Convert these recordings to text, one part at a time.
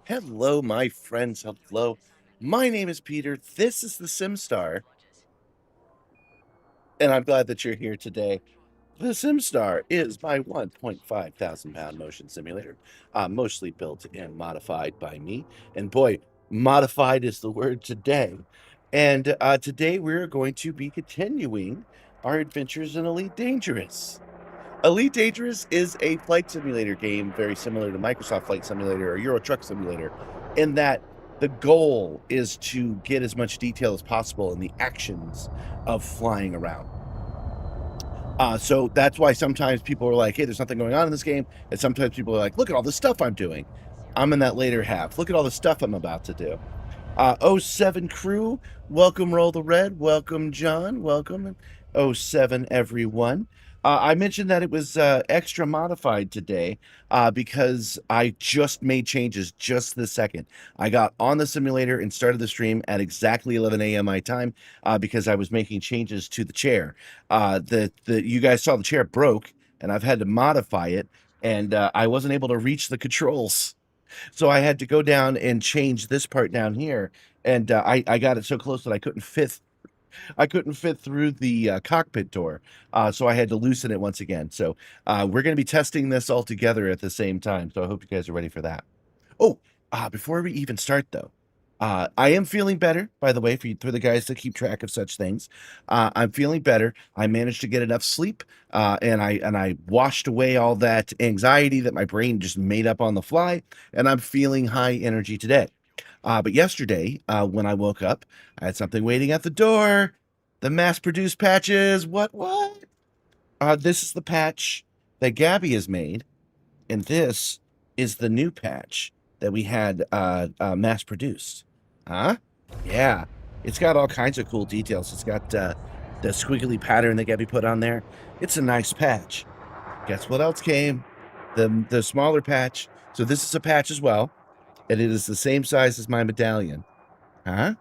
Hello, my friends. Hello. My name is Peter. This is the Simstarr, and I'm glad that you're here today. The Simstarr is my 1.5 thousand pound motion simulator, mostly built and modified by me. And boy, modified is the word today. And today we're going to be continuing our adventures in Elite Dangerous. Elite Dangerous is a flight simulator game very similar to Microsoft Flight Simulator or Euro Truck Simulator, in that the goal is to get as much detail as possible in the actions of flying around. So that's why sometimes people are like, hey, there's nothing going on in this game. And sometimes people are like, look at all the stuff I'm doing. I'm in that later half. Look at all the stuff I'm about to do. '07 crew, welcome Roll the Red, welcome John, welcome '07 everyone. I mentioned that it was extra modified today because I just made changes just this second. I got on the simulator and started the stream at exactly 11 a.m. my time because I was making changes to the chair. You guys saw the chair broke, and I've had to modify it, and I wasn't able to reach the controls. So I had to go down and change this part down here, and I got it so close that I couldn't fit through the cockpit door. So I had to loosen it once again. So we're going to be testing this all together at the same time. So I hope you guys are ready for that. Oh, before we even start though, I am feeling better, by the way, for the guys that keep track of such things. I'm feeling better. I managed to get enough sleep, and I washed away all that anxiety that my brain just made up on the fly, and I'm feeling high energy today. But yesterday, when I woke up, I had something waiting at the door. The mass-produced patches. What? This is the patch that Gabby has made, and this is the new patch that we had mass-produced. Huh? Yeah. It's got all kinds of cool details. It's got the squiggly pattern that Gabby put on there. It's a nice patch. Guess what else came? The smaller patch. So this is a patch as well, and it is the same size as my medallion. Huh?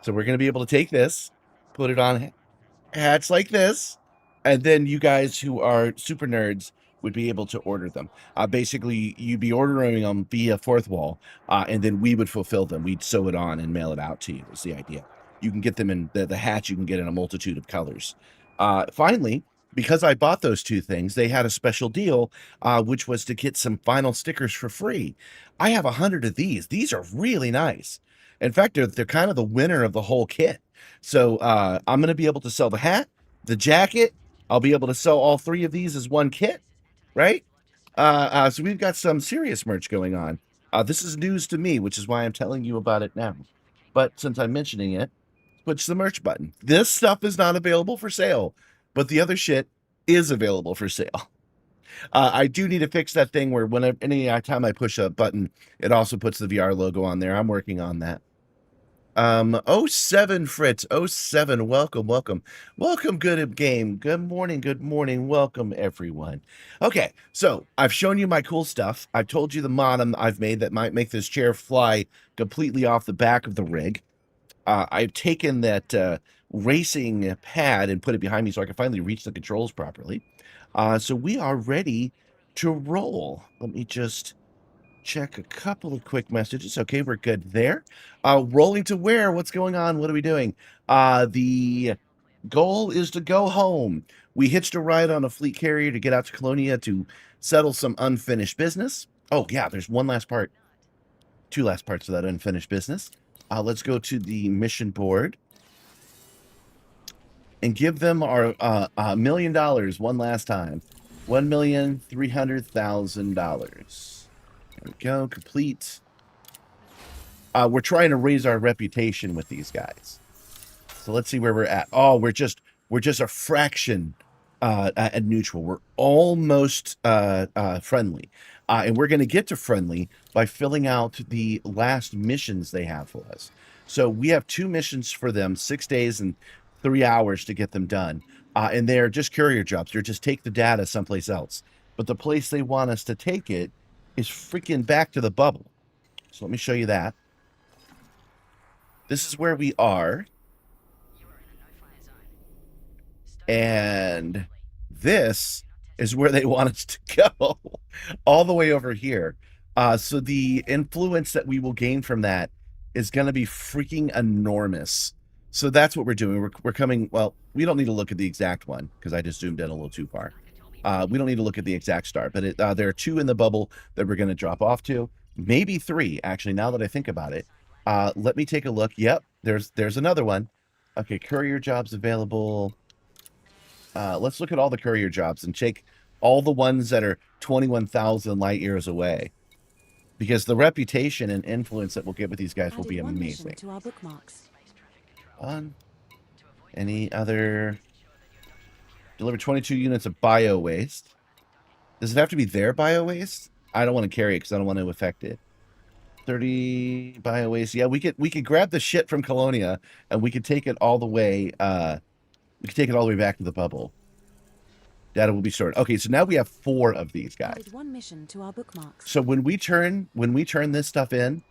So we're going to be able to take this, put it on hats like this, and then you guys who are super nerds would be able to order them. Basically, you'd be ordering them via Fourth Wall, and then we would fulfill them. We'd sew it on and mail it out to you. Is the idea. You can get them in the hats. You can get in a multitude of colors. Finally, because I bought those two things, they had a special deal, which was to get some vinyl stickers for free. I have 100 of these. These are really nice. In fact, they're kind of the winner of the whole kit. So I'm going to be able to sell the hat, the jacket. I'll be able to sell all three of these as one kit, right? So we've got some serious merch going on. This is news to me, which is why I'm telling you about it now. But since I'm mentioning it, push the merch button. This stuff is not available for sale, but the other shit is available for sale. I do need to fix that thing where any time I push a button, it also puts the VR logo on there. I'm working on that. '07 Fritz, '07, welcome. Welcome, good game. Good morning, welcome everyone. Okay, so I've shown you my cool stuff. I've told you the mod I've made that might make this chair fly completely off the back of the rig. I've taken that racing pad and put it behind me so I can finally reach the controls properly. So we are ready to roll. Let me just check a couple of quick messages. Okay, we're good there. Rolling to where? What's going on? What are we doing? The goal is to go home. We hitched a ride on a fleet carrier to get out to Colonia to settle some unfinished business. Oh, yeah, there's one last part. Two last parts of that unfinished business. Let's go to the mission board and give them our $1 million one last time. $1,300,000. There we go. Complete. We're trying to raise our reputation with these guys. So let's see where we're at. Oh, we're just a fraction at neutral. We're almost friendly. And we're going to get to friendly by filling out the last missions they have for us. So we have 2 missions for them, 6 days and 3 hours to get them done. And they're just courier jobs. They're just take the data someplace else. But the place they want us to take it is freaking back to the bubble. So let me show you that. This is where we are. And this is where they want us to go. All the way over here. So the influence that we will gain from that is going to be freaking enormous. So that's what we're doing. We're coming. Well, we don't need to look at the exact one because I just zoomed in a little too far. We don't need to look at the exact star, but there are 2 in the bubble that we're going to drop off to. Maybe 3, actually, now that I think about it. Let me take a look. Yep, there's another one. Okay, courier jobs available. Let's look at all the courier jobs and check all the ones that are 21,000 light years away. Because the reputation and influence that we'll get with these guys will be amazing. To our bookmarks. Any other? Deliver 22 units of bio waste. Does it have to be their bio waste? I don't want to carry it because I don't want to affect it. 30 bio waste. Yeah, we could grab the shit from Colonia and we could take it all the way. We could take it all the way back to the bubble. Data will be stored. Okay, so now we have 4 of these guys. Added 1 mission to our bookmarks. So when we turn this stuff in,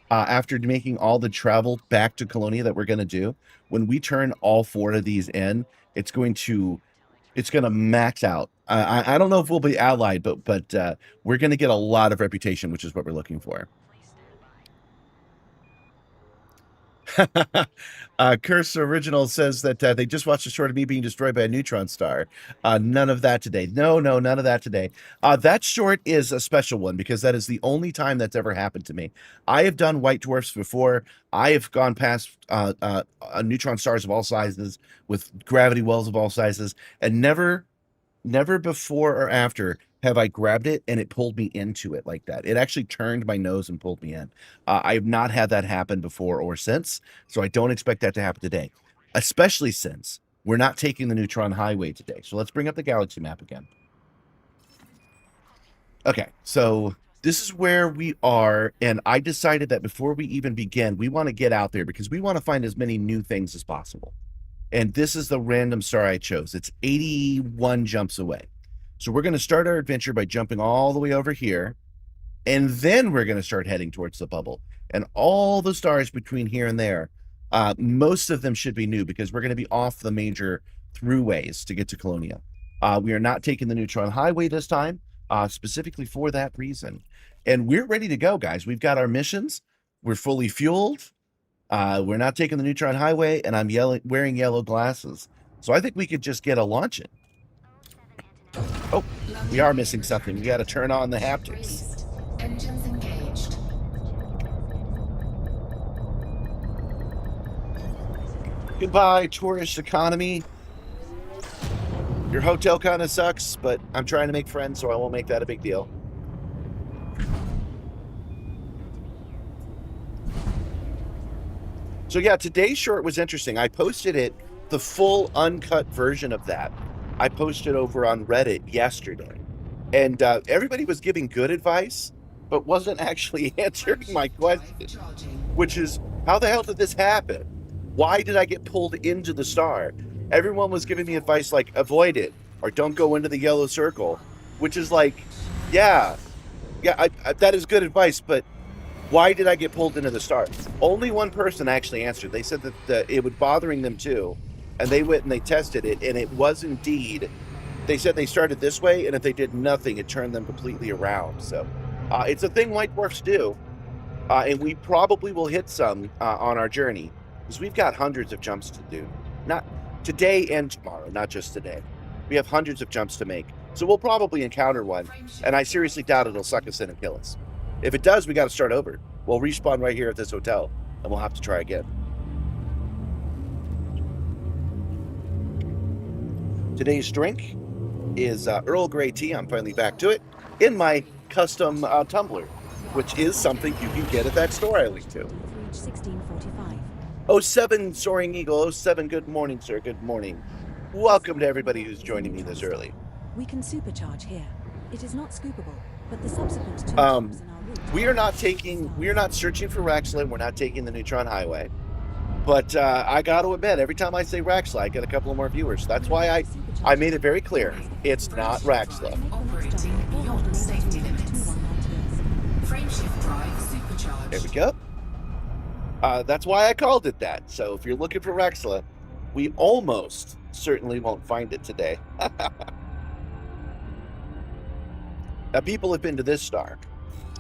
after making all the travel back to Colonia that we're going to do, when we turn all 4 of these in, it's going to max out. I don't know if we'll be allied, but we're going to get a lot of reputation, which is what we're looking for. Curse Original says that they just watched a short of me being destroyed by a neutron star. None of that today. No, none of that today. That short is a special one because that is the only time that's ever happened to me. I have done white dwarfs before. I have gone past neutron stars of all sizes with gravity wells of all sizes, and never before or after have I grabbed it and it pulled me into it like that. It actually turned my nose and pulled me in. I have not had that happen before or since, so I don't expect that to happen today, especially since we're not taking the neutron highway today. So let's bring up the galaxy map again. Okay, so this is where we are, and I decided that before we even begin, we want to get out there because we want to find as many new things as possible. And this is the random star I chose. It's 81 jumps away. So we're going to start our adventure by jumping all the way over here, and then we're going to start heading towards the bubble. And all the stars between here and there, most of them should be new because we're going to be off the major throughways to get to Colonia. We are not taking the neutron highway this time, specifically for that reason. And we're ready to go, guys. We've got our missions. We're fully fueled. We're not taking the neutron highway, and I'm wearing yellow glasses. So I think we could just get a launch in. Oh, we are missing something. We got to turn on the haptics. Engines engaged. Goodbye, tourist economy. Your hotel kind of sucks, but I'm trying to make friends, so I won't make that a big deal. So yeah, today's short was interesting. I posted it, the full uncut version of that. I posted over on Reddit yesterday, and everybody was giving good advice, but wasn't actually answering my question, which is, how the hell did this happen? Why did I get pulled into the star? Everyone was giving me advice like, avoid it, or don't go into the yellow circle, which is like, yeah, that is good advice, but why did I get pulled into the star? Only one person actually answered. They said that it was bothering them too. And they went and they tested it, and it was indeed. They said they started this way, and if they did nothing, it turned them completely around. So it's a thing white dwarfs do. And we probably will hit some on our journey, because we've got hundreds of jumps to do. Not today and tomorrow, not just today. We have hundreds of jumps to make. So we'll probably encounter one, and I seriously doubt it'll suck us in and kill us. If it does, we got to start over. We'll respawn right here at this hotel, and we'll have to try again. Today's drink is Earl Grey tea. I'm finally back to it in my custom tumbler, which is something you can get at that store I linked to. 1645. 07 Soaring Eagle, 07, good morning, sir, good morning. Welcome to everybody who's joining me this early. We can supercharge here. It is not scoopable, but the subsequent 2 jumps in our route. We are not searching for Raxxila. We're not taking the neutron highway. But I got to admit, every time I say Raxxila, I get a couple of more viewers. That's why I made it very clear. It's not Raxxila. Operating beyond safety limits. Frameshift drive supercharged. There we go. That's why I called it that. So if you're looking for Raxxila, we almost certainly won't find it today. Now, people have been to this star.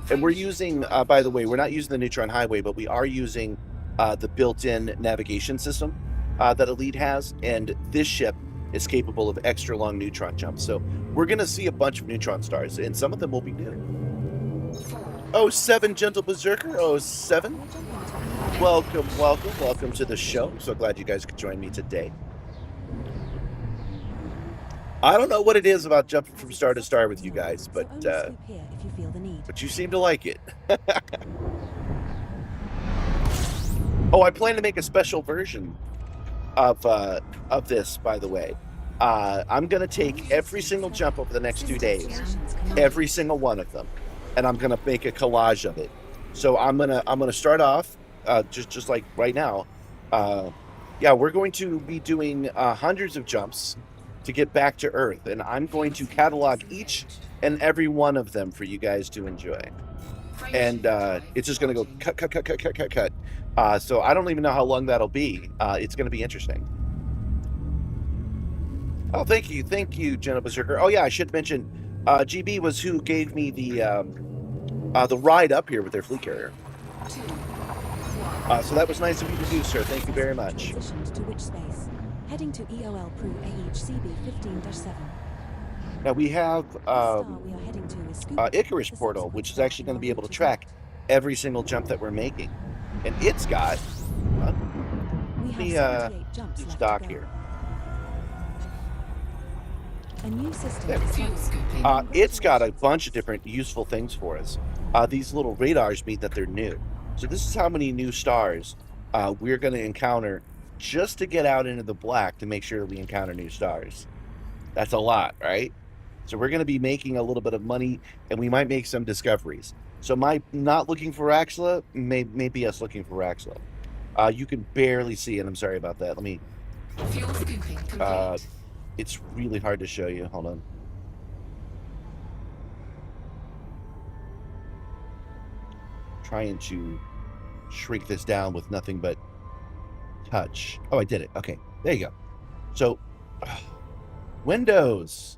And we're using, by the way, we're not using the Neutron Highway, but we are using the built-in navigation system that Elite has, and this ship is capable of extra long neutron jumps. So we're going to see a bunch of neutron stars, and some of them will be new. 07 Gentle Berserker, 07. Welcome, welcome, welcome to the show. I'm so glad you guys could join me today. I don't know what it is about jumping from star to star with you guys, but you seem to like it. Oh, I plan to make a special version of this, by the way. I'm gonna take every single jump over the next 2 days, every single one of them, and I'm gonna make a collage of it. So I'm gonna start off just like right now. Yeah, we're going to be doing hundreds of jumps to get back to Earth, and I'm going to catalog each and every one of them for you guys to enjoy. And it's just going to go cut. So I don't even know how long that'll be. It's going to be interesting. Oh, thank you, Gentle Berserker. Oh yeah, I should mention, GB was who gave me the ride up here with their fleet carrier. So that was nice of you to do, sir. Thank you very much. To which space? Heading to EOL Pru AHCB 15-7. Now we have Icarus Portal, which is actually going to be able to track every single jump that we're making, and it's got stock here. A new system. It's got a bunch of different useful things for us. These little radars mean that they're new. So this is how many new stars we're going to encounter just to get out into the black to make sure that we encounter new stars. That's a lot, right? So we're going to be making a little bit of money, and we might make some discoveries. So my not looking for Raxxila may be us looking for Raxxila. You can barely see it. I'm sorry about that. Let me... it's really hard to show you. Hold on. Trying to shrink this down with nothing but touch. Oh, I did it. Okay, there you go. So Windows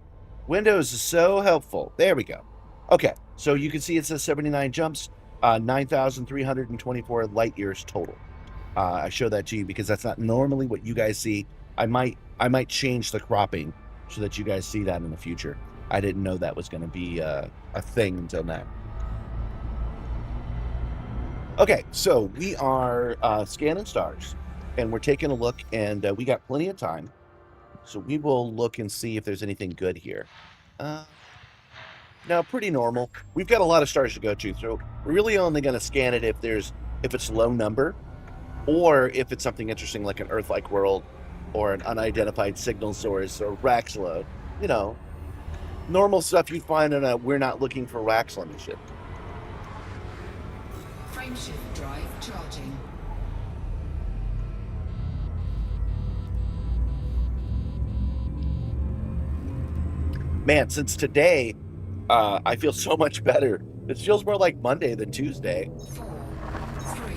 is so helpful. There we go. Okay, so you can see it says 79 jumps, 9,324 light years total. I show that to you because that's not normally what you guys see. I might change the cropping so that you guys see that in the future. I didn't know that was going to be a thing until now. Okay, so we are scanning stars, and we're taking a look, and we got plenty of time. So we will look and see if there's anything good here. No, pretty normal. We've got a lot of stars to go to, so we're really only going to scan it if it's low number, or if it's something interesting like an Earth-like world, or an unidentified signal source, or Raxxila. You know, normal stuff you find in a We're Not Looking for Raxxila mission. Frameshift drive charging. Man, since today, I feel so much better. It feels more like Monday than Tuesday. 4, 3,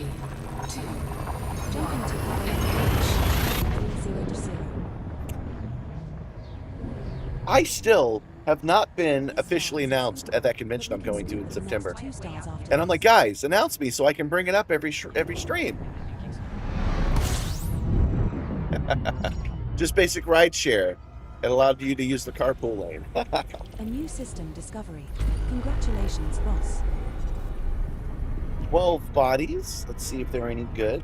2, Jumping to 0. I still have not been officially announced at that convention I'm going to in September. And I'm like, guys, announce me so I can bring it up every stream. Just basic ride share. It allowed you to use the carpool lane. A new system discovery. Congratulations, boss. 12 bodies. Let's see if they're any good.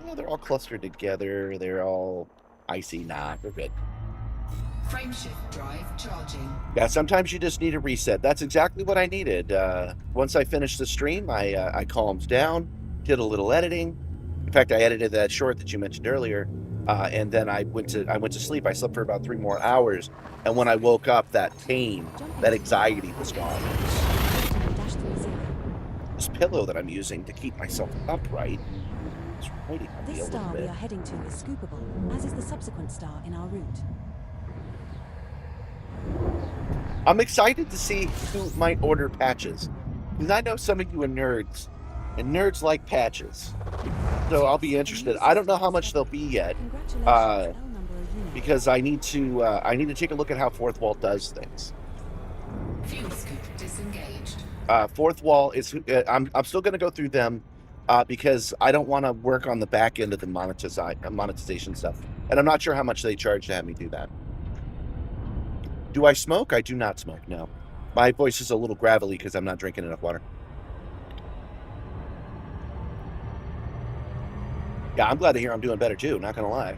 Yeah, they're all clustered together. They're all icy. Nah, they're good. Frameshift drive charging. Yeah, sometimes you just need a reset. That's exactly what I needed. Once I finished the stream, I calmed down, did a little editing. In fact, I edited that short that you mentioned earlier. And then I went to sleep. I slept for about 3 more hours, and when I woke up, that pain, that anxiety was gone. This pillow that I'm using to keep myself upright is hurting me a This little star we bit. are heading to is scoopable, as is the subsequent star in our route. I'm excited to see who might order patches, because I know some of you are nerds, and nerds like patches. So I'll be interested. I don't know how much they'll be yet, because I need to take a look at how Fourth Wall does things. Fuel scoop disengaged. Fourth wall is I'm still going to go through them because I don't want to work on the back end of the monetization stuff, and I'm not sure how much they charge to have me do that. Do I smoke? I do not smoke. No, my voice is a little gravelly because I'm not drinking enough water. Yeah, I'm glad to hear I'm doing better too. Not gonna lie.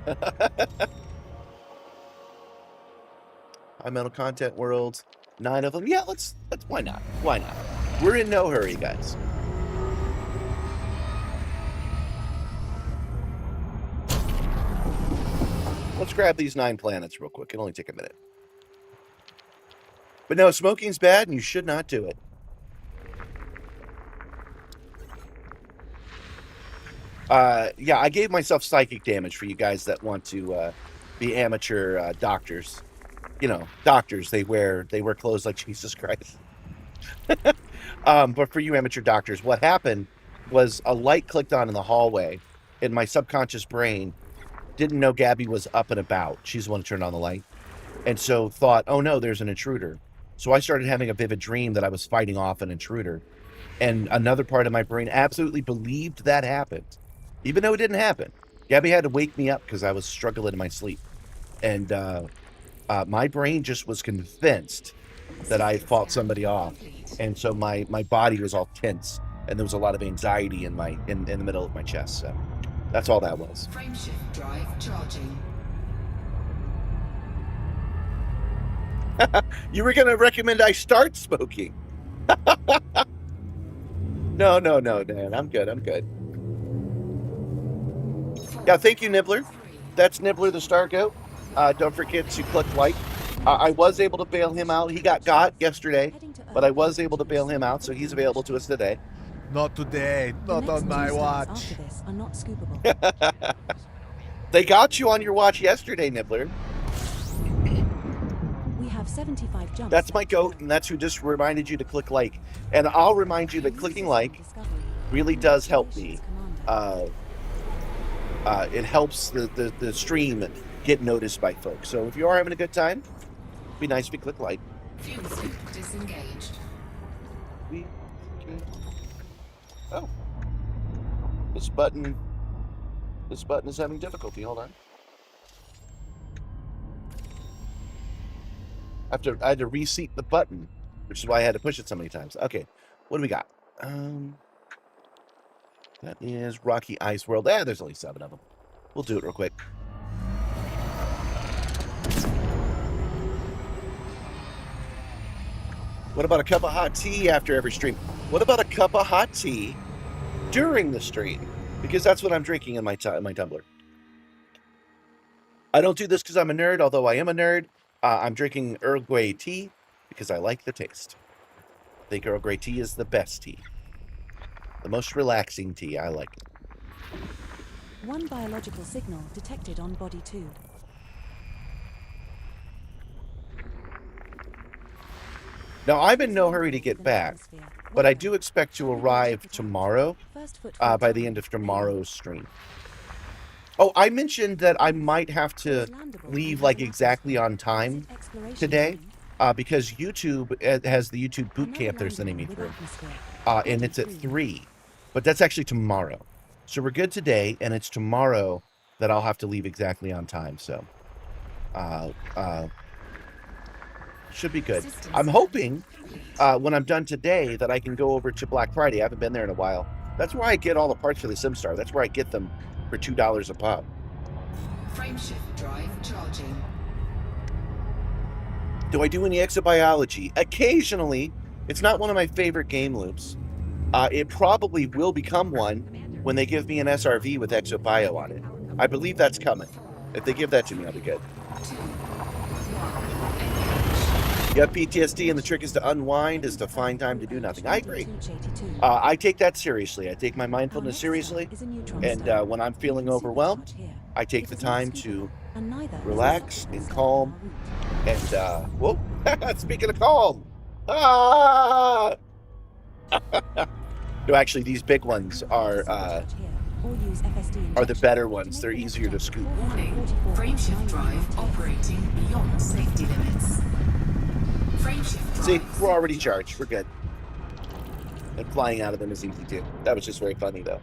High metal content worlds, 9 of them. Yeah, let's. Why not? Why not? We're in no hurry, guys. Let's grab these 9 planets real quick. It'll only take a minute. But no, smoking's bad, and you should not do it. Yeah, I gave myself psychic damage for you guys that want to be amateur doctors. You know, doctors, they wear clothes like Jesus Christ. But for you amateur doctors, what happened was a light clicked on in the hallway, and my subconscious brain didn't know Gabby was up and about. She's the one who turned on the light. And so thought, oh no, there's an intruder. So I started having a vivid dream that I was fighting off an intruder. And another part of my brain absolutely believed that happened, even though it didn't happen. Gabby had to wake me up because I was struggling in my sleep. And my brain just was convinced that I fought somebody off. And so my body was all tense, and there was a lot of anxiety in the middle of my chest. So that's all that was. Frameshift drive charging. You were going to recommend I start smoking. No, Dan. I'm good. Yeah, thank you, Nibbler. That's Nibbler the Star Goat. Don't forget to click like. I was able to bail him out. He got yesterday, but I was able to bail him out, so he's available to us today. Not today. Not on my watch. After this are not scoopable. They got you on your watch yesterday, Nibbler. We have 75 jumps. That's my goat, and that's who just reminded you to click like. And I'll remind you that clicking like really does help me. It helps the stream get noticed by folks. So if you are having a good time, it'd be nice if you click like. Fuel sync disengaged. Oh, this button is having difficulty. Hold on. I had to reseat the button, which is why I had to push it so many times. Okay, what do we got? That is Rocky Ice World. There's only 7 of them. We'll do it real quick. What about a cup of hot tea after every stream? What about a cup of hot tea during the stream? Because that's what I'm drinking in my tumbler. I don't do this because I'm a nerd, although I am a nerd. I'm drinking Earl Grey tea because I like the taste. I think Earl Grey tea is the best tea. The most relaxing tea. I like it. One biological signal detected on body 2. Now, I'm in no hurry to get back, but I do expect to arrive tomorrow, by the end of tomorrow's stream. Oh, I mentioned that I might have to leave like exactly on time today, because YouTube has the YouTube boot camp they're sending me through, and it's at 3, but that's actually tomorrow. So we're good today, and it's tomorrow that I'll have to leave exactly on time. So, should be good. I'm hoping when I'm done today that I can go over to Black Friday. I haven't been there in a while. That's where I get all the parts for the Simstarr. That's where I get them for $2 a pop. Frameshift drive charging. Do I do any exobiology? Occasionally. It's not one of my favorite game loops. It probably will become one when they give me an SRV with exobio on it. I believe that's coming. If they give that to me, I'll be good. 2, 1, You have PTSD, and the trick is to unwind, is to find time to do nothing. I agree. I take that seriously. I take my mindfulness seriously, and when I'm feeling overwhelmed, I take the time to relax and calm. And whoa! Speaking of calm, no, actually, these big ones are the better ones. They're easier to scoop. warning. Frameshift drive operating beyond safety limits. Frameshift See, drive we're already supercharged. charged. We're good. And flying out of them is easy too. That was just very funny though.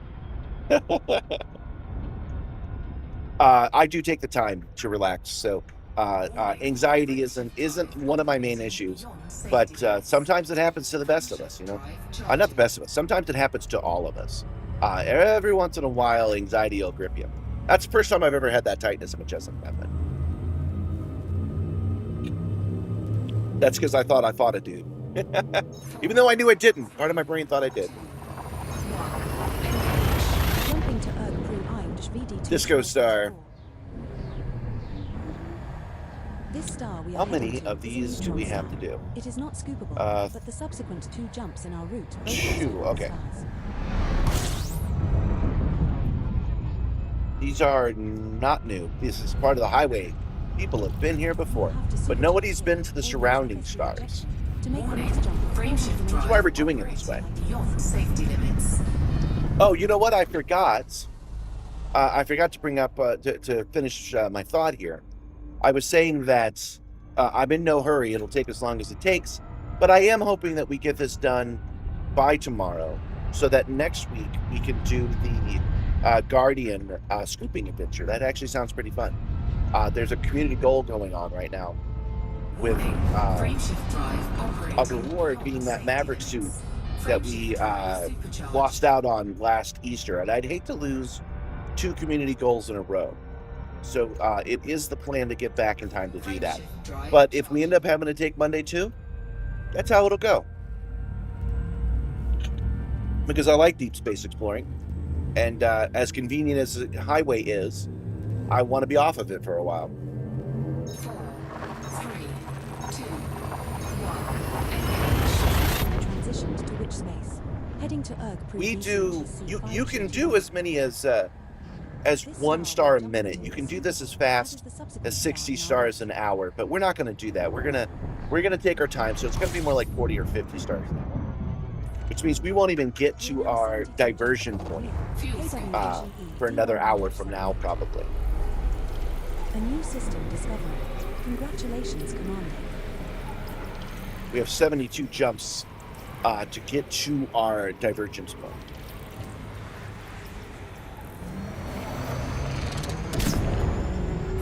I do take the time to relax, so anxiety isn't one of my main issues. But sometimes it happens to the best of us, you know. Not the best of us. Sometimes it happens to all of us. Every once in a while, anxiety will grip you. That's the first time I've ever had that tightness in my chest like that. But that's because I thought I fought a dude, even though I knew I didn't. Part of my brain thought I did. Jumping to Erg Crew IMDV Disco Star. This star we are How heading many to of is a these do neutron we have star. to do? It is not scoopable, but the subsequent 2 jumps in our route both also 2, are okay. stars. These are not new. This is part of the highway. People have been here before, but nobody's been to the surrounding stars. To make the Warning, next jump, frameshift That's drive why we're doing it this way. operating beyond safety limits. Oh, you know what? I forgot. I forgot to bring up to finish my thought here. I was saying that I'm in no hurry. It'll take as long as it takes, but I am hoping that we get this done by tomorrow, so that next week we can do the Guardian scooping adventure. That actually sounds pretty fun. There's a community goal going on right now with Frameshift drive operating a reward being that beyond Maverick safety suit limits. that we Frameshift drive supercharged. lost out on last Easter, and I'd hate to lose 2 community goals in a row. So it is the plan to get back in time to do that. Frameshift drive But if we charging. end up having to take Monday too, that's how it'll go. Because I like deep space exploring, and as convenient as the highway is, I want to be off of it for a while. 4, 3, 2, 1. transitioned to which space? Heading to Erg Crew We BC do. to see You 5 you can ships do arrive. as many as 1 star a minute. You can do this as fast as 60 stars an hour, but we're not going to do that. We're gonna take our time, so it's going to be more like 40 or 50 stars an hour, which means we won't even get to our diversion point Fuel scoop. for another hour from now, probably. A new system discovered. Congratulations, Commander. We have 72 jumps to get to our divergence point.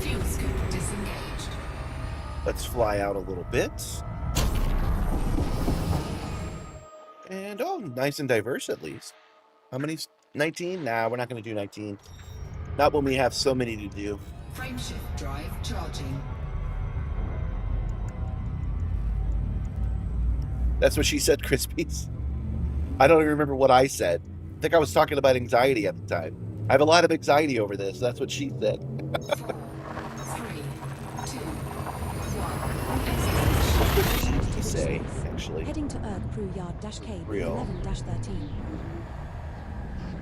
Fuel scoop disengaged. Let's fly out a little bit. And oh, nice and diverse at least. How many? 19? Nah, we're not going to do 19. Not when we have so many to do. Frameshift drive charging. That's what she said, Crispies. I don't even remember what I said. I think I was talking about anxiety at the time. I have a lot of anxiety over this. That's what she said. 4, 3, 2, 1. What did Transitioned to she which say, space? actually? Heading to Erg Crew Yard-K Real. 11-13.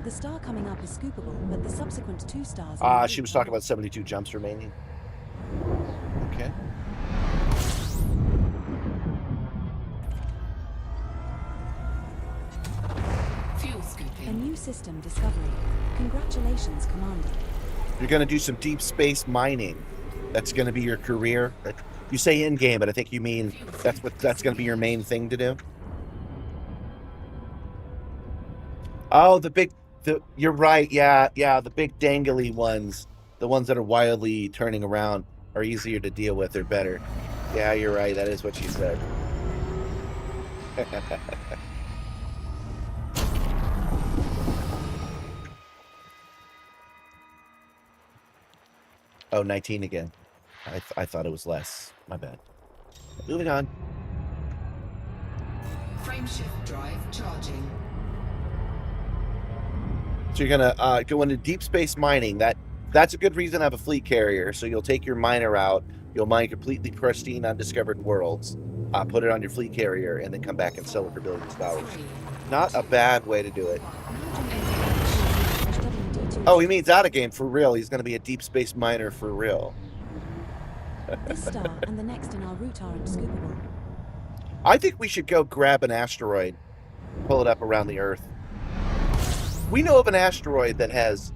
The star coming up is scoopable, but the subsequent 2 stars. in the She route was are talking about not. 72 jumps remaining. Okay. Fuel A scooping. new system discovery. Congratulations, Commander. You're going to do some deep space mining. That's going to be your career. You say in game, but I think you mean that's going to be your main thing to do. Oh, you're right. Yeah, the big dangly ones, the ones that are wildly turning around, are easier to deal with. They're better. Yeah, you're right. That is what she said. Oh, 19 again. I thought it was less. My bad. Moving on. Frameshift drive charging. So you're gonna go into deep space mining. That's a good reason to have a fleet carrier. So you'll take your miner out. You'll mine completely pristine, undiscovered worlds. Put it on your fleet carrier, and then come back and sell it for billions of dollars. 3, Not a bad way to do it. Now jumping to WD2. Oh, he means out of game for real. He's gonna be a deep space miner for real. This star and the next in our route are unscoopable. I think we should go grab an asteroid, pull it up around the Earth. We know of an asteroid that has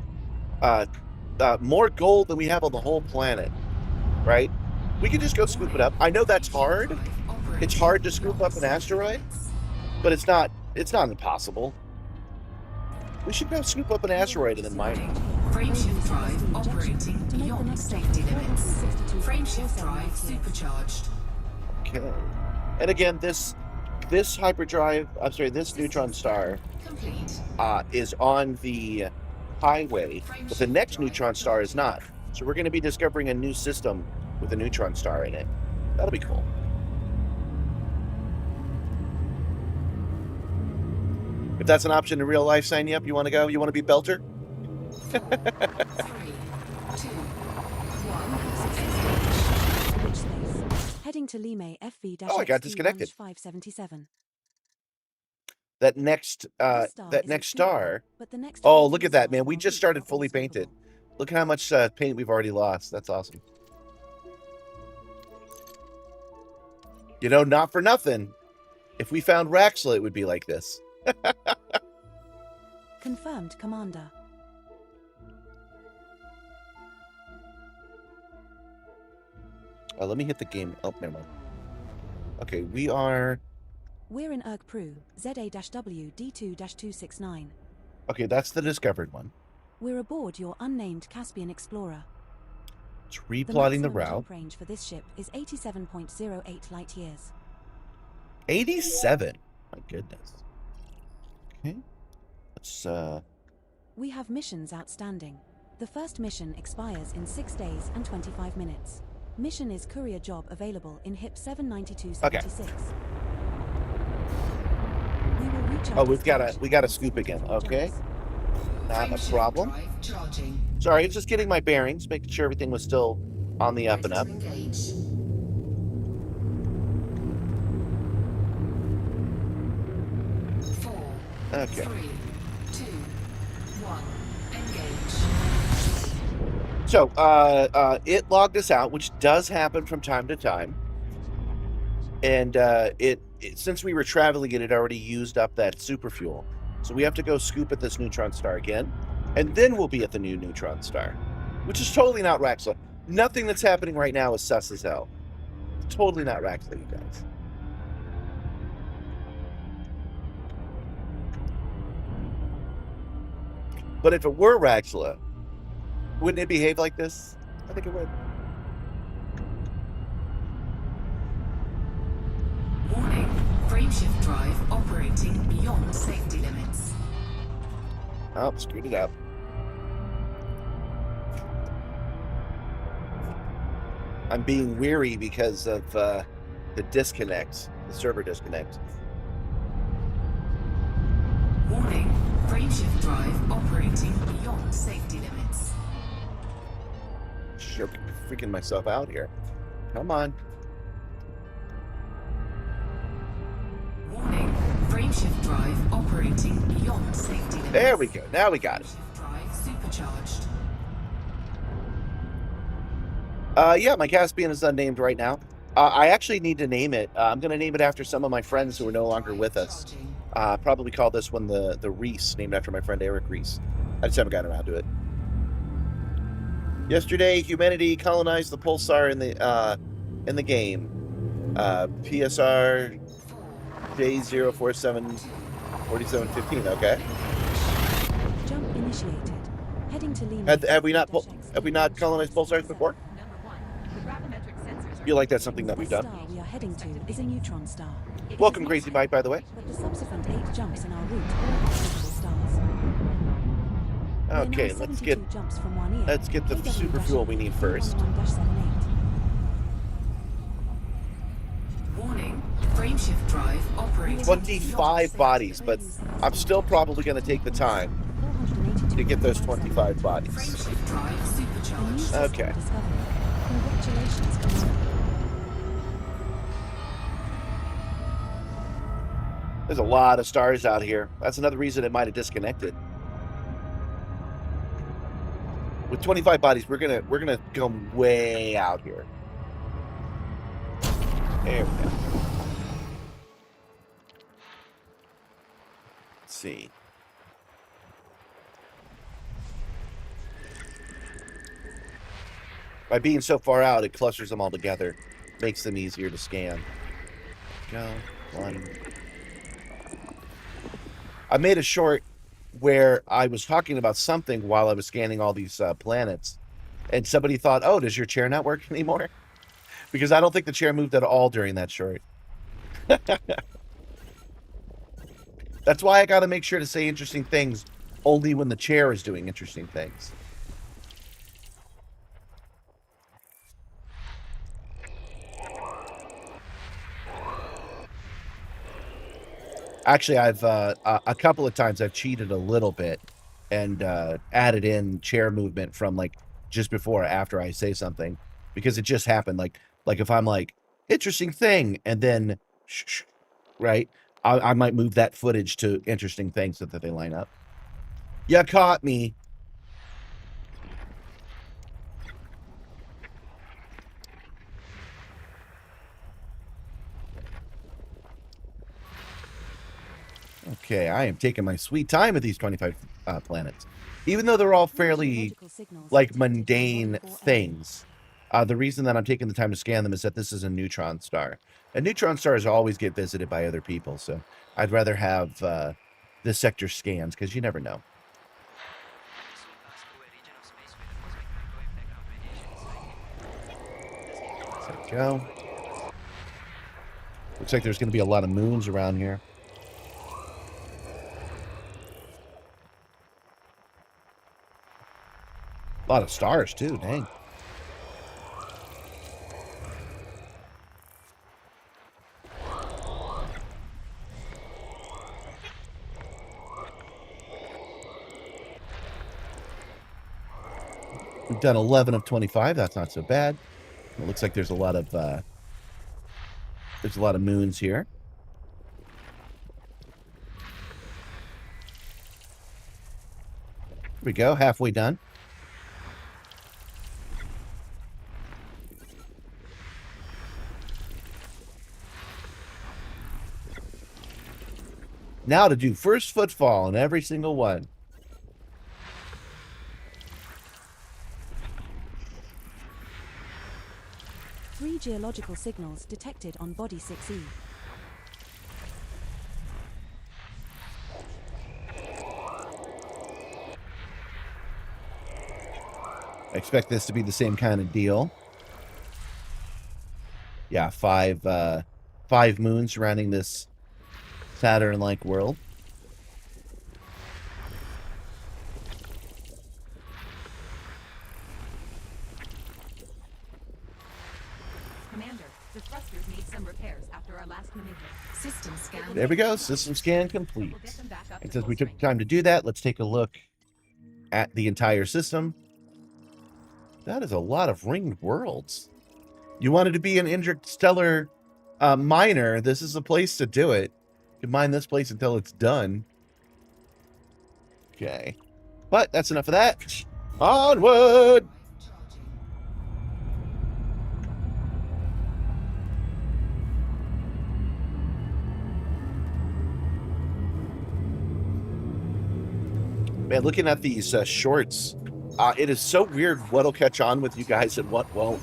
more gold than we have on the whole planet, right? We could just go scoop it up. I know that's hard, It's hard to scoop up an asteroid, but it's not impossible. We should go scoop up an asteroid and then mine it. Frameshift drive operating beyond safety limits. Frameshift drive supercharged. Okay. And again, this hyperdrive, I'm sorry, this neutron star Complete. is on the highway, but the next neutron star is not. So we're going to be discovering a new system with a neutron star in it. That'll be cool. If that's an option in real life, sign you up. You want to go? You want to be Belter? 3, 2, 1. Switch space. Heading to Lime FV-. Oh, I got disconnected. 577. That next star. Oh, look at that, man. We just started fully painted. Look at how much paint we've already lost. That's awesome. You know, not for nothing. If we found Raxxila, it would be like this. Confirmed, Commander. Let me hit the game. Oh, never mind. Okay, we are... We're in Erg-Pru, ZA-W D2-269. Okay, that's the discovered one. We're aboard your unnamed Caspian Explorer. It's replotting the maximum route. jump range for this ship is 87.08 light years. 87? My goodness. Okay. Let's, We have missions outstanding. The first mission expires in 6 days and 25 minutes. Mission is courier job available in HIP 79276. We will reach our oh, we got to scoop again. Okay. Not a problem. Drive charging. Sorry, it's just getting my bearings, making sure everything was still on the up and up. Engage. 4, Okay. 3, 2, 1. Engage. So, it logged us out, which does happen from time to time. And it since we were traveling, it had already used up that super fuel. So we have to go scoop at this neutron star again. And then we'll be at the new neutron star, which is totally not Raxxila. Nothing that's happening right now is sus as hell. Totally not Raxxila, you guys. But if it were Raxxila, wouldn't it behave like this? I think it would. Warning. Frameshift drive operating beyond safety limits. Oh, screwed it up. I'm being weary because of the disconnect, the server disconnect. Warning. Frameshift drive operating beyond safety limits. Sure, freaking myself out here. Come on. Warning. Frameshift drive operating beyond safety limits. There we go. Now we got it. Frameshift drive supercharged. Yeah, my Caspian is unnamed right now. I actually need to name it. I'm going to name it after some of my friends who are no longer with us. Charging. Probably call this one the Reese, named after my friend Eric Reese. I just haven't gotten around to it. Yesterday, humanity colonized the pulsar in the game. PSR J047 4715. Okay. Jump initiated. Heading to Lima. Have we not colonized pulsars before? I feel like that's something that we've done. The star we are heading to is a neutron star. It Welcome, is not Crazy red, Bike, by the way. But the subsequent 8 jumps in our route all are suitable stars. We are now Okay, let's get 72 jumps from Juanilla. the super fuel we need first. 11-78. Warning. Frameshift drive operating 25 bodies, but I'm still probably going to take the time 482 to get those 25 bodies. Frameshift drive A new supercharged. system Okay. discovered. Congratulations, Commander. There's a lot of stars out here. That's another reason it might have disconnected. With 25 bodies, we're gonna go way out here. There we go. Let's see. By being so far out, it clusters them all together, makes them easier to scan. Go. One. I made a short where I was talking about something while I was scanning all these planets. And somebody thought, oh, does your chair not work anymore? Because I don't think the chair moved at all during that short. That's why I got to make sure to say interesting things only when the chair is doing interesting things. Actually, I've a couple of times I've cheated a little bit and added in chair movement from like just before or after I say something, because it just happened. Like if I'm like interesting thing and then shh, right, I might move that footage to interesting things so that they line up. You caught me. Okay, I am taking my sweet time with these 25 planets. Even though they're all fairly, like, mundane things. The reason that I'm taking the time to scan them is that this is a neutron star. And neutron stars always get visited by other people, so I'd rather have this sector scans, because you never know. There we go. Looks like there's going to be a lot of moons around here. A lot of stars, too, dang. We've done 11 of 25. That's not so bad. It looks like there's a lot of moons here. Here we go, halfway done. Now to do first footfall in every single one. Three geological signals detected on body 6E. I expect this to be the same kind of deal. Yeah, five moons surrounding this Saturn-like world. Commander, the thrusters need some repairs after our last maneuver. System scan. There we go. System scan complete. And since we took the time to do that, let's take a look at the entire system. That is a lot of ringed worlds. You wanted to be an interstellar miner, this is a place to do it. You can mine this place until it's done. Okay. But that's enough of that. Onward! Man, looking at these shorts, it is so weird what'll catch on with you guys and what won't.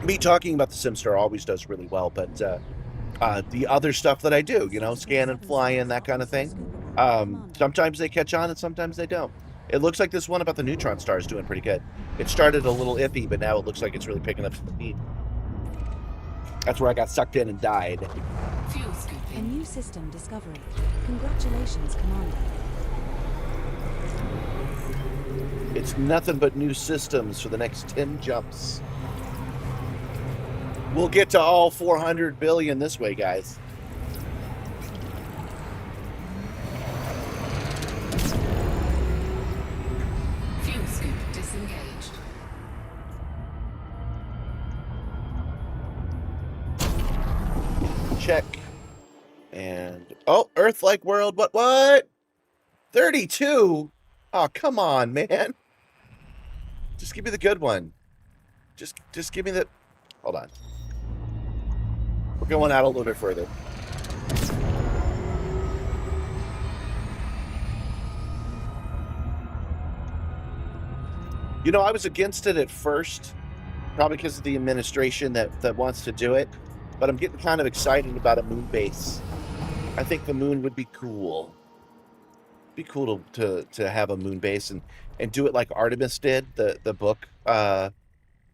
Me talking about the Simstarr always does really well, but the other stuff that I do, you know, scan and fly in, that kind of thing, sometimes they catch on and sometimes they don't. It looks like this one about the neutron star is doing pretty good. It started a little iffy, but now it looks like it's really picking up speed. That's where I got sucked in and died. Fuel scooping. A new system discovery. Congratulations, Commander. It's nothing but new systems for the next 10 jumps. We'll get to all 400 billion this way, guys. Fuel scoop disengaged. Check. And, oh, Earth-like world, what? 32? Oh, come on, man. Just give me the good one. Just give me the... Hold on. We're going out a little bit further. You know, I was against it at first Probably because of the administration that wants to do it. But I'm getting kind of excited about a moon base. I think the moon would be cool. Be cool to have a moon base and do it like Artemis did, the book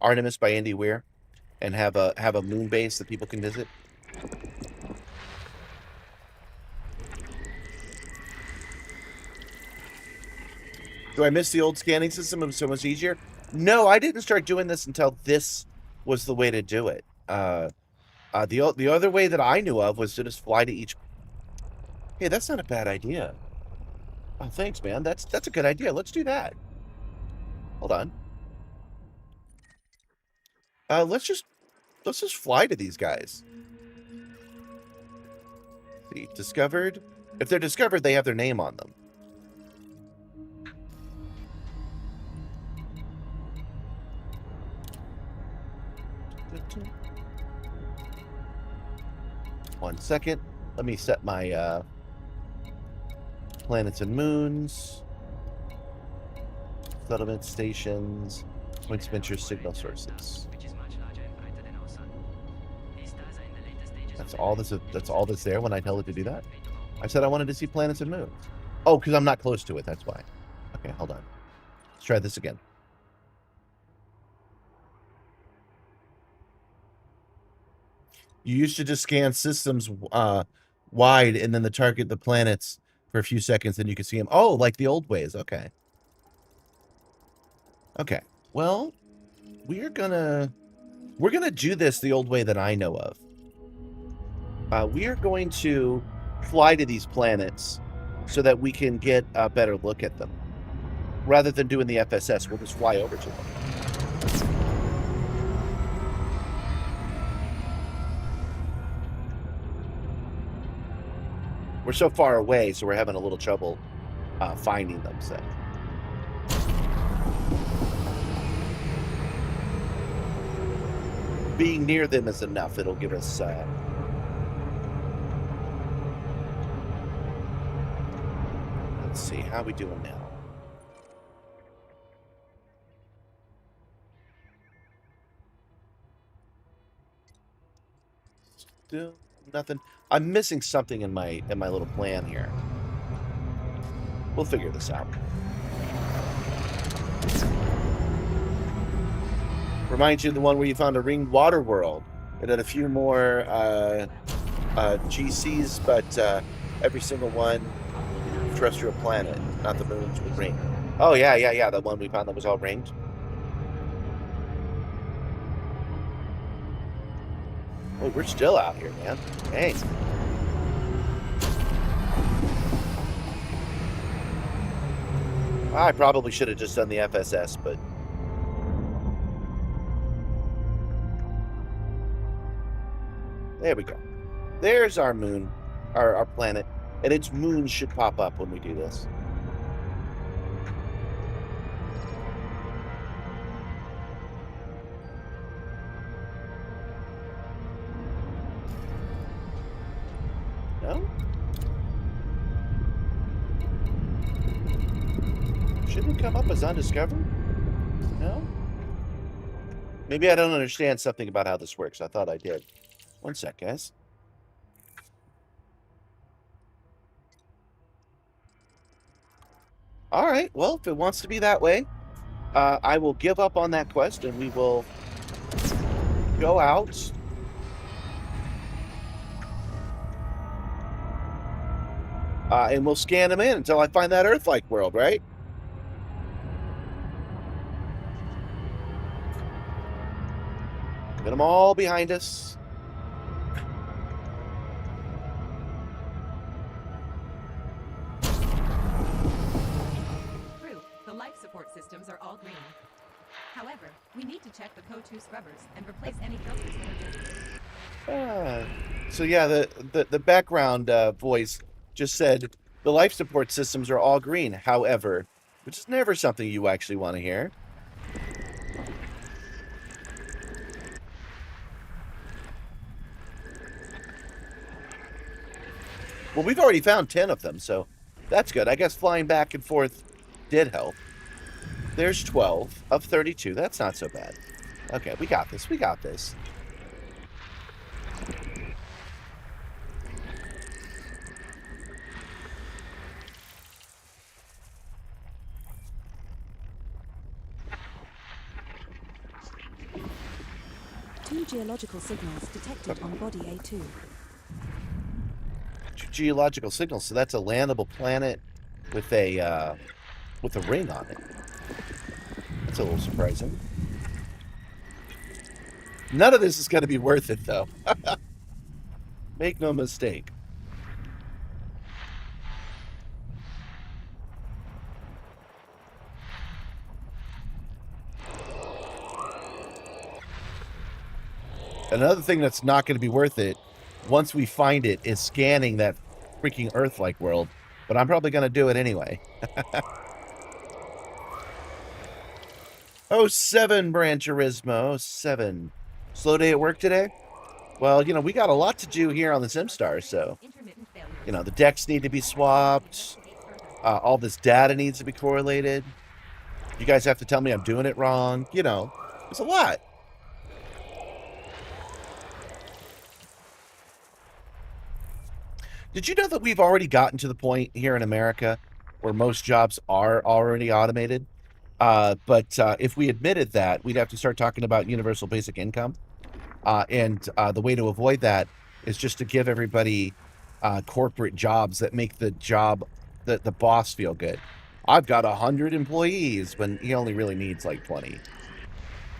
Artemis by Andy Weir, and have a moon base that people can visit. Do I miss the old scanning system? It was so much easier. No, I didn't start doing this until this was the way to do it. The other way that I knew of was to just fly to each. Hey, that's not a bad idea. Oh, thanks, man. That's a good idea. Let's do that. Hold on. Let's just fly to these guys. See, discovered. If they're discovered, they have their name on them. One second. Let me set my planets and moons, settlement stations, points of interest, signal sources. That's all that's there when I tell it to do that. I said I wanted to see planets and moons. Oh, because I'm not close to it. That's why. Okay, hold on. Let's try this again. You used to just scan systems wide and then target the planets for a few seconds and you could see them. Oh, like the old ways. Okay. Okay. Well, we're gonna do this the old way that I know of. We are going to fly to these planets so that we can get a better look at them. Rather than doing the FSS, we'll just fly over to them. We're so far away, so we're having a little trouble finding them. So, being near them is enough. It'll give us. Let's see, how we doing now? Still nothing. I'm missing something in my little plan here. We'll figure this out. Reminds you of the one where you found a ringed water world. It had a few more GCs, but every single one terrestrial planet, not the moons with ring. Oh yeah. The one we found that was all ringed. Oh, we're still out here, man. Hey. I probably should have just done the FSS, but there we go. There's our moon, our planet, and its moon should pop up when we do this. No? Shouldn't it come up as undiscovered? No? Maybe I don't understand something about how this works. I thought I did. One sec, guys. All right. Well, if it wants to be that way, I will give up on that quest and we will go out. And we'll scan them in until I find that Earth-like world, right? Get them all behind us. True, the life support systems are all green. However, we need to check the CO2 scrubbers and replace any filters that are dirty. So yeah, the background voice just said the life support systems are all green. However, which is never something you actually want to hear. Well, we've already found 10 of them, so that's good. I guess flying back and forth did help. There's 12 of 32. That's not so bad. Okay, we got this. We got this. Two geological signals detected on body A2. Geological signals. So that's a landable planet with a ring on it. That's a little surprising. None of this is going to be worth it, though. Make no mistake. Another thing that's not going to be worth it, once we find it, is scanning that freaking Earth-like world. But I'm probably going to do it anyway. 07, Brand Turismo. 07. Slow day at work today? Well, you know, we got a lot to do here on the Simstarr, so, you know, the decks need to be swapped. All this data needs to be correlated. You guys have to tell me I'm doing it wrong. You know, it's a lot. Did you know that we've already gotten to the point here in America where most jobs are already automated? But if we admitted that, we'd have to start talking about universal basic income. And the way to avoid that is just to give everybody corporate jobs that make the job, the boss feel good. I've got 100 employees when he only really needs like 20.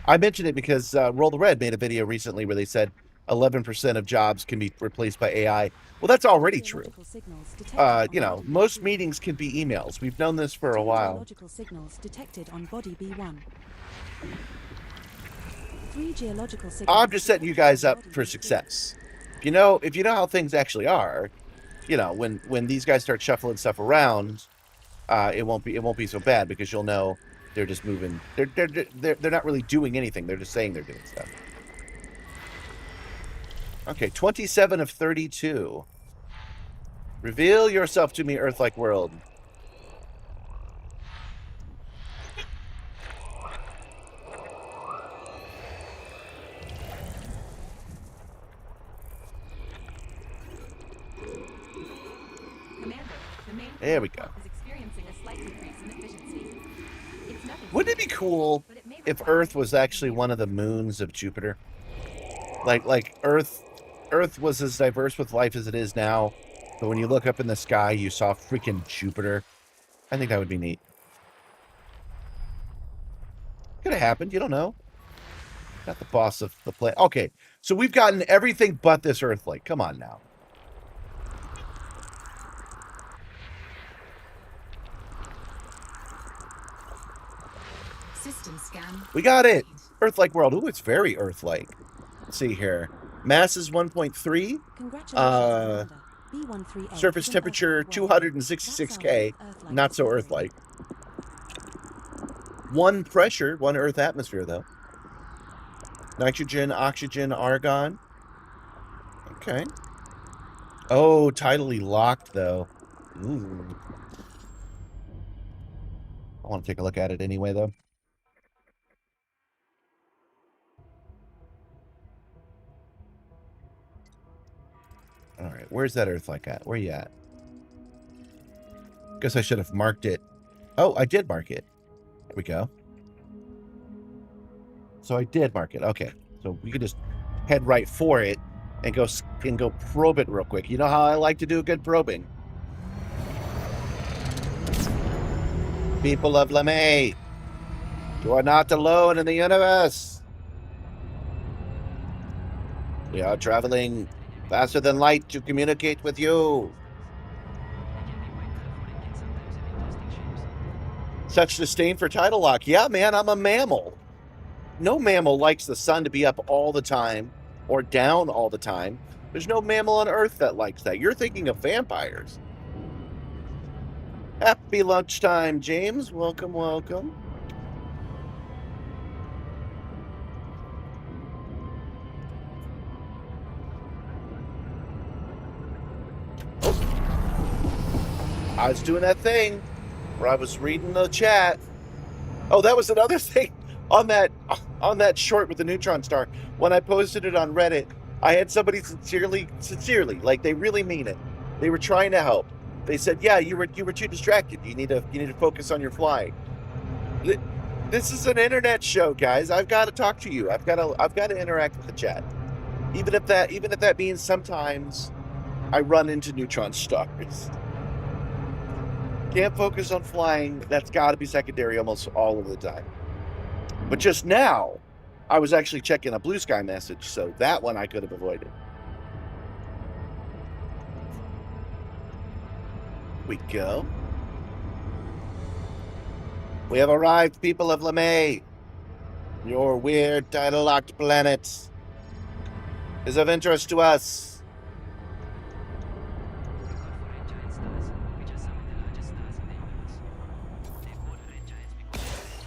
I mentioned it because Roll the Red made a video recently where they said 11% of jobs can be replaced by AI. Well, that's already true. You know, most meetings can be emails. We've known this for a while. Geological signals detected on body B1. 3 geological signals. I'm just setting you guys up for success. If you know how things actually are, you know, when these guys start shuffling stuff around, it won't be so bad because you'll know they're just moving. They're not really doing anything. They're just saying they're doing stuff. Okay, 27 of 32. Reveal yourself to me, Earth-like world. There we go. Wouldn't it be cool if Earth was actually one of the moons of Jupiter? Like Earth was as diverse with life as it is now, but when you look up in the sky, you saw freaking Jupiter. I think that would be neat. Could have happened. You don't know. Not the boss of the planet. Okay, so we've gotten everything but this Earth-like. Come on now. System scan. We got it. Earth-like world. Ooh, it's very Earth-like. Let's see here. Mass is 1.3. Surface temperature 266K. Not so Earth-like. 1 pressure, 1 Earth atmosphere, though. Nitrogen, oxygen, argon. Okay. Oh, tidally locked, though. Ooh. I want to take a look at it anyway, though. All right, where's that Earth-like at? Where you at? Guess I should have marked it. Oh, I did mark it. There we go. So I did mark it. Okay, so we could just head right for it and go probe it real quick. You know how I like to do good probing. People of LeMay, you are not alone in the universe. We are traveling faster than light to communicate with you. Such disdain for tidal lock. Yeah, man, I'm a mammal. No mammal likes the sun to be up all the time or down all the time. There's no mammal on Earth that likes that. You're thinking of vampires. Happy lunchtime, James. Welcome, welcome. Oh. I was doing that thing where I was reading the chat. Oh, that was another thing. on that short with the neutron star, when I posted it on Reddit, I had somebody sincerely, like they really mean it. They were trying to help. They said, "Yeah, you were too distracted. You need to focus on your flying." This is an internet show, guys. I've got to talk to you. I've got to interact with the chat. Even if that means sometimes I run into neutron stars. Can't focus on flying. That's got to be secondary almost all of the time. But just now, I was actually checking a blue sky message, so that one I could have avoided. We go. We have arrived, people of LeMay. Your weird tidal-locked planet is of interest to us.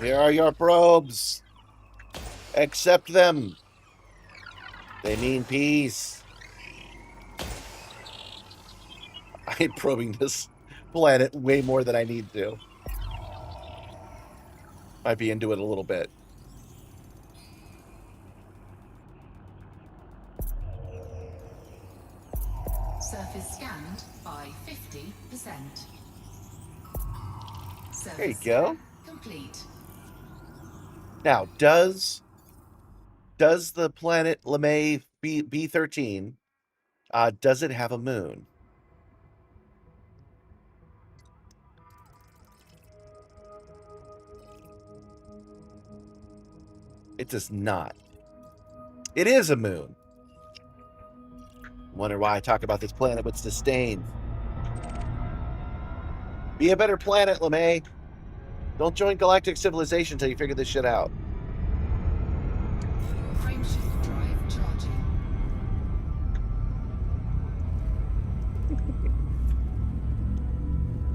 Here are your probes. Accept them. They mean peace. I'm probing this planet way more than I need to. Might be into it a little bit. Surface scanned by 50%. There you go. Complete. Now, does the planet LeMay B13 does it have a moon? It does not. It is a moon. Wonder why I talk about this planet with disdain. Be a better planet, LeMay. Don't join galactic civilization until you figure this shit out. Frameshift drive charging.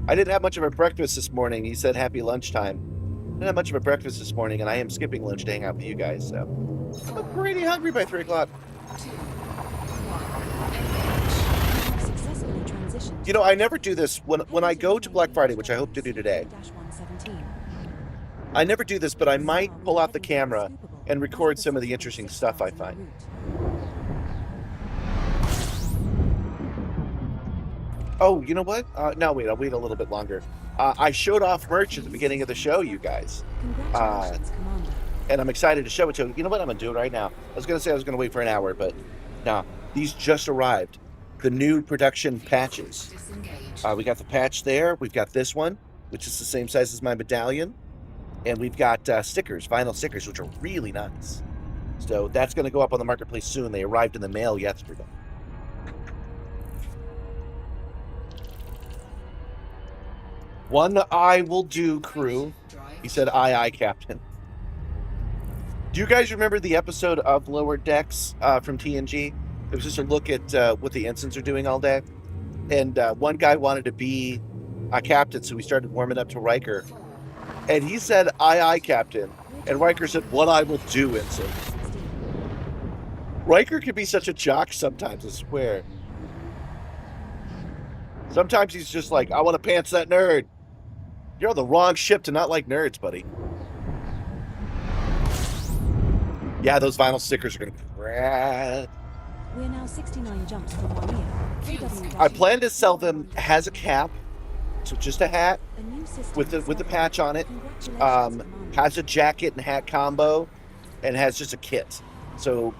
I didn't have much of a breakfast this morning. He said happy lunchtime. I didn't have much of a breakfast this morning, and I am skipping lunch to hang out with you guys, so I'm pretty hungry by 3 o'clock. 2, 1, Successfully transitioned. You know, I never do this when I go to Black Friday, which I hope to do today. I never do this, but I might pull out the camera and record some of the interesting stuff I find. Oh, you know what? No, wait, I'll wait a little bit longer. I showed off merch at the beginning of the show, you guys. Congratulations, Commander. And I'm excited to show it to you. You know what? I'm going to do it right now. I was going to say I was going to wait for an hour, but no. These just arrived. The new production patches. disengaged. We got the patch there. We've got this one, which is the same size as my medallion. And we've got stickers, vinyl stickers, which are really nice. So that's going to go up on the marketplace soon. They arrived in the mail yesterday. One I will do, crew. He said, aye, Captain. Do you guys remember the episode of Lower Decks from TNG? It was just a look at what the ensigns are doing all day. And one guy wanted to be a captain, so we started warming up to Riker. And he said, aye, Captain. And Riker said, what I will do, ensign. Riker can be such a jock sometimes, I swear. Sometimes he's just like, I want to pants that nerd. You're on the wrong ship to not like nerds, buddy. Yeah, those vinyl stickers are going to be rad. We're now 69 jumps from Colonia. I plan to sell them as a cap, so just a hat A new system with the discovered. patch on it. Congratulations, Commander. Has a jacket and hat combo, and has just a kit. So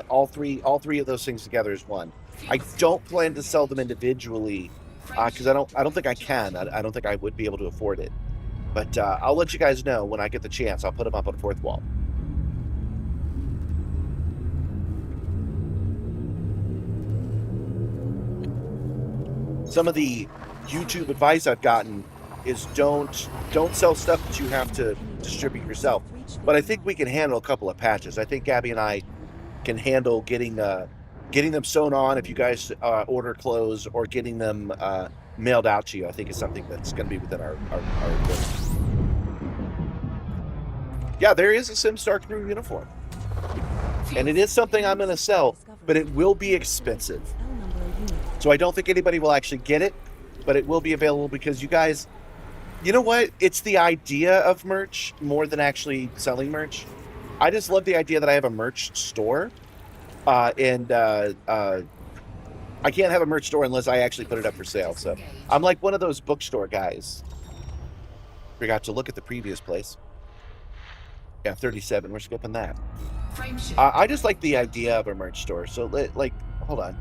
all three of those things together is one. I don't plan to sell them individually because I don't think I can. I don't think I would be able to afford it. But I'll let you guys know when I get the chance. I'll put them up on Fourth Wall. Some of the YouTube advice I've gotten is don't sell stuff that you have to distribute yourself. But I think we can handle a couple of patches. I think Gabby and I can handle getting them sewn on if you guys order clothes, or getting them mailed out to you. I think is something that's going to be within our ability. Yeah, there is a Simstarr crew uniform. And it is something I'm going to sell, but it will be expensive. L number unit. So I don't think anybody will actually get it, but it will be available because you guys, you know what? It's the idea of merch more than actually selling merch. I just love the idea that I have a merch store, and I can't have a merch store unless I actually put it up for sale. So I'm like one of those bookstore guys. Forgot to look at the previous place. Yeah, 37. We're skipping that. I just like the idea of a merch store. So like, hold on.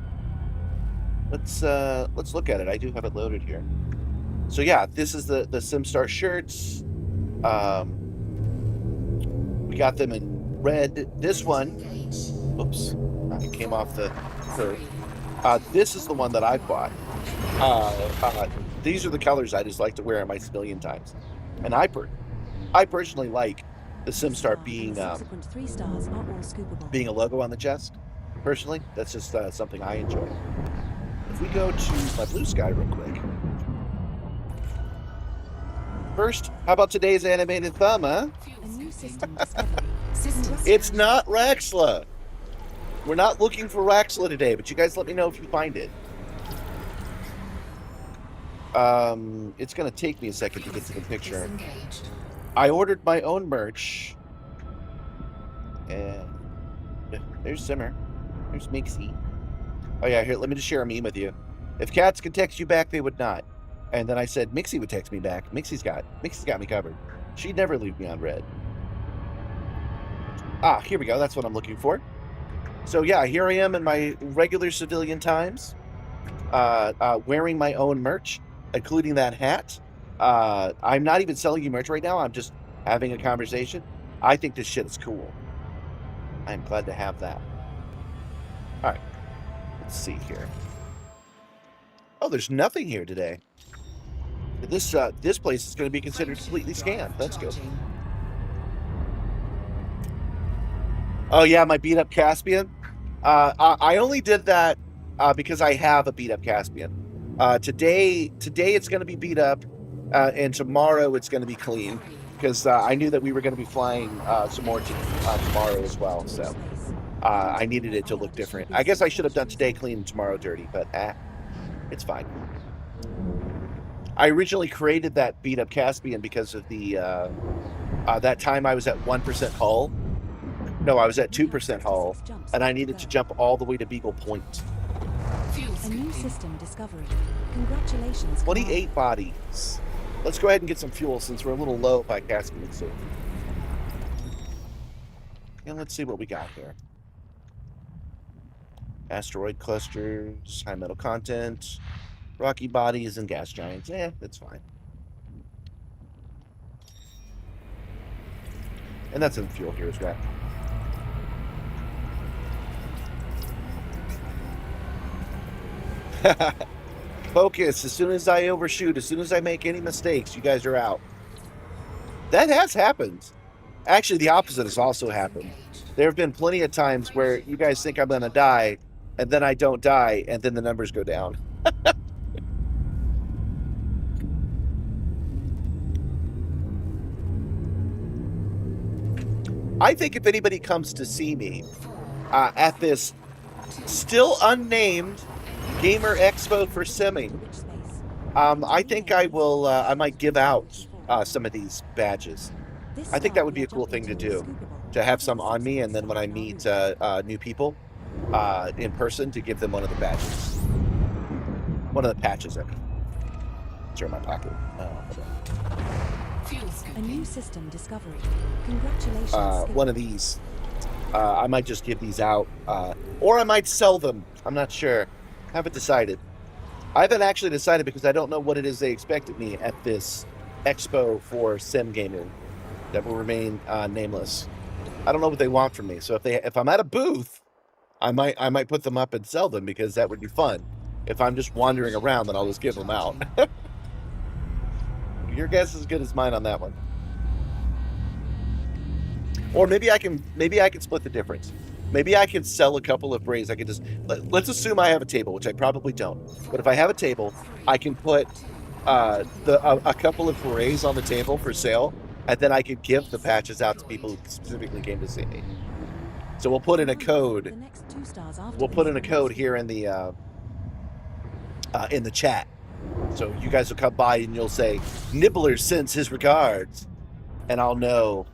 Let's look at it. I do have it loaded here. So yeah, this is the Simstarr shirts. We got them in red. This one, oops, it came off the curve. This is the one that I bought. These are the colors I just like to wear my civilian times, and I personally like the Simstarr being being a logo on the chest. Personally, that's just something I enjoy. If we go to my blue sky real quick. First, how about today's animated thumb, huh? It's not Raxxila. We're not looking for Raxxila today, but you guys let me know if you find it. It's going to take me a second to get to the picture. I ordered my own merch. And there's Simmer. There's Mixie. Oh yeah, here, let me just share a meme with you. If cats could text you back, they would not. And then I said, Mixie would text me back. Mixie's got me covered. She'd never leave me on red. Ah, here we go. That's what I'm looking for. So yeah, here I am in my regular civilian times, wearing my own merch, including that hat. I'm not even selling you merch right now. I'm just having a conversation. I think this shit is cool. I'm glad to have that. All right, let's see here. Oh, there's nothing here today. This place is going to be considered completely scanned. That's good. Oh yeah, my beat up Caspian. I only did that because I have a beat up Caspian. Today it's going to be beat up, and tomorrow it's going to be clean because I knew that we were going to be flying some more tomorrow as well. So I needed it to look different. I guess I should have done today clean and tomorrow dirty, but it's fine. I originally created that beat up Caspian because of the that time I was at 1% hull. No, I was at 2% hull, and I needed to jump all the way to Beagle Point. A new system discovery. Congratulations. 28 bodies. Let's go ahead and get some fuel since we're a little low by Caspian soon. And let's see what we got here. Asteroid clusters, high metal content, rocky bodies, and gas giants. That's fine. And that's in fuel here as well. Focus. As soon as I overshoot, as soon as I make any mistakes, you guys are out. That has happened. Actually, the opposite has also happened. There have been plenty of times where you guys think I'm going to die, and then I don't die, and then the numbers go down. I think if anybody comes to see me at this still unnamed Gamer Expo for Simming, I think I will. I might give out some of these badges. I think that would be a cool thing to do, to have some on me, and then when I meet new people in person, to give them one of the badges, one of the patches. I mean, it's in my pocket. A new system discovery. Congratulations. One of these. I might just give these out, or I might sell them. I'm not sure. Haven't decided. I haven't actually decided because I don't know what it is they expected me at this expo for sim gaming that will remain nameless. I don't know what they want from me. So if I'm at a booth, I might put them up and sell them because that would be fun. If I'm just wandering around, then I'll just give them out. Your guess is as good as mine on that one. Or maybe I can split the difference. Maybe I can sell a couple of brays. I can just let's assume I have a table, which I probably don't. But if I have a table, I can put a couple of berets on the table for sale, and then I could give the patches out to people who specifically came to see me. So we'll put in a code. We'll put in a code here in the chat. So you guys will come by and you'll say, "Nibbler sends his regards," and I'll know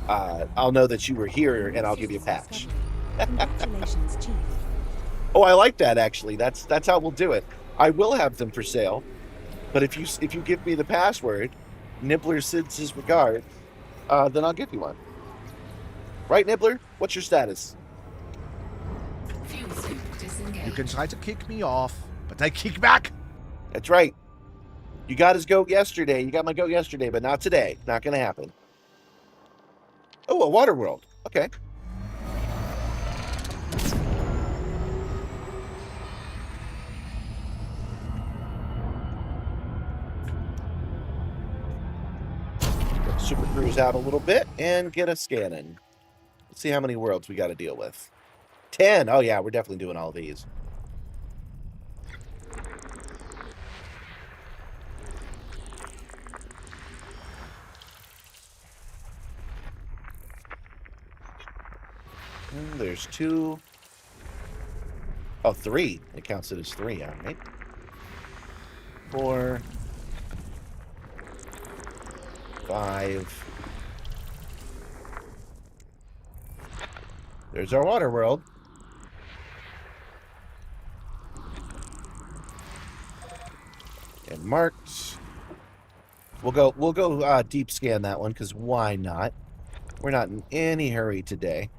I'll know that you were here, and I'll give you a patch. Congratulations, Chief. Oh, I like that, actually. That's how we'll do it. I will have them for sale, but if you give me the password, Nibbler sends his regards, then I'll give you one. Right, Nibbler? What's your status? Fuel soup disengaged. You can try to kick me off, but I kick back. That's right. You got his goat yesterday. You got my goat yesterday, but not today. Not going to happen. Oh, a water world. Okay. Super cruise out a little bit and get a scan in. Let's see how many worlds we got to deal with. 10. Oh, yeah, we're definitely doing all these. And there's 2. Oh, 3. It counts it as 3, all right. 4. 5. There's our water world. And marked. We'll go deep scan that one, because why not? We're not in any hurry today.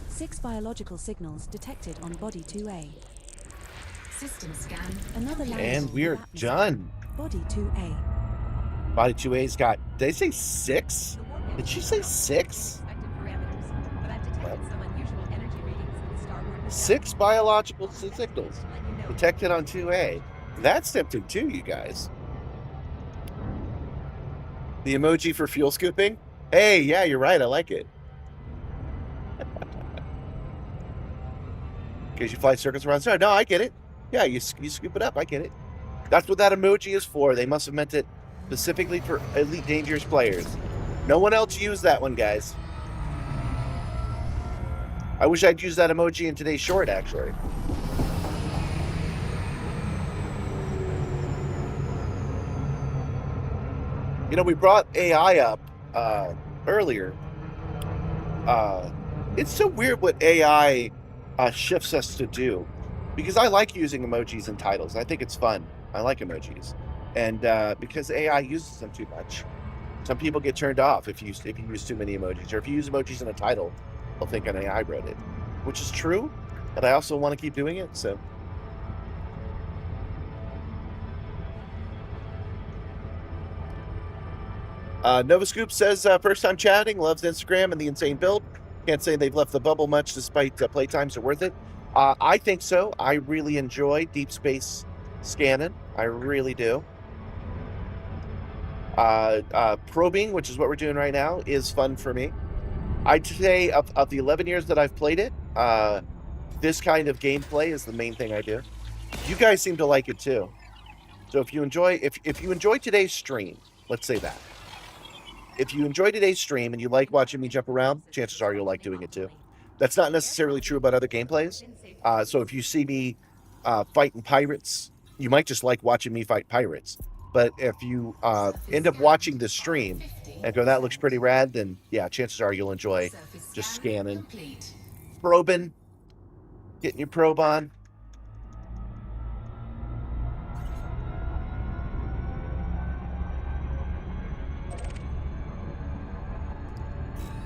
Six biological signals detected on Body 2A. System scan. Another land And in we're the atmosphere. done. Body 2A. Body 2A's got... Did they say 6? The warp Did she engine say is 6? expected parameters, but I've detected some unusual energy readings in the starboard. 6 biological signals Let you know. detected on 2A. That's tempting too, you guys. The emoji for fuel scooping? Hey, yeah, you're right. I like it. Because you fly circles around the star. No, I get it. Yeah, you scoop it up. I get it. That's what that emoji is for. They must have meant it specifically for Elite Dangerous players. No one else used that one, guys. I wish I'd used that emoji in today's short, actually. You know, we brought AI up earlier. It's so weird what AI shifts us to do, because I like using emojis in titles. I think it's fun. I like emojis, and because AI uses them too much, some people get turned off if you use too many emojis, or if you use emojis in a title, they'll think an AI wrote it, which is true. But I also want to keep doing it, so. Nova Scoop says, first time chatting, loves Instagram and the insane build. Can't say they've left the bubble much despite playtimes are worth it. I think so. I really enjoy deep space scanning. I really do. Probing, which is what we're doing right now, is fun for me. I'd say of the 11 years that I've played it, this kind of gameplay is the main thing I do. You guys seem to like it too. So if you enjoy today's stream, let's say that. If you enjoy today's stream and you like watching me jump around, chances are you'll like doing it too. That's not necessarily true about other gameplays. So if you see me fighting pirates, you might just like watching me fight pirates. But if you end up watching this stream and go, that looks pretty rad, then yeah, chances are you'll enjoy just scanning, probing, getting your probe on.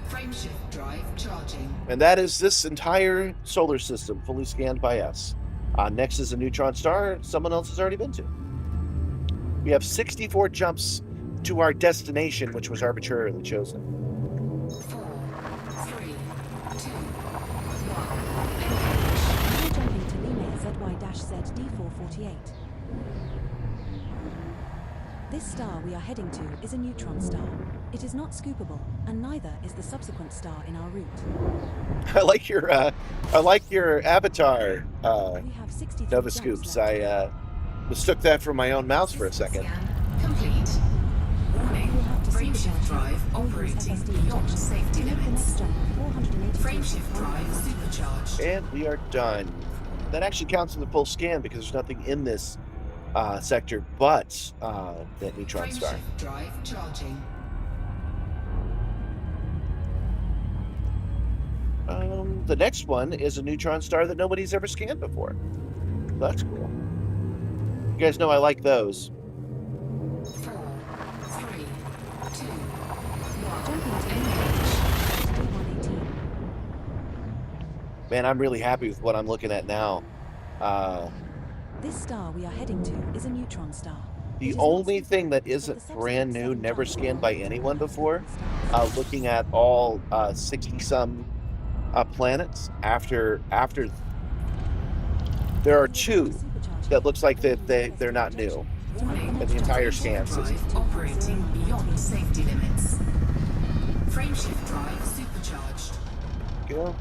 Frameshift drive charging. And that is this entire solar system fully scanned by us. Next is a neutron star someone else has already been to. We have 64 jumps to our destination, which was arbitrarily chosen. 4, 3, 2, 1. Now jumping to Lima ZY-Z D448. This star we are heading to is a neutron star. It is not scoopable, and neither is the subsequent star in our route. I like your avatar, We have 63 Nova jumps Scoops. left. I mistook that for my own mouse for a System second. scan complete. Warning, You will have to frameshift supercharge drive your operating FSD beyond injection safety to make the next limits. jump of 482 Frameshift drive supercharged. And we are done. That actually counts as a full scan because there's nothing in this sector but that neutron star. Frameshift drive charging. The next one is a neutron star that nobody's ever scanned before. That's cool. You guys know I like those. 4, 3, 2, 1. Jumping to D118. Man, I'm really happy with what I'm looking at now. This star we are heading to is a neutron star. The It is only not thing that scoopable, isn't but the brand subsequent new, seven never jumps scanned are by all anyone neutron before, stars. looking at all 60-some planets after there are two that looks like they're not new. Warning, And the entire frameshift scan system. drive operating beyond safety limits. Frameshift drive supercharged. Go.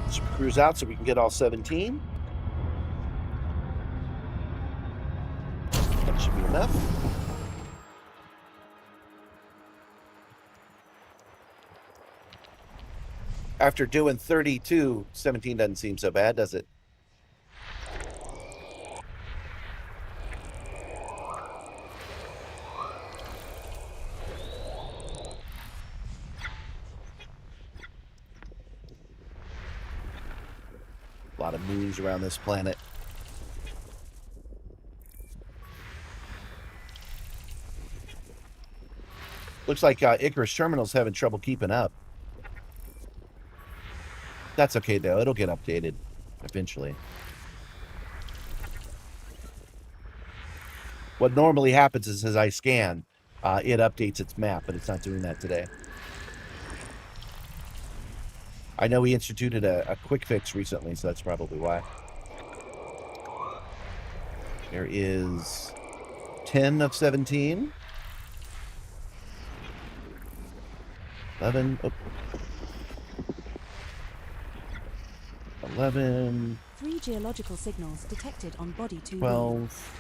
Super cruise out so we can get all 17. That should be enough. After doing 32, 17 doesn't seem so bad, does it? A lot of moons around this planet. Looks like Icarus Terminal's having trouble keeping up. That's okay, though. It'll get updated eventually. What normally happens is as I scan, it updates its map, but it's not doing that today. I know we instituted a quick fix recently, so that's probably why. There is 10 of 17. 11. Oh. 11. 3 geological signals detected on body 2. 12.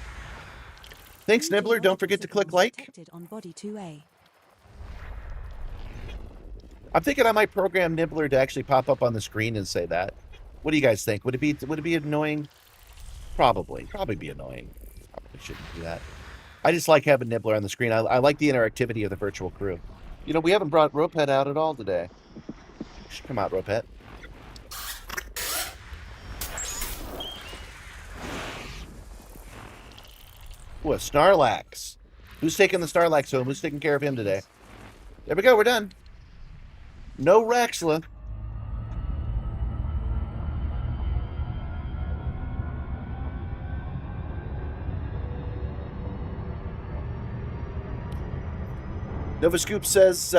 Thanks, Nibbler. Don't forget to click like. Detected on body 2A. I'm thinking I might program Nibbler to actually pop up on the screen and say that. What do you guys think? Would it be annoying? Probably be annoying. Probably shouldn't do that. I just like having Nibbler on the screen. I like the interactivity of the virtual crew. You know, we haven't brought Ropet out at all today. Come out, Ropet. Ooh, a Snorlax. Who's taking the Snorlax home? Who's taking care of him today? There we go. We're done. No Raxxila. Nova Scoop says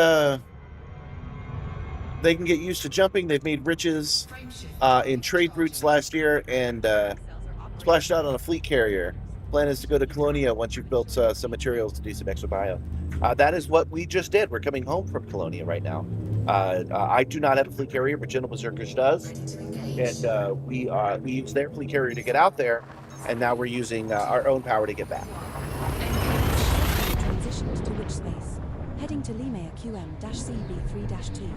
they can get used to jumping. They've made riches in trade routes last year and splashed out on a fleet carrier. Plan is to go to Colonia once you've built some materials to do some extra bio. That is what we just did. We're coming home from Colonia right now. I do not have a fleet carrier, but Gentle Berserkers does. And we use their fleet carrier to get out there, and now we're using our own power to get back. Transitioned to which space? Heading to Limea QM-CB3-2.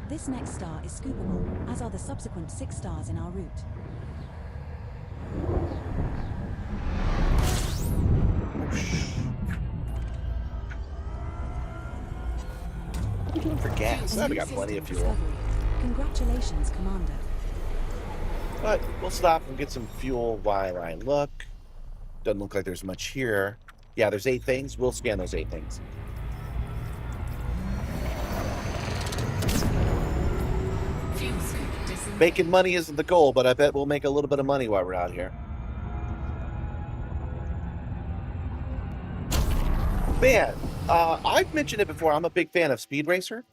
This next star is scoopable, as are the subsequent 6 stars in our route. What are we doing for gas? We got plenty of fuel. Congratulations, Commander. But we'll stop and get some fuel while I look. Doesn't look like there's much here. Yeah, there's 8 things. We'll scan those 8 things. Making money isn't the goal, but I bet we'll make a little bit of money while we're out here. Man, I've mentioned it before. I'm a big fan of Speed Racer.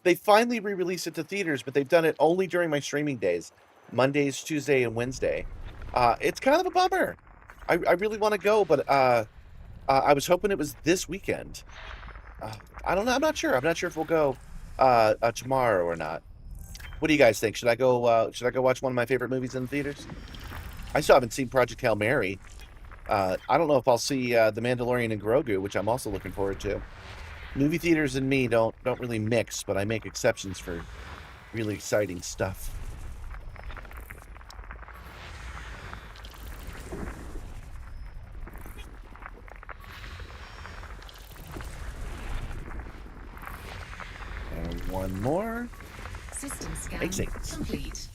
they finally re-released it to theaters, but they've done it only during my streaming days, Mondays, Tuesday, and Wednesday. It's kind of a bummer. I really want to go, but I was hoping it was this weekend. I don't know. I'm not sure. I'm not sure if we'll go tomorrow or not. What do you guys think? Should I go? Should I go watch one of my favorite movies in the theaters? I still haven't seen Project Hail Mary. I don't know if I'll see The Mandalorian and Grogu, which I'm also looking forward to. Movie theaters and me don't really mix, but I make exceptions for really exciting stuff. And one more. System scan Exit. complete.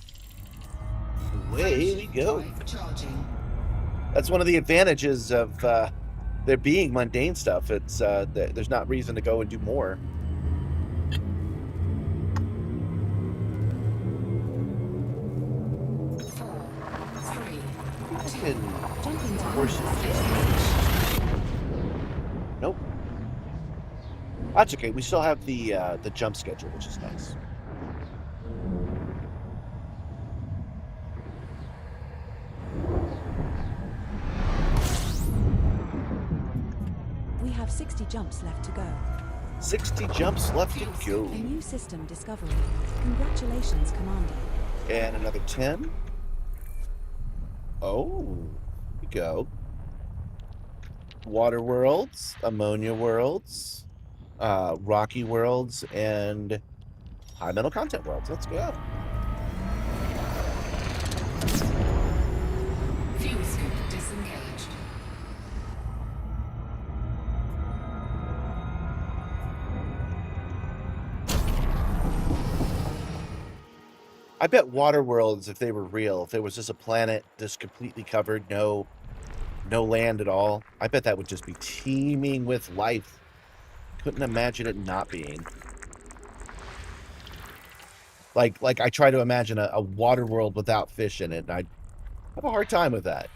Away we go. Drive charging. That's one of the advantages of there being mundane stuff. It's there's not reason to go and do more. Jumping to Nope. That's okay. We still have the jump schedule, which is nice. We have 60 jumps left to go. 60 jumps left to go. A new system discovery. Congratulations, Commander. And another 10. Oh, here we go. Water worlds, ammonia worlds, rocky worlds, and high metal content worlds. Let's go. Fuel scoop disengaged. I bet water worlds, if they were real, if there was just a planet just completely covered, no land at all, I bet that would just be teeming with life. Couldn't imagine it not being. Like I try to imagine a water world without fish in it, and I'd have a hard time with that.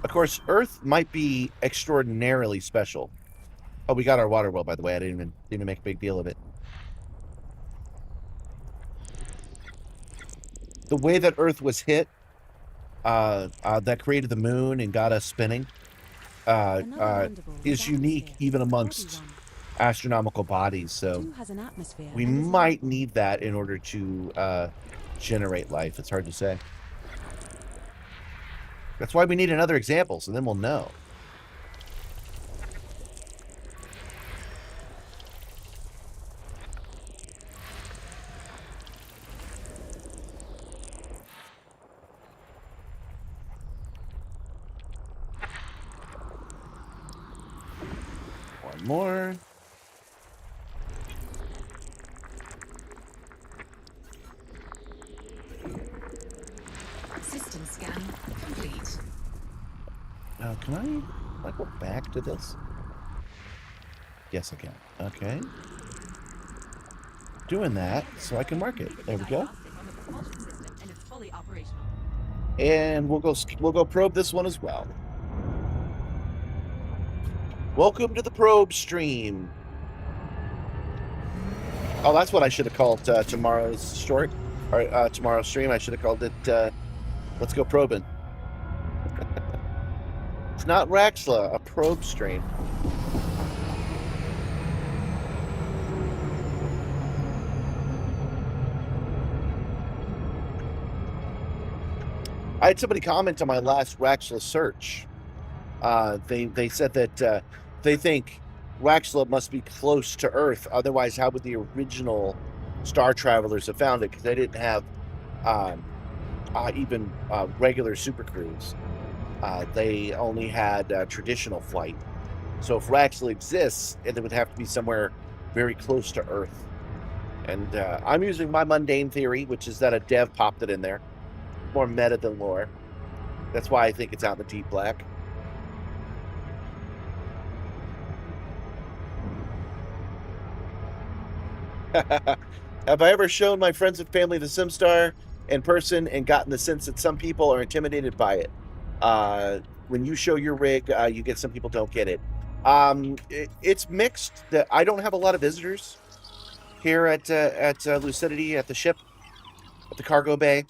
Of course, Earth might be extraordinarily special. Oh, we got our water world, by the way. I didn't even make a big deal of it. The way that Earth was hit, that created the moon and got us spinning, is unique even amongst astronomical bodies. So we might need that in order to generate life. It's hard to say. That's why we need another example, so then we'll know. More. System scan complete. Now, can I go back to this? Yes, I can. Okay. Doing that so I can mark it. There we go. And it's fully operational. And we'll go probe this one as well. Welcome to the probe stream. Oh, that's what I should have called tomorrow's short, or tomorrow's stream. I should have called it Let's Go Probing. It's not Raxxila, a probe stream. I had somebody comment on my last Raxxila search. They said that they think Raxxila must be close to Earth. Otherwise, how would the original Star Travelers have found it? Because they didn't have even regular super crews. They only had traditional flight. So if Raxxila exists, it would have to be somewhere very close to Earth. And I'm using my mundane theory, which is that a dev popped it in there. More meta than lore. That's why I think it's out in the deep black. Have I ever shown my friends and family the Simstarr in person and gotten the sense that some people are intimidated by it? when you show your rig, you get, some people don't get it. It's mixed. I don't have a lot of visitors here at Lucidity, at the ship, at the cargo bay.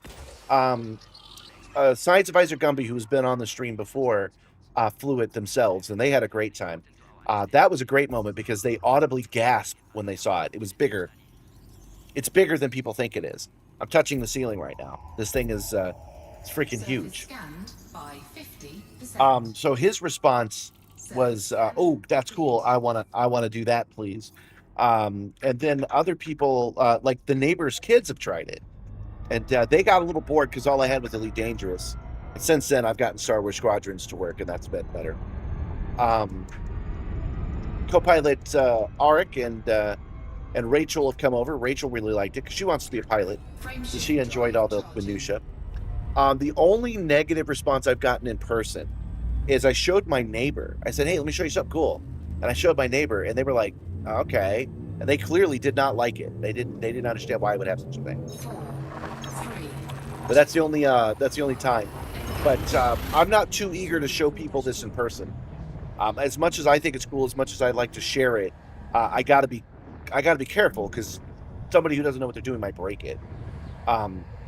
Science Advisor Gumby, who's been on the stream before, flew it themselves, and they had a great time. That was a great moment because they audibly gasped when they saw it. It was bigger. It's bigger than people think it is. I'm touching the ceiling right now. This thing is it's freaking huge. Scanned by 50%. So his response was, "Oh, that's cool. I wanna do that, please." And then other people, like the neighbors' kids, have tried it, and they got a little bored because all I had was Elite Dangerous. And since then, I've gotten Star Wars Squadrons to work, and that's been better. Co-pilot Arik and Rachel have come over. Rachel really liked it because she wants to be a pilot, so she enjoyed all the minutia. The only negative response I've gotten in person is I showed my neighbor. I said, "Hey, let me show you something cool," and I showed my neighbor, and they were like, "Okay," and they clearly did not like it. They didn't understand why I would have such a thing. 4, 3, But that's the only time. But I'm not too eager to show people this in person. As much as I think it's cool, as much as I'd like to share it, I gotta be careful because somebody who doesn't know what they're doing might break it.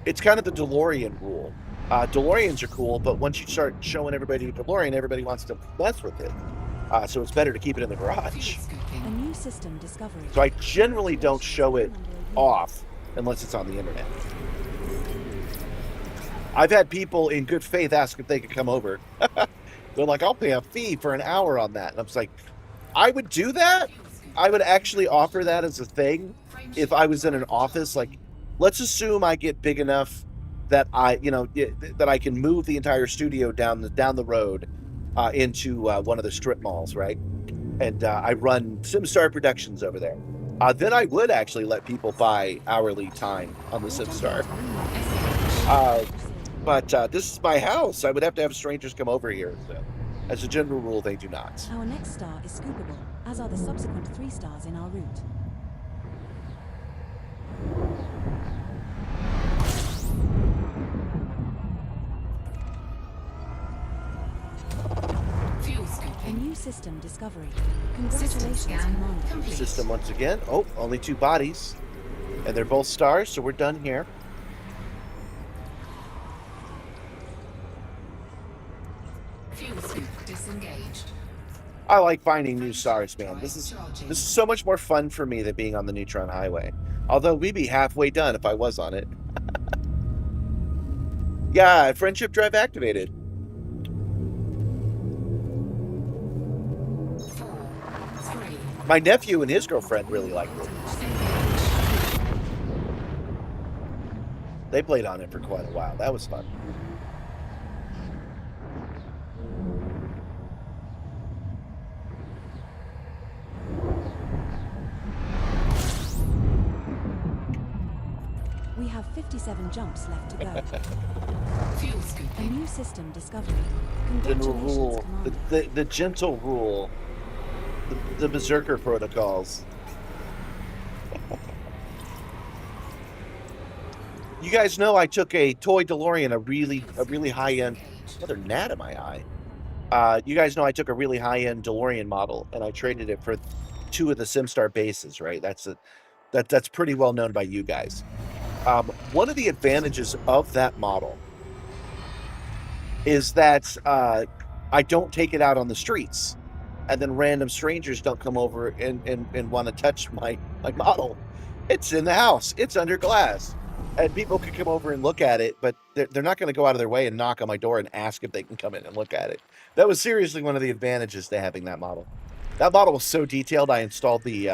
It's kind of the DeLorean rule. DeLoreans are cool, but once you start showing everybody a DeLorean, everybody wants to mess with it. So it's better to keep it in the garage. A new system discovery. So I generally don't show it off unless it's on the internet. I've had people in good faith ask if they could come over. They're like, "I'll pay a fee for an hour on that." And I'm just like, I would do that. I would actually offer that as a thing if I was in an office. Like, let's assume I get big enough that that I can move the entire studio down the road into one of the strip malls, right? And I run Simstarr Productions over there. Then I would actually let people buy hourly time on the Simstarr. But this is my house. I would have to have strangers come over here. So, as a general rule, they do not. Our next star is scoopable, as are the subsequent 3 stars in our route. fuel A scooping. new system discovery. System Congratulations, scan Commander. complete. System once again. Oh, only 2 bodies. And they're both stars, so we're done here. Fuel scoop disengaged. I like finding new stars, man. This is so much more fun for me than being on the Neutron Highway. Although we'd be halfway done if I was on it. Yeah, friendship drive activated. 4, 3, My nephew and his girlfriend really liked it. engage. They played on it for quite a while. That was fun. We have 57 jumps left to go. Fuel A scooping. new system discovery. General Congratulations, rule, Commander. the gentle rule, the berserker protocols. You guys know I took a toy DeLorean, a really high end. Another gnat in my eye. You guys know I took a really high end DeLorean model and I traded it for 2 of the Simstarr bases. Right, that's pretty well known by you guys. One of the advantages of that model is that I don't take it out on the streets, and then random strangers don't come over and want to touch my model. It's in the house. It's under glass. And people can come over and look at it, but they're not going to go out of their way and knock on my door and ask if they can come in and look at it. That was seriously one of the advantages to having that model. That model was so detailed, I installed the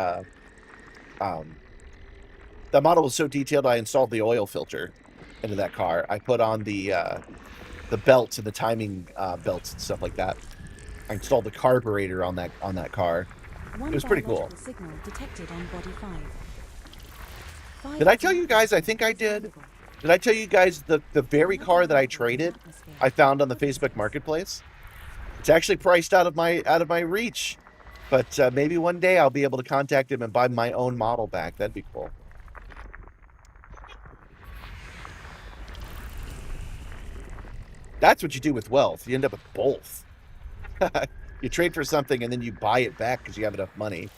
oil filter into that car. I put on the belts and the timing belts and stuff like that. I installed the carburetor on that car. One It was pretty cool. biological signal detected on body 5. Did I tell you guys? I think I did. Did I tell you guys the very car that I traded I found on the Facebook Marketplace? It's actually priced out of my reach, but maybe one day I'll be able to contact him and buy my own model back. That'd be cool. That's what you do with wealth. You end up with both. You trade for something and then you buy it back because you have enough money.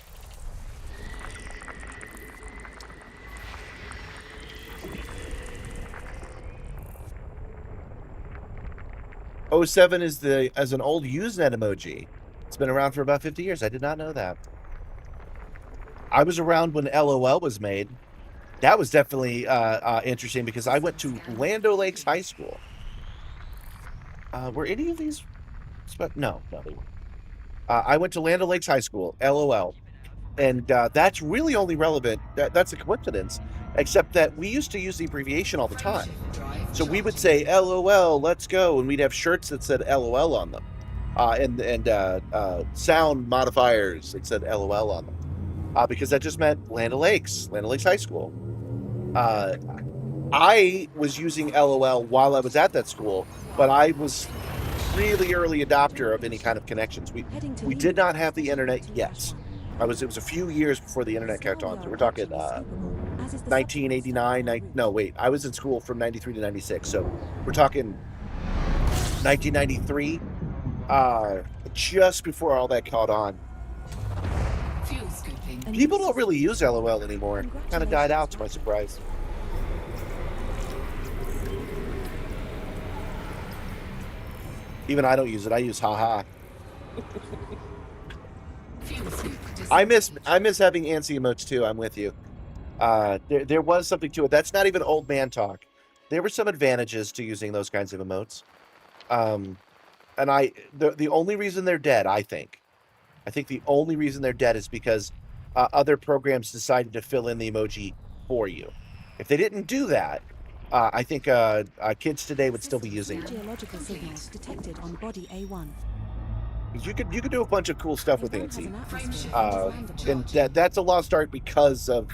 '07 is as an old Usenet emoji. It's been around for about 50 years. I did not know that. I was around when LOL was made. That was definitely interesting because I went to Lando Lakes High School. Were any of these? No, they weren't. I went to Lando Lakes High School, LOL, and that's really only relevant. That's a coincidence, except that we used to use the abbreviation all the time. So we would say LOL, let's go, and we'd have shirts that said LOL on them, and sound modifiers that said LOL on them, because that just meant Land Lakes High School. I was using LOL while I was at that school, but I was really early adopter of any kind of connections. We did not have the internet yet. It was a few years before the internet came on. So we're talking 1989. No, wait. I was in school from 93 to 96. So we're talking 1993, just before all that caught on. People don't really use LOL anymore. It kind of died out, to my surprise. Even I don't use it. I use haha. I miss having ANSI emotes too. I'm with you. There was something to it. That's not even old man talk. There were some advantages to using those kinds of emotes. And the only reason they're dead, I think the only reason they're dead is because other programs decided to fill in the emoji for you. If they didn't do that, I think kids today would still be using them. Geological signals detected on body A1. You could do a bunch of cool stuff with ANSI, and that's a lost art because of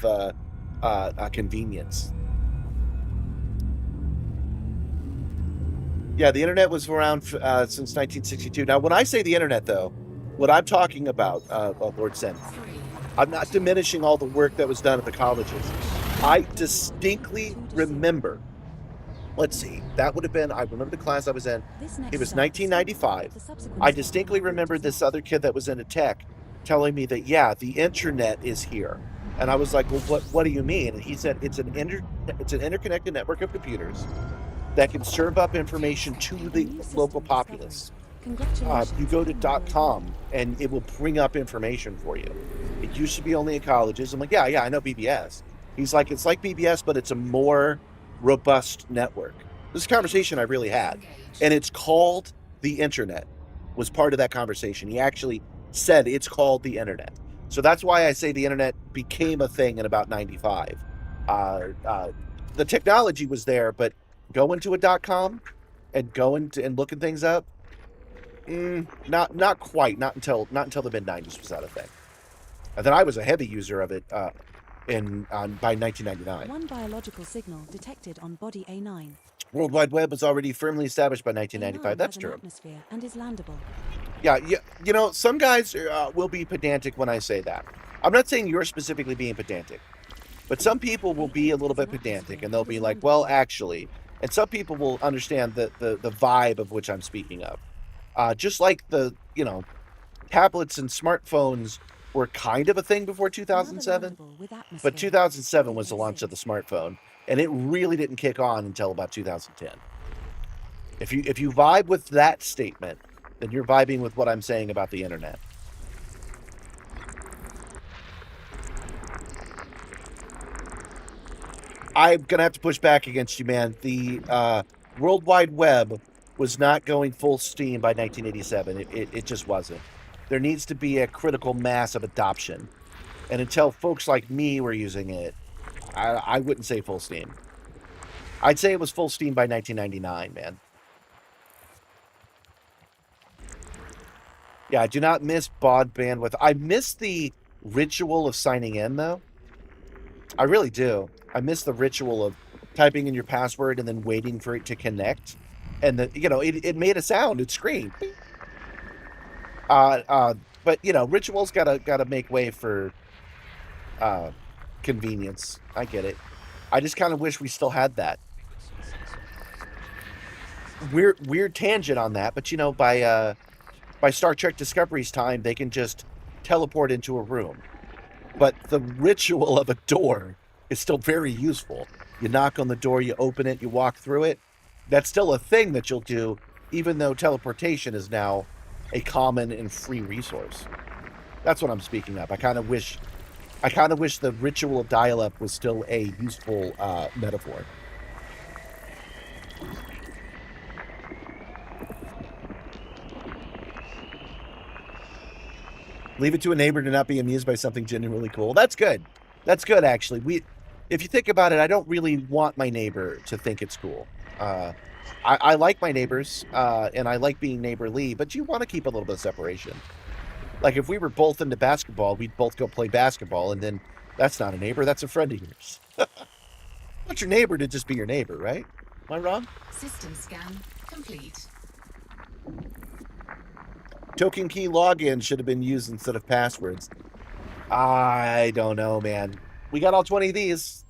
convenience. Yeah, the internet was around since 1962. Now, when I say the internet, though, what I'm talking about, Lord Sen, I'm not diminishing all the work that was done at the colleges. I distinctly remember, let's see, that would have been, I remember the class I was in. It was 1995. I distinctly remember this other kid that was into tech telling me that, yeah, the internet is here. And I was like, well, what do you mean? And he said, it's an interconnected network of computers that can serve up information to the local populace. You go to .com and it will bring up information for you. It used to be only in colleges. I'm like, yeah, I know BBS. He's like, it's like BBS, but it's a more robust network. This is a conversation I really had. And it's called the internet, was part of that conversation. He actually said it's called the internet. So that's why I say the internet became a thing in about 95. The technology was there, but going to a .com and going to and looking things up, not quite. Not until the mid-90s was that a thing. And then I was a heavy user of it by 1999. One biological signal detected on body A9. World Wide Web was already firmly established by 1995. That's true. Atmosphere and is landable. Yeah. You know, some guys will be pedantic when I say that. I'm not saying you're specifically being pedantic, but some people will be a little bit pedantic, and they'll be like, well, actually. And some people will understand the vibe of which I'm speaking of. Just like tablets and smartphones were kind of a thing before 2007, but 2007 was the launch of the smartphone, and it really didn't kick on until about 2010. If you vibe with that statement, then you're vibing with what I'm saying about the internet. I'm gonna have to push back against you, man. The World Wide Web was not going full steam by 1987. It just wasn't. There needs to be a critical mass of adoption. And until folks like me were using it, I wouldn't say full steam. I'd say it was full steam by 1999, man. Yeah, I do not miss baud bandwidth. I miss the ritual of signing in, though. I really do. I miss the ritual of typing in your password and then waiting for it to connect. And it made a sound. It screamed. But rituals gotta make way for convenience. I get it. I just kind of wish we still had that. Weird tangent on that, but by by Star Trek Discovery's time, they can just teleport into a room. But the ritual of a door is still very useful. You knock on the door, you open it, you walk through it. That's still a thing that you'll do, even though teleportation is now a common and free resource. That's what I'm speaking of. I kind of wish the ritual of dial-up was still a useful metaphor. Leave it to a neighbor to not be amused by something genuinely cool. That's good. That's good, actually. If you think about it, I don't really want my neighbor to think it's cool. I like my neighbors, and I like being neighborly, but you want to keep a little bit of separation. Like, if we were both into basketball, we'd both go play basketball, and then that's not a neighbor, that's a friend of yours. Want your neighbor to just be your neighbor, right? Am I wrong? System scan complete. Token key login should have been used instead of passwords. I don't know, man. We got all 20 of these.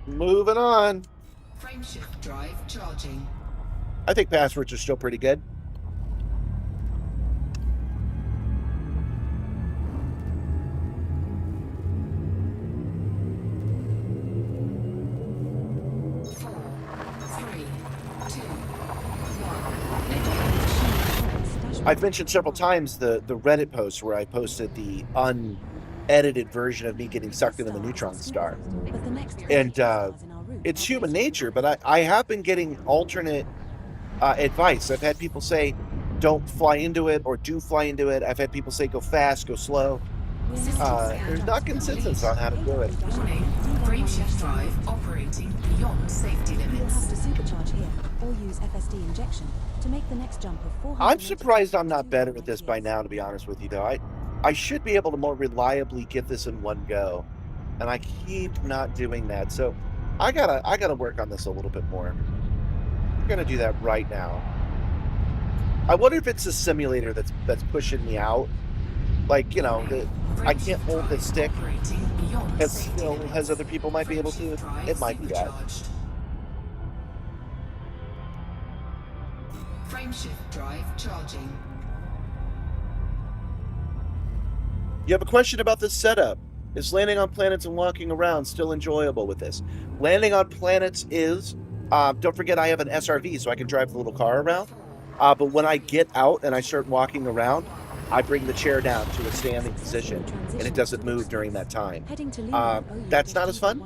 Moving on. Frameshift drive charging. I think passwords are still pretty good. I've mentioned several times the Reddit post where I posted the unedited version of me getting sucked into the neutron star. And it's human nature, but I have been getting alternate advice. I've had people say, don't fly into it, or do fly into it. I've had people say, go fast, go slow. There's not consensus on how to do it. Warning, frameshift drive operating beyond safety You will limits. have to supercharge here, or use FSD injection to make the next jump of 400. I'm surprised I'm not better at this by now, to be honest with you, though. I should be able to more reliably get this in one go, and I keep not doing that. So I gotta work on this a little bit more. I'm gonna do that right now. I wonder if it's a simulator that's pushing me out. Like, you know, I can't hold the stick as other people might be able to. It might be that. Frameshift drive charging. You have a question about this setup. Is landing on planets and walking around still enjoyable with this? Landing on planets is, don't forget I have an SRV, so I can drive the little car around. But when I get out and I start walking around, I bring the chair down to a standing position, and it doesn't move during that time. That's not as fun.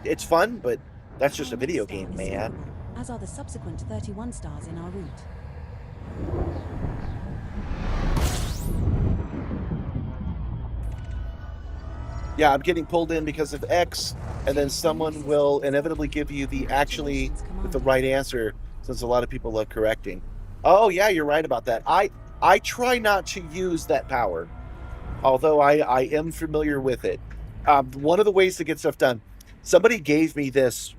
It's fun, but that's just a video game, man. As are the subsequent 31 stars in our route. Yeah, I'm getting pulled in because of X, and then someone will inevitably give you the actually with the right answer, since a lot of people love correcting. Oh yeah, you're right about that. I try not to use that power, although I am familiar with it. One of the ways to get stuff done, somebody gave me this.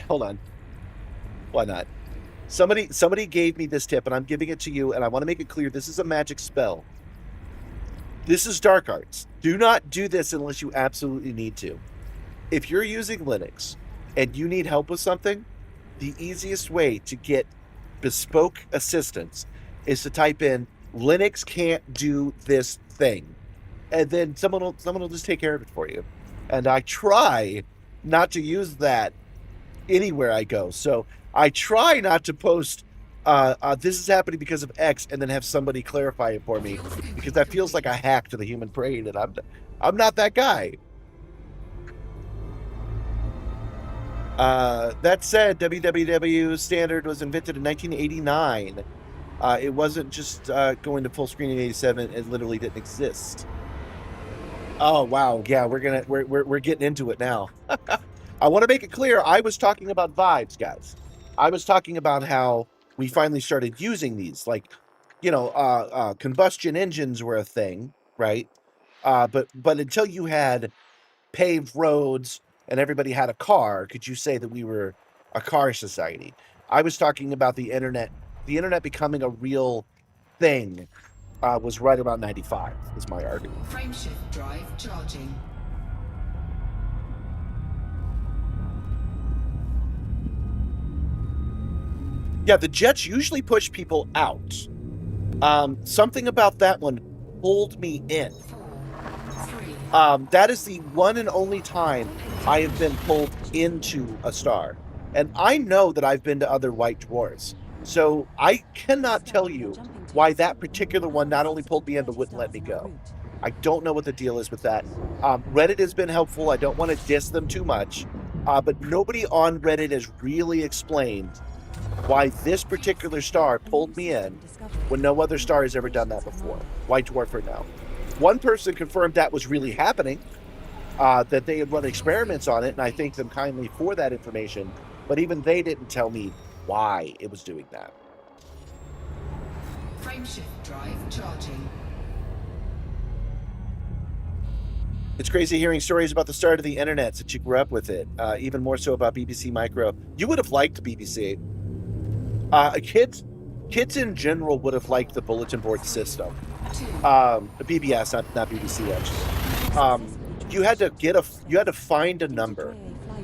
Hold on. Why not? Somebody gave me this tip, and I'm giving it to you, and I want to make it clear this is a magic spell. This is dark arts. Do not do this unless you absolutely need to. If you're using Linux and you need help with something, the easiest way to get bespoke assistance is to type in Linux can't do this thing, and then someone will just take care of it for you. And I try not to use that anywhere I go. So I try not to post this is happening because of X and then have somebody clarify it for me, because that feels like a hack to the human brain, and I'm not that guy. That said, www standard was invented in 1989. It wasn't just going to full screen in 87. It literally didn't exist. Oh wow, yeah, we're getting into it now. I want to make it clear, I was talking about vibes, guys. I was talking about how we finally started using these, like, you know, combustion engines were a thing, right? But until you had paved roads and everybody had a car, could you say that we were a car society? I was talking about the internet becoming a real thing. Was right around 95, is my argument. Frameshift drive charging. Yeah, the jets usually push people out. Something about that one pulled me in. 4, 3, That is the one and only time I have been pulled into a star. And I know that I've been to other white dwarfs. So I cannot tell you why that particular one not only pulled me in, but wouldn't let me go. I don't know what the deal is with that. Reddit has been helpful. I don't want to diss them too much. But nobody on Reddit has really explained why this particular star pulled me in when no other star has ever done that before. White dwarf or no. One person confirmed that was really happening, that they had run experiments on it, and I thank them kindly for that information. But even they didn't tell me why it was doing that. frameshift drive charging. It's crazy hearing stories about the start of the internet since you grew up with it, even more so about BBC Micro. You would have liked BBC. Kids in general would have liked the bulletin board system. BBS, not BBC, actually. You had to find a number,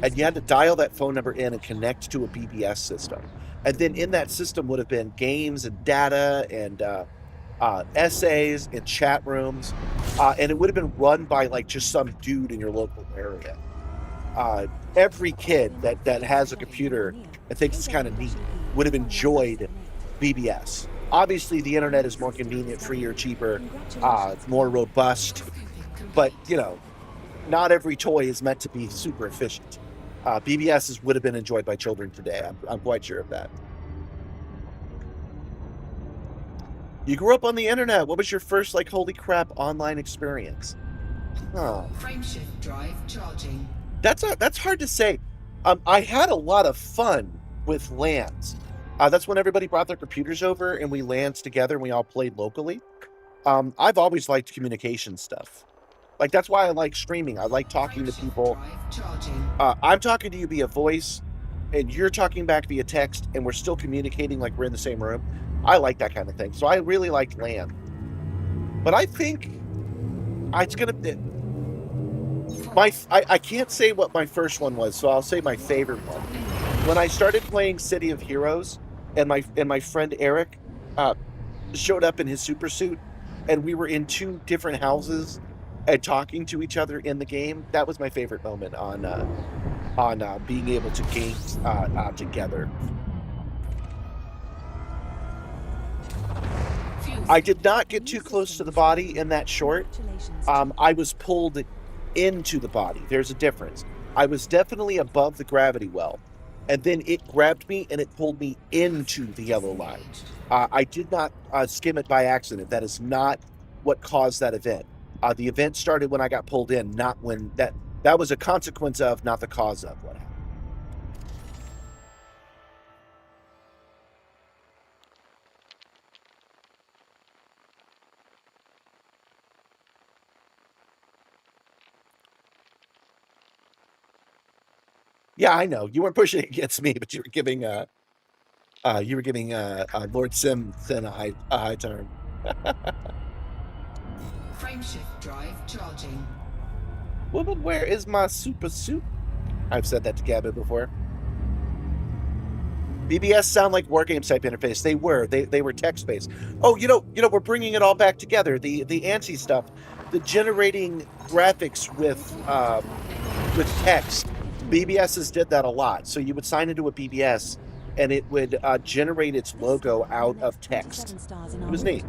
and you had to dial that phone number in and connect to a BBS system. And then in that system would have been games and data and essays and chat rooms, and it would have been run by like just some dude in your local area. Every kid that has a computer and thinks it's kind of neat would have enjoyed BBS. Obviously, the internet is more convenient, freer, cheaper, more robust, but you know, not every toy is meant to be super efficient. BBS would have been enjoyed by children today. I'm quite sure of that. You grew up on the internet. What was your first, like, holy crap, online experience? Huh. Frameshift drive charging. That's hard to say. I had a lot of fun with LANs. That's when everybody brought their computers over and we LANs together and we all played locally. I've always liked communication stuff. Like, that's why I like streaming. I like talking to people. I'm talking to you via voice, and you're talking back via text, and we're still communicating like we're in the same room. I like that kind of thing. So I really liked LAN. But I think it's gonna be I can't say what my first one was, so I'll say my favorite one. When I started playing City of Heroes, and my friend Eric showed up in his super suit, and we were in two different houses and talking to each other in the game. That was my favorite moment on being able to game together. I did not get too close to the body in that short. I was pulled into the body. There's a difference. I was definitely above the gravity well, and then it grabbed me and it pulled me into the yellow line. I did not skim it by accident. That is not what caused that event. The event started when I got pulled in, not when that was a consequence of, not the cause of what happened. Yeah, I know. You weren't pushing it against me, but you were giving Lord Sim a high turn. Frameshift drive charging. Woman, where is my super suit? I've said that to Gabby before. BBS sound like war games type interface. They were text based. Oh, you know, we're bringing it all back together. The ANSI stuff, the generating graphics with text. BBSs did that a lot. So you would sign into a BBS, and it would generate its logo out of text. It was neat.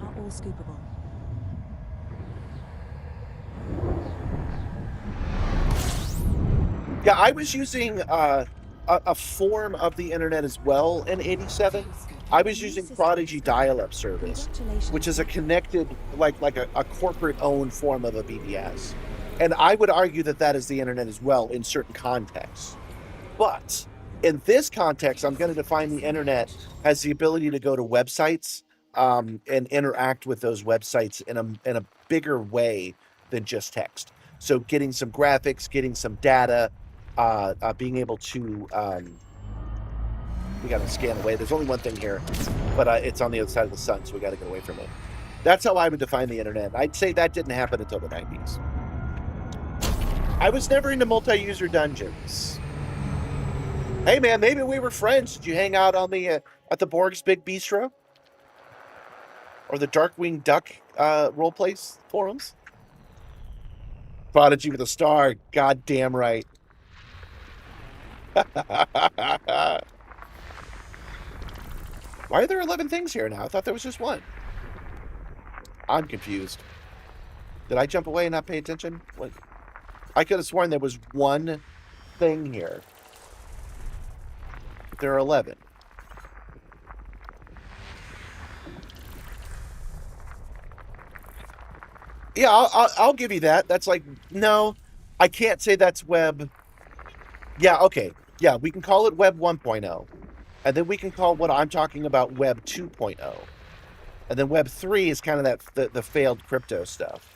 Yeah, I was using a form of the internet as well in '87. I was using Prodigy dial-up service, which is a connected, like a corporate-owned form of a BBS. And I would argue that is the internet as well in certain contexts. But in this context, I'm going to define the internet as the ability to go to websites and interact with those websites in a bigger way than just text. So getting some graphics, getting some data, being able to... we got to scan away. There's only one thing here, but it's on the other side of the sun, so we got to get away from it. That's how I would define the internet. I'd say that didn't happen until the 90s. I was never into multi-user dungeons. Hey man, maybe we were friends. Did you hang out on the at the Borg's Big Bistro? Or the Darkwing Duck roleplay forums? Prodigy with a star. God damn right. Why are there 11 things here now? I thought there was just one. I'm confused. Did I jump away and not pay attention? What? I could have sworn there was one thing here. There are 11. Yeah, I'll give you that. That's like, no, I can't say that's web. Yeah, okay. Yeah, we can call it web 1.0. And then we can call what I'm talking about web 2.0. And then web 3 is kind of the failed crypto stuff.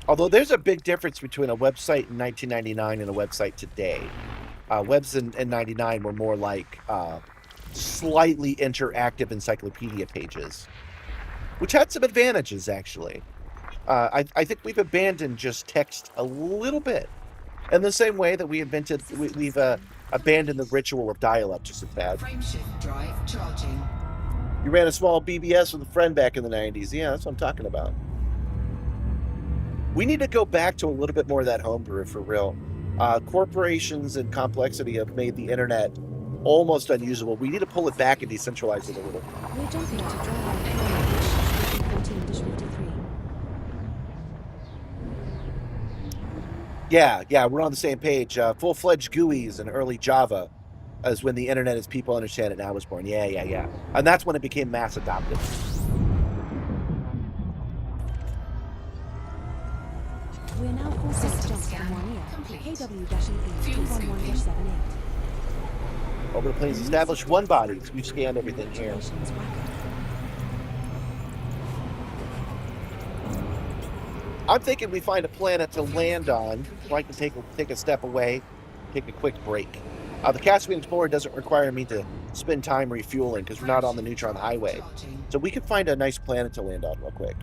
Although there's a big difference between a website in 1999 and a website today. Webs in 99 were more like slightly interactive encyclopedia pages, which had some advantages, actually. I think we've abandoned just text a little bit. In the same way that we've abandoned the ritual of dial-up just a tad. Frameshift drive charging. You ran a small BBS with a friend back in the 90s. Yeah, that's what I'm talking about. We need to go back to a little bit more of that homebrew for real. Corporations and complexity have made the internet almost unusable. We need to pull it back and decentralize it a little. We're jumping to dry 14-53. Yeah, we're on the same page. Full-fledged GUIs and early Java as when the internet as people understand it now was born. Yeah. And that's when it became mass adopted. We're now forcing to jump from 1 year. KW-EP-211-78. Orbital planes established one body. We've scanned everything here. Congratulations, Wacko. I'm thinking we find a planet to land on where I can take a step away, take a quick break. The Caspian Explorer doesn't require me to spend time refueling because we're not on the neutron highway. So we could find a nice planet to land on real quick.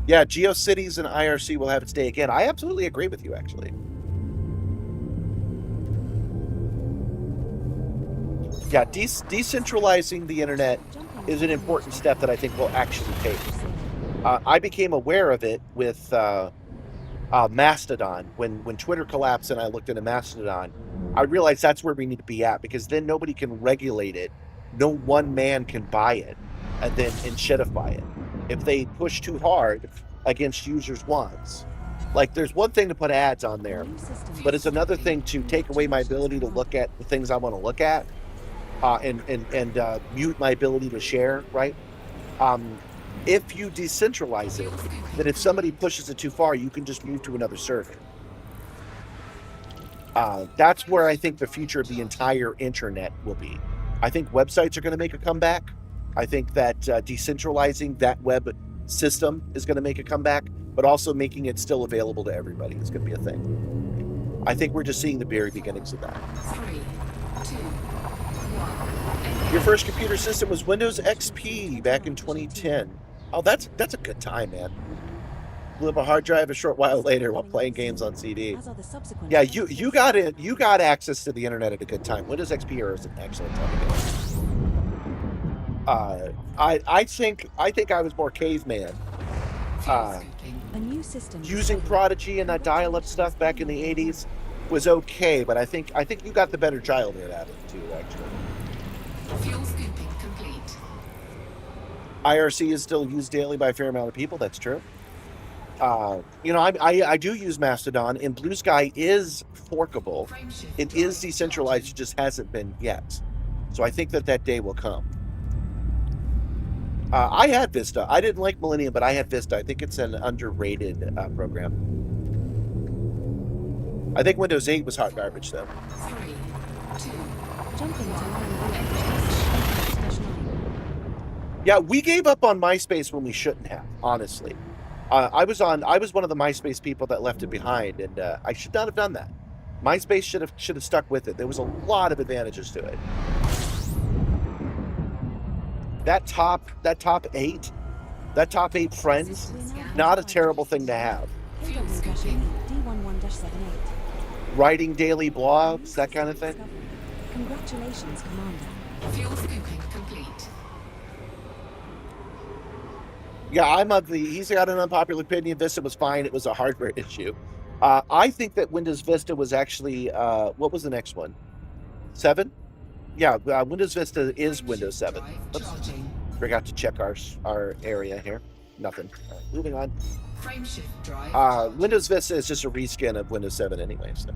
Yeah, GeoCities and IRC will have its day again. I absolutely agree with you, actually. Yeah, decentralizing the internet is an important step that I think we'll actually take. I became aware of it with Mastodon. When Twitter collapsed and I looked into Mastodon, I realized that's where we need to be at, because then nobody can regulate it. No one man can buy it and then shedify it if they push too hard against users' wants. Like, there's one thing to put ads on there, but it's another thing to take away my ability to look at the things I want to look at, and mute my ability to share, right? If you decentralize it, then if somebody pushes it too far, you can just move to another server. That's where I think the future of the entire internet will be. I think websites are going to make a comeback. I think that decentralizing that web system is going to make a comeback, but also making it still available to everybody is going to be a thing. I think we're just seeing the very beginnings of that. 3, 2, 1. Your first computer system was Windows XP back in 2010. Oh, that's a good time, man. Blew up a hard drive a short while later while playing games on CD. Yeah, you got it. You got access to the internet at a good time. Windows XP is an excellent time to get it. I think I was more caveman. Using Prodigy and that dial-up stuff back in the 80s was okay, but I think you got the better childhood out of it too, actually. Fuel scooping complete. IRC is still used daily by a fair amount of people. That's true. I do use Mastodon, and Blue Sky is forkable. It is decentralized, it just hasn't been yet. So I think that day will come. I had Vista. I didn't like Millennium, but I had Vista. I think it's an underrated program. I think Windows 8 was hot garbage, though. 3, 2, Yeah, we gave up on MySpace when we shouldn't have, honestly. I was one of the MySpace people that left it behind, and I should not have done that. MySpace should have stuck with it. There was a lot of advantages to it. That top 8 friends, not a terrible thing to have. Writing daily blogs, that kind of thing. Congratulations, Commander. fuel scooping complete. Yeah, I'm of the. He's got an unpopular opinion. Vista was fine. It was a hardware issue. I think that Windows Vista was actually. What was the next one? 7? Yeah, Windows Vista is Windows 7. Let's forgot to check our area here. Nothing. All right, moving on. Windows Vista is just a reskin of Windows 7 anyway. So.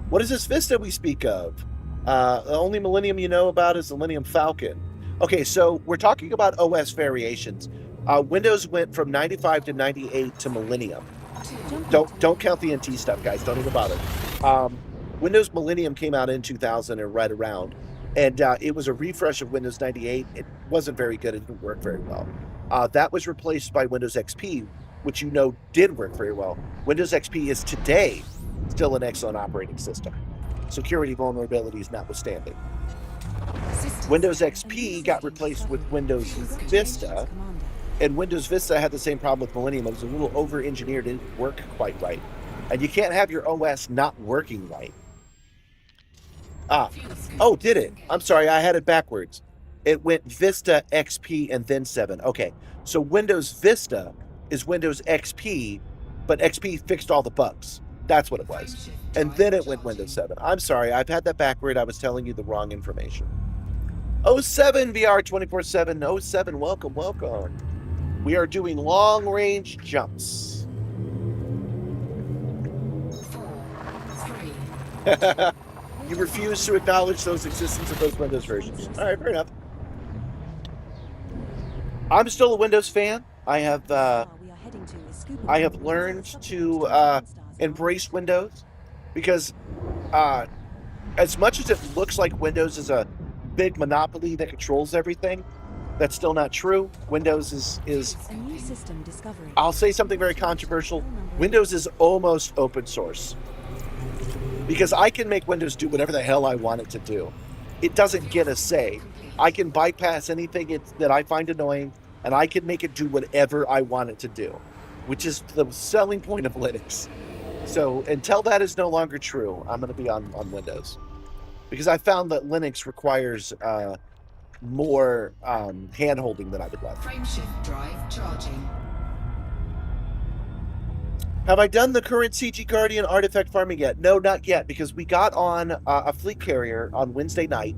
What is this Vista we speak of? The only Millennium you know about is the Millennium Falcon. Okay, so we're talking about OS variations. Windows went from 95 to 98 to Millennium. Don't count the NT stuff, guys. Don't even bother. Windows Millennium came out in 2000 or right around, and it was a refresh of Windows 98. It wasn't very good. It didn't work very well. That was replaced by Windows XP, which you know did work very well. Windows XP is today still an excellent operating system, security vulnerabilities notwithstanding. Windows XP got replaced with Windows Vista, and Windows Vista had the same problem with Millennium. It was a little over-engineered. It didn't work quite right. And you can't have your OS not working right. Oh, did it? I'm sorry, I had it backwards. It went Vista, XP, and then 7. Okay, so Windows Vista is Windows XP, but XP fixed all the bugs. That's what it was. And then it went Windows 7. I'm sorry, I've had that backward. I was telling you the wrong information. 07 VR 24/7. 07, welcome, welcome. We are doing long-range jumps. 4, 3. You refuse to acknowledge those existence of those Windows versions. All right, fair enough. I'm still a Windows fan. I have learned to embrace Windows because as much as it looks like Windows is a big monopoly that controls everything, that's still not true. Windows is A new system discovery. I'll say something very controversial. Windows is almost open source. Because I can make Windows do whatever the hell I want it to do. It doesn't get a say. I can bypass anything that I find annoying, and I can make it do whatever I want it to do, which is the selling point of Linux. So until that is no longer true, I'm going to be on Windows. Because I found that Linux requires more hand-holding than I would like. Frameshift drive charging. Have I done the current CG Guardian artifact farming yet? No, not yet, because we got on a fleet carrier on Wednesday night.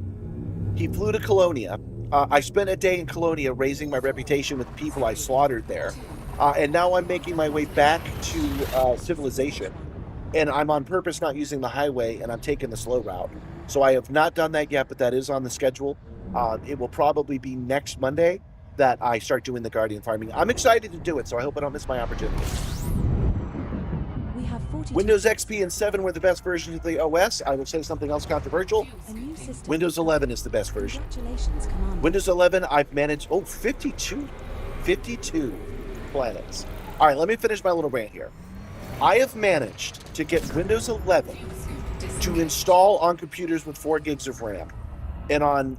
He flew to Colonia. I spent a day in Colonia raising my reputation with the people I slaughtered there. And now I'm making my way back to Civilization. And I'm on purpose not using the highway, and I'm taking the slow route. So I have not done that yet, but that is on the schedule. It will probably be next Monday that I start doing the Guardian farming. I'm excited to do it, so I hope I don't miss my opportunity. Windows XP and 7 were the best versions of the OS. I will say something else controversial. Windows 11 is the best version. Windows 11, I've managed, 52 planets. All right, let me finish my little rant here. I have managed to get Windows 11 to install on computers with 4 gigs of RAM and on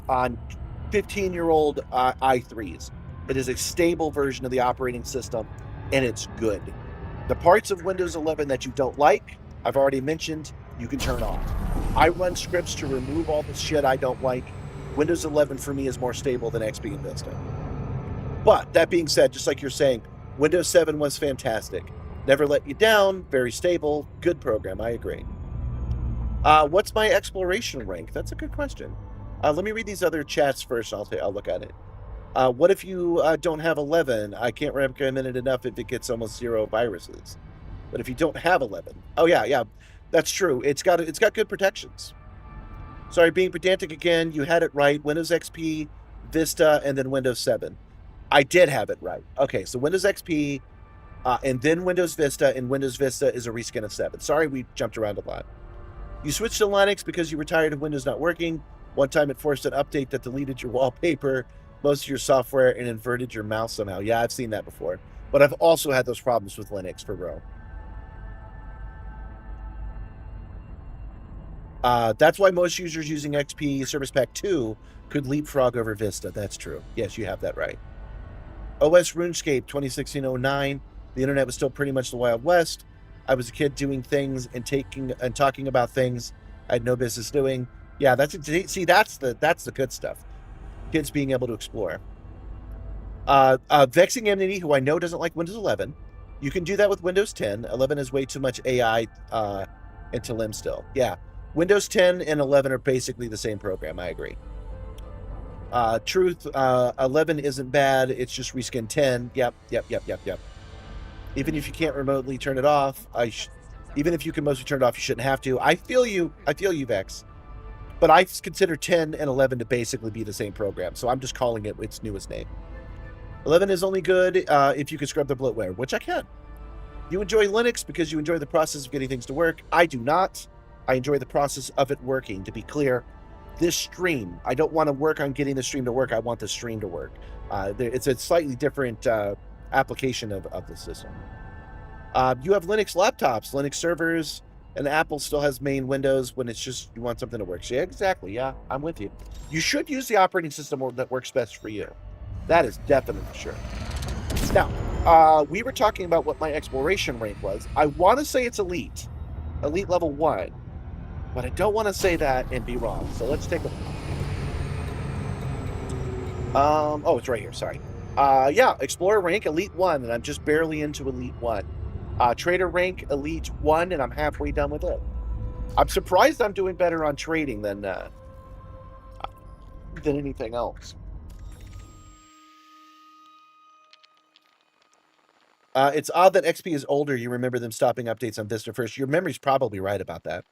15-year-old i3s. It is a stable version of the operating system, and it's good. The parts of Windows 11 that you don't like, I've already mentioned, you can turn off. I run scripts to remove all the shit I don't like. Windows 11 for me is more stable than XP and Vista. But that being said, just like you're saying, Windows 7 was fantastic. Never let you down, very stable, good program, I agree. What's my exploration rank? That's a good question. Let me read these other chats first, I'll look at it. What if you don't have 11? I can't recommend it enough if it gets almost 0 viruses. But if you don't have 11, oh yeah, that's true. It's got good protections. Sorry, being pedantic again. You had it right. Windows XP, Vista, and then Windows 7. I did have it right. Okay, so Windows XP, and then Windows Vista, and Windows Vista is a reskin of 7. Sorry, we jumped around a lot. You switched to Linux because you were tired of Windows not working. One time it forced an update that deleted your wallpaper, most of your software, and inverted your mouse somehow. Yeah, I've seen that before. But I've also had those problems with Linux for Rome. That's why most users using XP Service Pack 2 could leapfrog over Vista. That's true. Yes, you have that right. OS RuneScape 2016-09. The internet was still pretty much the Wild West. I was a kid doing things and talking about things I had no business doing. Yeah, that's the good stuff. Kids being able to explore. Vexing Enmity, who I know doesn't like Windows 11. You can do that with Windows 10. 11 is way too much AI into LIM still. Yeah. Windows 10 and 11 are basically the same program. I agree. Truth, 11 isn't bad. It's just reskin 10. Yep. Even if you can't remotely turn it off, even if you can mostly turn it off, you shouldn't have to. I feel you, Vex. But I consider 10 and 11 to basically be the same program, so I'm just calling it its newest name. 11 is only good if you can scrub the bloatware, which I can. You enjoy Linux because you enjoy the process of getting things to work. I do not. I enjoy the process of it working. To be clear, this stream, I don't want to work on getting the stream to work. I want the stream to work. It's a slightly different application of the system. You have Linux laptops, Linux servers, and Apple still has main Windows when it's just you want something to work. So yeah, exactly. Yeah, I'm with you. You should use the operating system that works best for you. That is definitely sure. Now, we were talking about what my exploration rank was. I want to say it's elite level 1, but I don't want to say that and be wrong. So let's take a. Oh, it's right here. Sorry. Yeah, explorer rank elite 1, and I'm just barely into elite 1. Trader rank elite 1, and I'm halfway done with it. I'm surprised I'm doing better on trading than anything else. It's odd that XP is older. You remember them stopping updates on Vista first. Your memory's probably right about that.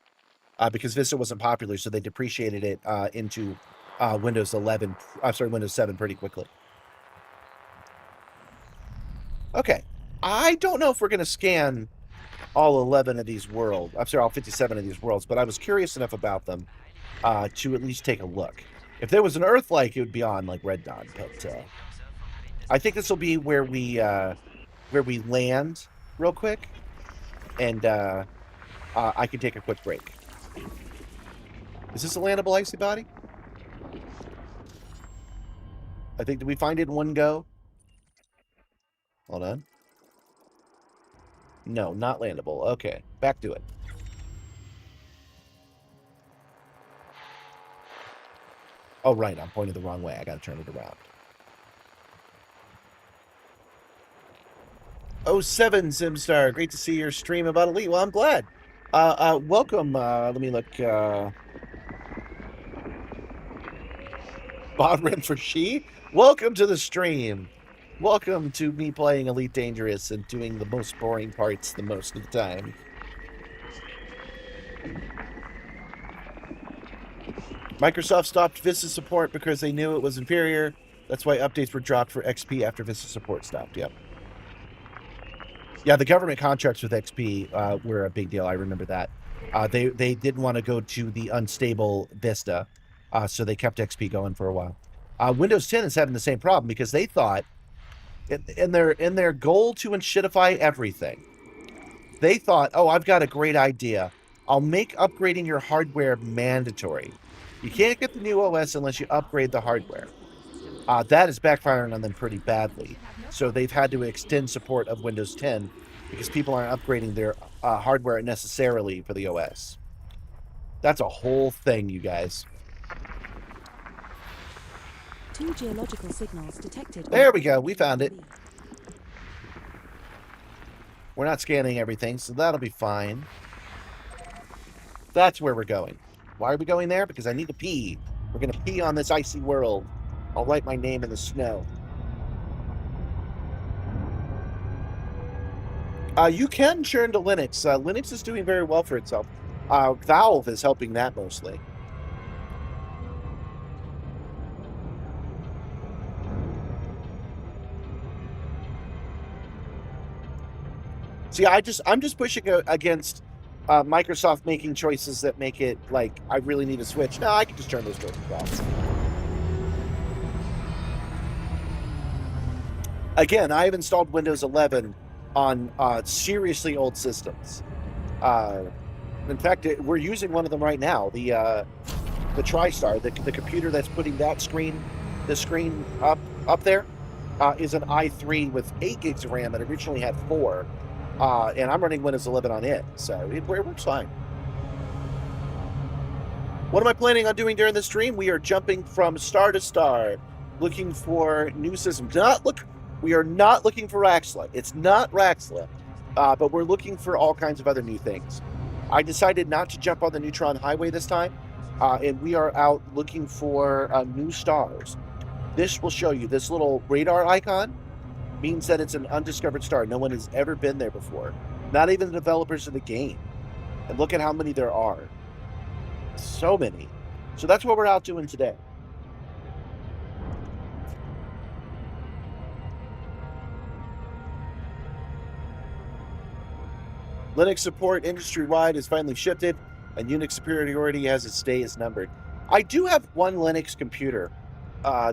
Because Vista wasn't popular, so they depreciated it into Windows 11. I'm sorry, Windows 7 pretty quickly. Okay. I don't know if we're going to scan all 11 of these worlds. I'm sorry, all 57 of these worlds, but I was curious enough about them to at least take a look. If there was an Earth-like, it would be on like Red Dawn, but I think this will be where we land real quick, and I can take a quick break. Is this a landable icy body? I think, did we find it in one go? Hold on. No, not landable. Okay, back to it. Oh, right, I'm pointing the wrong way. I gotta turn it around. 07 Simstarr, great to see your stream about Elite. Well, I'm glad. Welcome. Let me look. Bodrim for she. Welcome to the stream. Welcome to me playing Elite Dangerous and doing the most boring parts the most of the time. Microsoft stopped Vista support because they knew it was inferior. That's why updates were dropped for XP after Vista support stopped. Yep. Yeah, the government contracts with XP were a big deal. I remember that. They didn't want to go to the unstable Vista, so they kept XP going for a while. Windows 10 is having the same problem because they thought, in their goal to unshitify everything, they thought, oh, I've got a great idea. I'll make upgrading your hardware mandatory. You can't get the new OS unless you upgrade the hardware. That is backfiring on them pretty badly. So they've had to extend support of Windows 10 because people aren't upgrading their hardware necessarily for the OS. That's a whole thing, you guys. 2 geological signals detected. There we go. We found it. We're not scanning everything, so that'll be fine. That's where we're going. Why are we going there? Because I need to pee. We're going to pee on this icy world. I'll write my name in the snow. You can churn to Linux. Linux is doing very well for itself. Valve is helping that mostly. See, I'm just pushing against Microsoft making choices that make it like I really need a Switch. No, I can just turn those choices off. Again, I have installed Windows 11 on seriously old systems. In fact, we're using one of them right now. The TriStar, the computer that's putting the screen up there, is an i3 with 8 gigs of RAM. It originally had 4. And I'm running Windows 11 on it, so it works fine. What am I planning on doing during the stream? We are jumping from star to star. looking for new systems. We are not looking for Raxxila. It's not Raxxila, but we're looking for all kinds of other new things. I decided not to jump on the Neutron Highway this time, and we are out looking for new stars. This will show you, this little radar icon means that it's an undiscovered star. No one has ever been there before, not even the developers of the game. And look at how many there are. So many. So that's what we're out doing today. Linux support industry-wide is finally shifted, and Unix superiority has its days numbered. I do have one Linux computer, my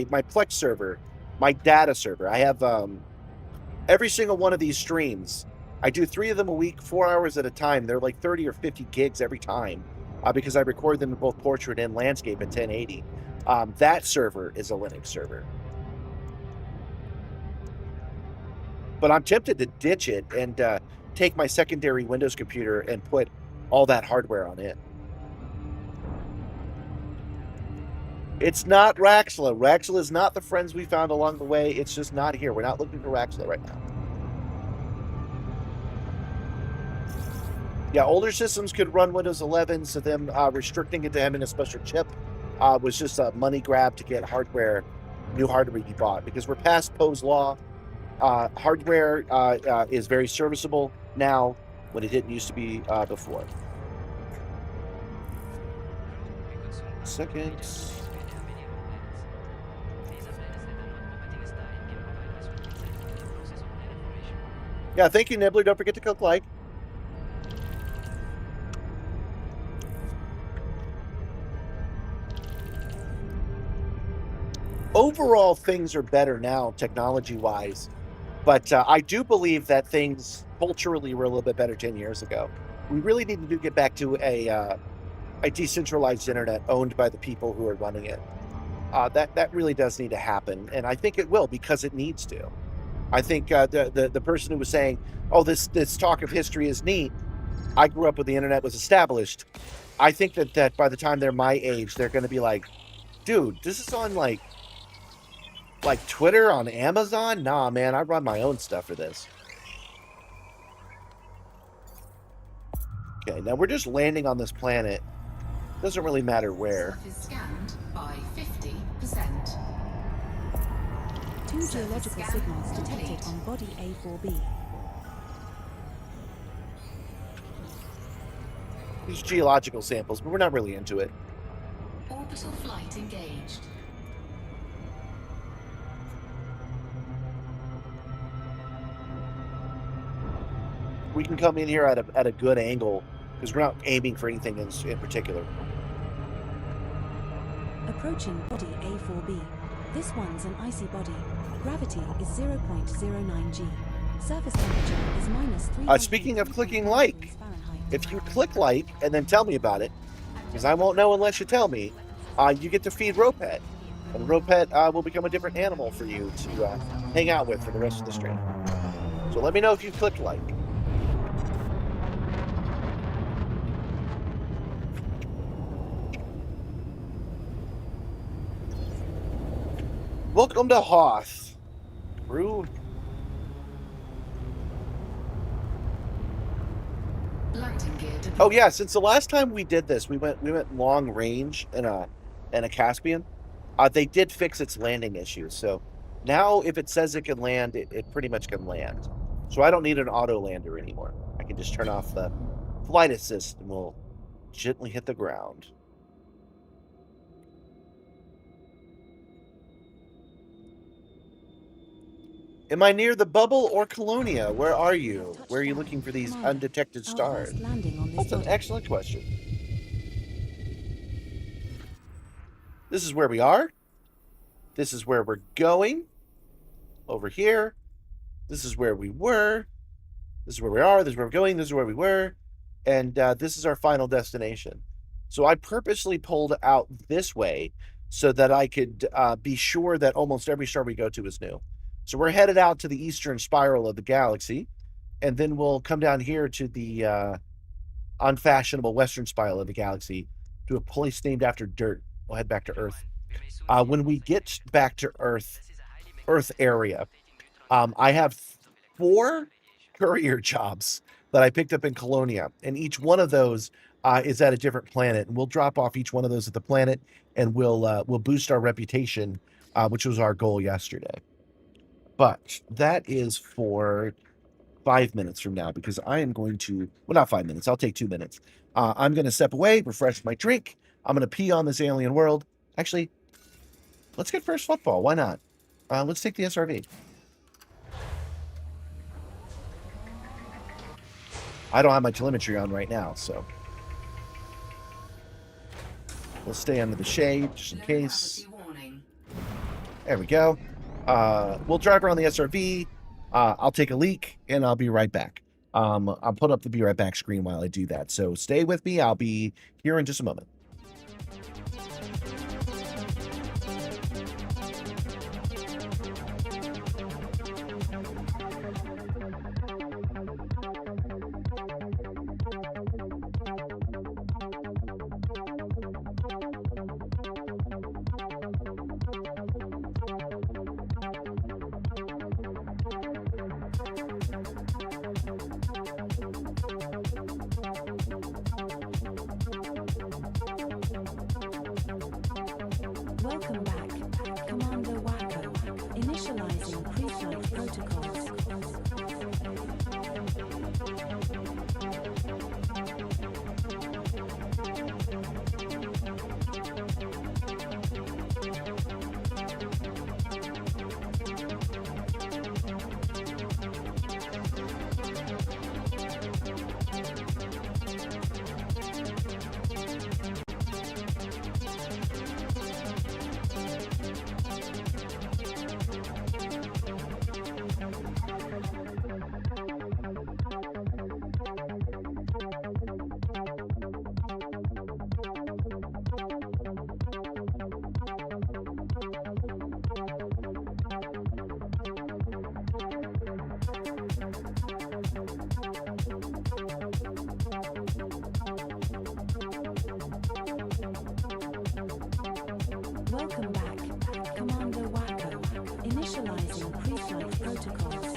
Plex server, my data server. I have every single one of these streams. I do 3 of them a week, 4 hours at a time. They're like 30 or 50 gigs every time, because I record them in both portrait and landscape at 1080. That server is a Linux server. But I'm tempted to ditch it and take my secondary Windows computer and put all that hardware on it. It's not Raxxila. Raxxila is not the friends we found along the way. It's just not here. We're not looking for Raxxila right now. Yeah, older systems could run Windows 11, so them restricting it to having a special chip was just a money grab to get hardware, new hardware you bought. Because we're past Poe's Law. Hardware is very serviceable now when it didn't used to be before. Seconds. Yeah, thank you, Nibbler. Don't forget to click like. Overall, things are better now, technology-wise. But I do believe that things culturally were a little bit better 10 years ago. We really need to get back to a decentralized internet owned by the people who are running it. That really does need to happen, and I think it will because it needs to. I think the person who was saying, "Oh, this talk of history is neat," I grew up when the internet was established. I think that by the time they're my age, they're going to be like, "Dude, this is on like Twitter on Amazon? Nah, man, I run my own stuff for this." Okay, now we're just landing on this planet. Doesn't really matter where. Surface scanned by 50%. 2 geological signals detected on body A4B. These geological samples, but we're not really into it. Orbital flight engaged. We can come in here at a good angle because we're not aiming for anything in particular. Approaching body A4B. This one's an icy body. Gravity is 0.09 G. Surface temperature is -3. Speaking of clicking like, if you click like and then tell me about it, because I won't know unless you tell me, you get to feed Ropet. And Ropet will become a different animal for you to hang out with for the rest of the stream. So let me know if you clicked like. Welcome to Hoth, crew. Landing gear deployed. Oh yeah, since the last time we did this, we went long range in a Caspian. They did fix its landing issues, so now if it says it can land, it pretty much can land. So I don't need an auto lander anymore. I can just turn off the flight assist and we'll gently hit the ground. Am I near the bubble or Colonia? Where are you? Where are you looking for these undetected stars? That's an excellent question. This is where we are. This is where we're going. Over here. This is where we were. This is where we are. This is where we're going. This is where we were. And this is our final destination. So I purposely pulled out this way so that I could be sure that almost every star we go to is new. So we're headed out to the eastern spiral of the galaxy, and then we'll come down here to the unfashionable western spiral of the galaxy to a place named after dirt. We'll head back to Earth. When we get back to Earth area, I have 4 courier jobs that I picked up in Colonia, and each one of those is at a different planet. And we'll drop off each one of those at the planet, and we'll boost our reputation, which was our goal yesterday. But that is for 5 minutes from now, because I am going to, well, not 5 minutes, I'll take 2 minutes. I'm going to step away, refresh my drink. I'm going to pee on this alien world. Actually, let's get first football. Why not? Let's take the SRV. I don't have my telemetry on right now, so we'll stay under the shade just in case. There we go. We'll drive around the SRV. I'll take a leak, and I'll be right back. I'll put up the be right back screen while I do that. So stay with me. I'll be here in just a moment. Welcome back, Commander Wacko. Initializing pre-flight protocols. Welcome back, Commander Wacko. Initializing pre-flight protocols.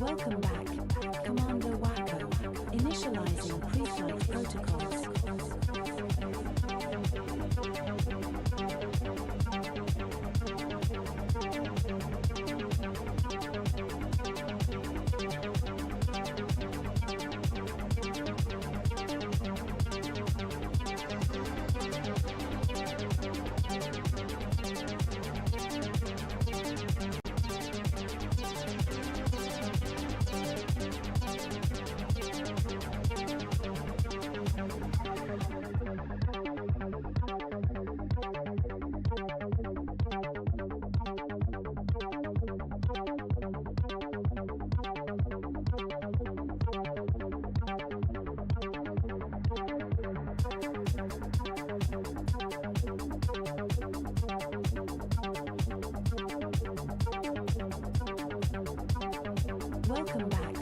Welcome back, Commander Wacko. Initializing pre-flight protocols. Welcome back,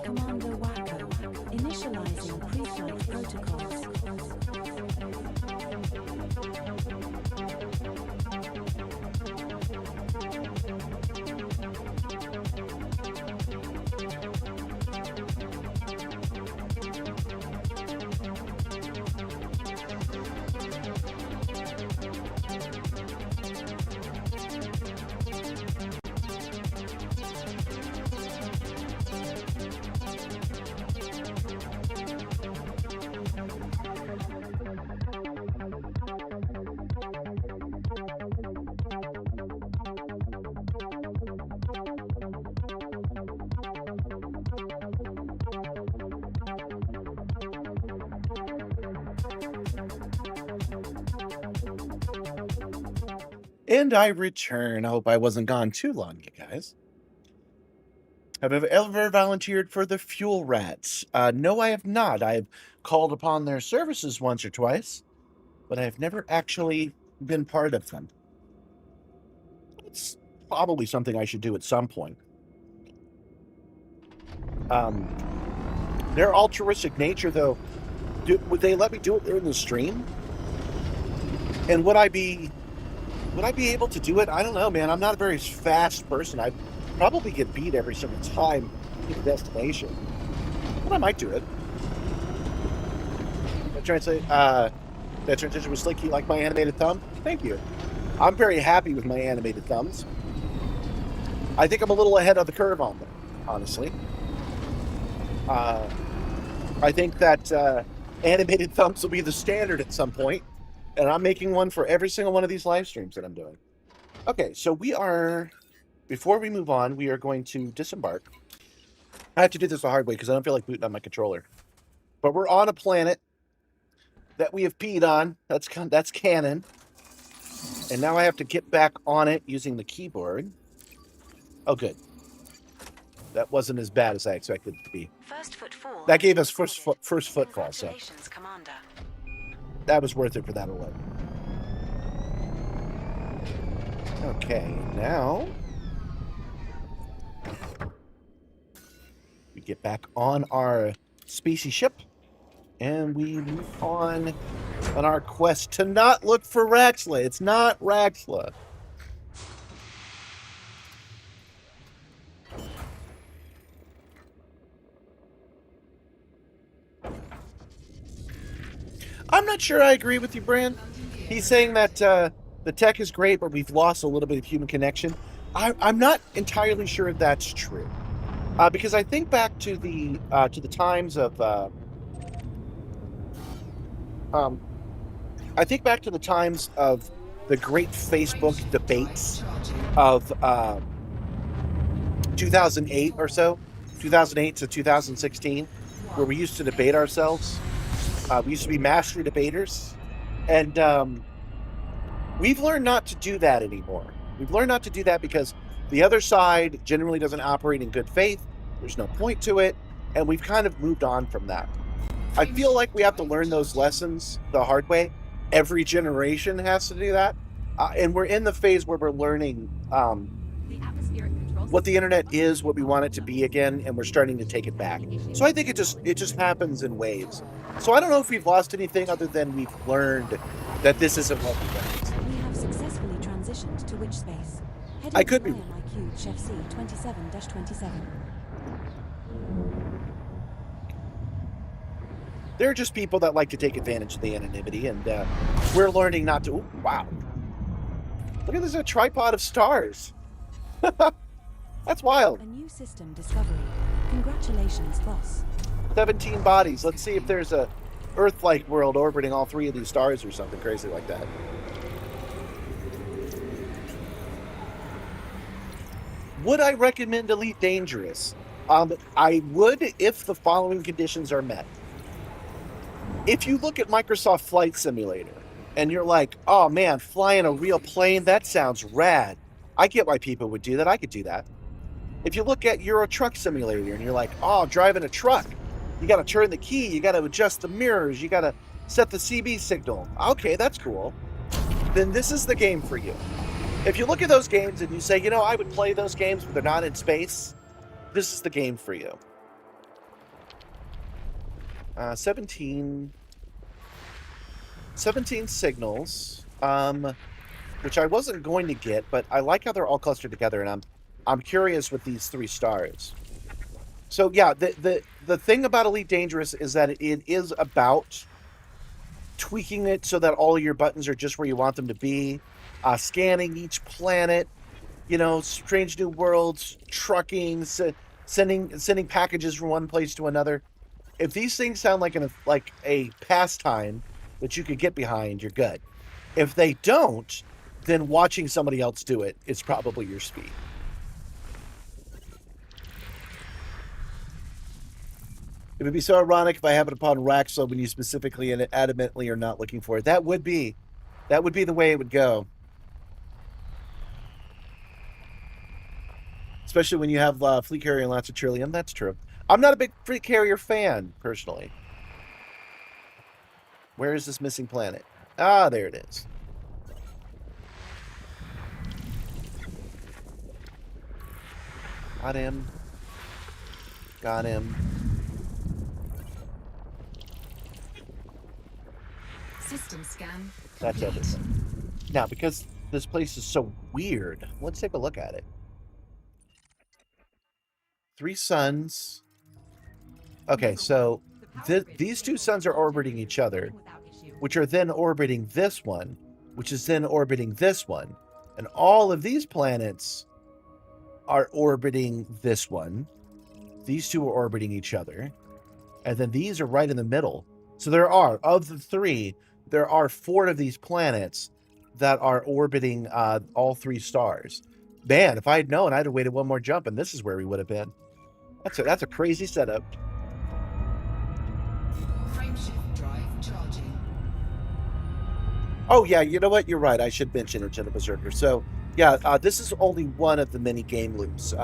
Commander Wacko. Initializing pre-flight protocols. And I return. I hope I wasn't gone too long, you guys. Have I ever volunteered for the Fuel Rats? No, I have not. I have called upon their services once or twice, but I have never actually been part of them. It's probably something I should do at some point. Their altruistic nature, though, would they let me do it during the stream? And would I be able to do it? I don't know, man. I'm not a very fast person. I probably get beat every single time to the destination. But I might do it. That transition was slick. You like my animated thumb? Thank you. I'm very happy with my animated thumbs. I think I'm a little ahead of the curve on them, honestly. I think that animated thumbs will be the standard at some point, and I'm making one for every single one of these live streams that I'm doing. Okay, so before we move on, we are going to disembark. I have to do this the hard way because I don't feel like booting on my controller. But we're on a planet that we have peed on. That's canon. And now I have to get back on it using the keyboard. Oh, good. That wasn't as bad as I expected it to be. First footfall. That gave us first footfall, so Congratulations, Commander. that was worth it for that alone. Okay, now we get back on our species ship, and we move on our quest to not look for Raxxila. It's not Raxxila. I'm not sure I agree with you, Bran. He's saying that the tech is great, but we've lost a little bit of human connection. I'm not entirely sure that's true, because I think back to the times of I think back to the times of the great Facebook debates of 2008 or so, 2008 to 2016, where we used to debate ourselves. We used to be master debaters, and we've learned not to do that anymore. We've learned not to do that because the other side generally doesn't operate in good faith. There's no point to it, and we've kind of moved on from that. I feel like we have to learn those lessons the hard way. Every generation has to do that, and we're in the phase where we're learning what the internet is, what we want it to be again, and we're starting to take it back. So I think it just happens in waves. So I don't know if we've lost anything other than we've learned that this isn't what we want. We have successfully transitioned to which space? I could be. IQ Chef C 27-27. There are just people that like to take advantage of the anonymity, and we're learning not to. Ooh, wow. Look at this, a tripod of stars. That's wild. A new system discovery. Congratulations, boss. 17 bodies. Let's see if there's a Earth-like world orbiting all three of these stars or something crazy like that. Would I recommend Elite Dangerous? I would if the following conditions are met. If you look at Microsoft Flight Simulator and you're like, oh man, flying a real plane, that sounds rad. I get why people would do that. I could do that. If you look at Euro Truck Simulator and you're like, oh, driving a truck, you got to turn the key, you got to adjust the mirrors, you got to set the CB signal. Okay, that's cool. Then this is the game for you. If you look at those games and you say, you know, I would play those games, but they're not in space, this is the game for you. 17 signals, which I wasn't going to get, but I like how they're all clustered together, and I'm curious with these 3 stars. So yeah, the thing about Elite Dangerous is that it is about tweaking it so that all your buttons are just where you want them to be, scanning each planet, you know, strange new worlds, trucking, sending packages from one place to another. If these things sound like a pastime that you could get behind, you're good. If they don't, then watching somebody else do it is probably your speed. It would be so ironic if I happened upon Raxxila when you specifically and adamantly are not looking for it. That would be the way it would go. Especially when you have fleet carrier and lots of trillium. That's true. I'm not a big fleet carrier fan, personally. Where is this missing planet? Ah, there it is. Got him. Got him. System scan. That's complete. everything. Now, because this place is so weird, let's take a look at it. 3 suns. Okay, so these 2 suns are orbiting each other, which are then orbiting this one, which is then orbiting this one. And all of these planets are orbiting this one. These 2 are orbiting each other. And then these are right in the middle. So there are, of the 3, there are 4 of these planets that are orbiting all 3 stars. Man, if I had known, I'd have waited one more jump, and this is where we would have been. That's a crazy setup. Frameshift drive charging. Oh, yeah, you know what? You're right. I should mention it, Jenna Berserker. So, yeah, this is only one of the many game loops.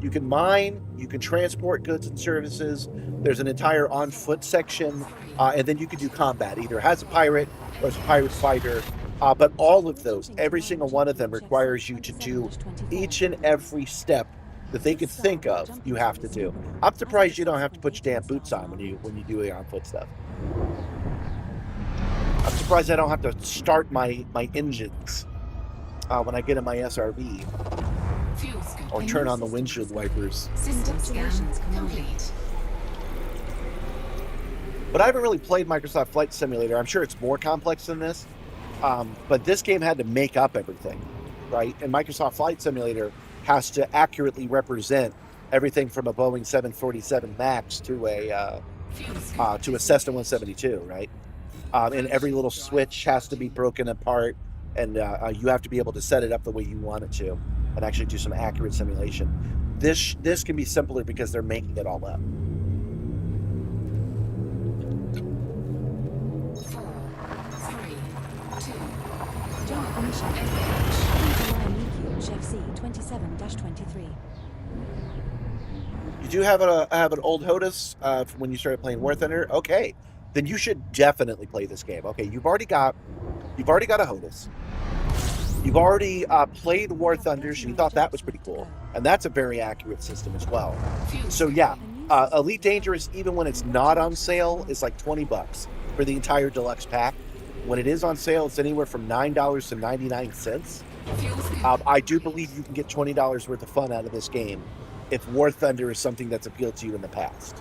You can mine, you can transport goods and services. There's an entire on-foot section, and then you can do combat, either as a pirate or as a pirate fighter. But all of those, every single one of them requires you to do each and every step that they could think of, you have to do. I'm surprised you don't have to put your damn boots on when you do the on-foot stuff. I'm surprised I don't have to start my engines when I get in my SRV. Or turn on the windshield wipers. System scan complete. But I haven't really played Microsoft Flight Simulator. I'm sure it's more complex than this. But this game had to make up everything, right? And Microsoft Flight Simulator has to accurately represent everything from a Boeing 747 MAX to a Cessna 172, right? And every little switch has to be broken apart, and you have to be able to set it up the way you want it to, and actually do some accurate simulation. This can be simpler because they're making it all up. 4, 3, 2. Jump initiated. Chef C 27-23. You do have an old HOTAS from when you started playing War Thunder. Okay, then you should definitely play this game. Okay, you've already got a HOTAS. You've already played War Thunders, and you thought that was pretty cool, and that's a very accurate system as well. So yeah, Elite Dangerous, even when it's not on sale, is like $20 for the entire deluxe pack. When it is on sale, it's anywhere from $9 to 99 cents. I do believe you can get $20 worth of fun out of this game if War Thunder is something that's appealed to you in the past.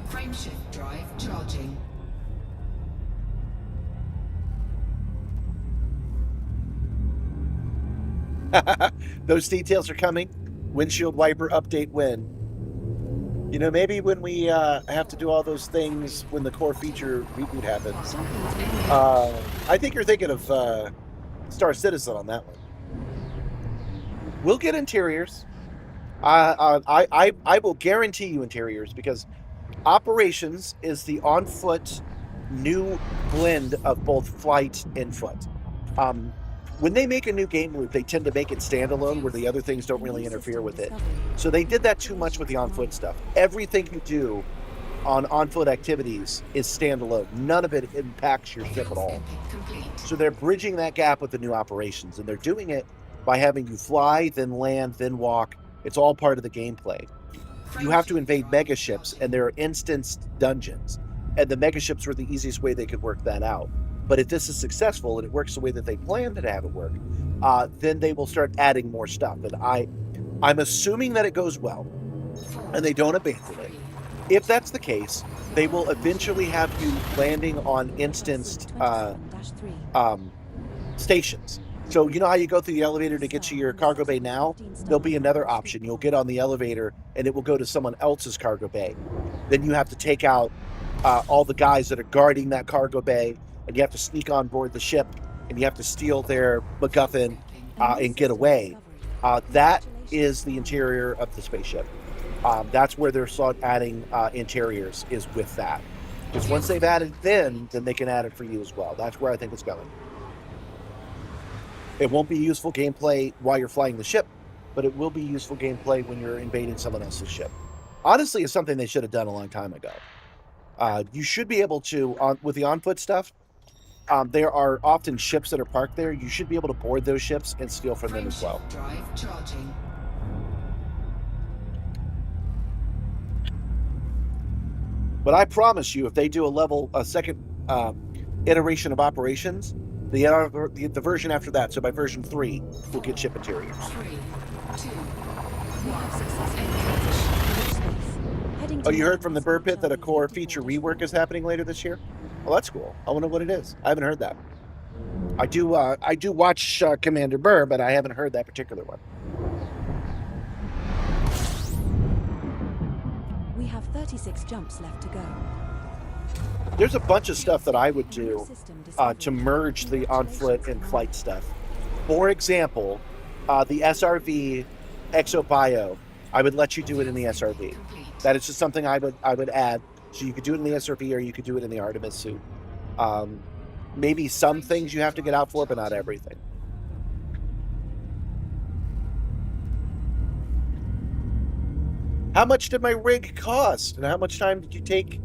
Frameshift drive charging. Those details are coming. Windshield wiper update when? You know, maybe when we have to do all those things when the core feature reboot happens. I think you're thinking of Star Citizen on that one. We'll get interiors. I will guarantee you interiors, because Operations is the on-foot new blend of both flight and foot. When they make a new game loop, they tend to make it standalone where the other things don't really interfere with it. So they did that too much with the on-foot stuff. Everything you do on-foot activities is standalone. None of it impacts your ship at all. So they're bridging that gap with the new Operations, and they're doing it by having you fly, then land, then walk. It's all part of the gameplay. You have to invade megaships, and there are instanced dungeons, and the megaships were the easiest way they could work that out. But if this is successful and it works the way that they planned to have it work, then they will start adding more stuff. And I'm assuming that it goes well and they don't abandon it. If that's the case, they will eventually have you landing on instanced stations. So you know how you go through the elevator to get to your cargo bay now? There'll be another option. You'll get on the elevator and it will go to someone else's cargo bay. Then you have to take out all the guys that are guarding that cargo bay, and you have to sneak on board the ship, and you have to steal their MacGuffin and get away. That is the interior of the spaceship. That's where they're start adding interiors, is with that. Because once they've added then they can add it for you as well. That's where I think it's going. It won't be useful gameplay while you're flying the ship, but it will be useful gameplay when you're invading someone else's ship. Honestly, it's something they should have done a long time ago. You should be able to, with the on-foot stuff, there are often ships that are parked there. You should be able to board those ships and steal from them as well. Drive charging. But I promise you, if they do a second iteration of operations, the version after that, so by version 3, we'll get ship interiors. 3, 2, We have successfully transitioned to space. Heading to Oh, you heard from the Burr Pit that a Germany core to feature board. rework is happening later this year? Well, that's cool. I wonder what it is. I haven't heard that. I do watch Commander Burr, but I haven't heard that particular one. We have 36 jumps left to go. There's a bunch of stuff that I would do System to discovered. merge the on-foot and flight stuff. For example, the SRV ExoBio, I would let you do it in the SRV. complete. That is just something I would add. So you could do it in the SRV or you could do it in the Artemis suit. Maybe some things you have to get out for, but not everything. How much did my rig cost? And how much time did you take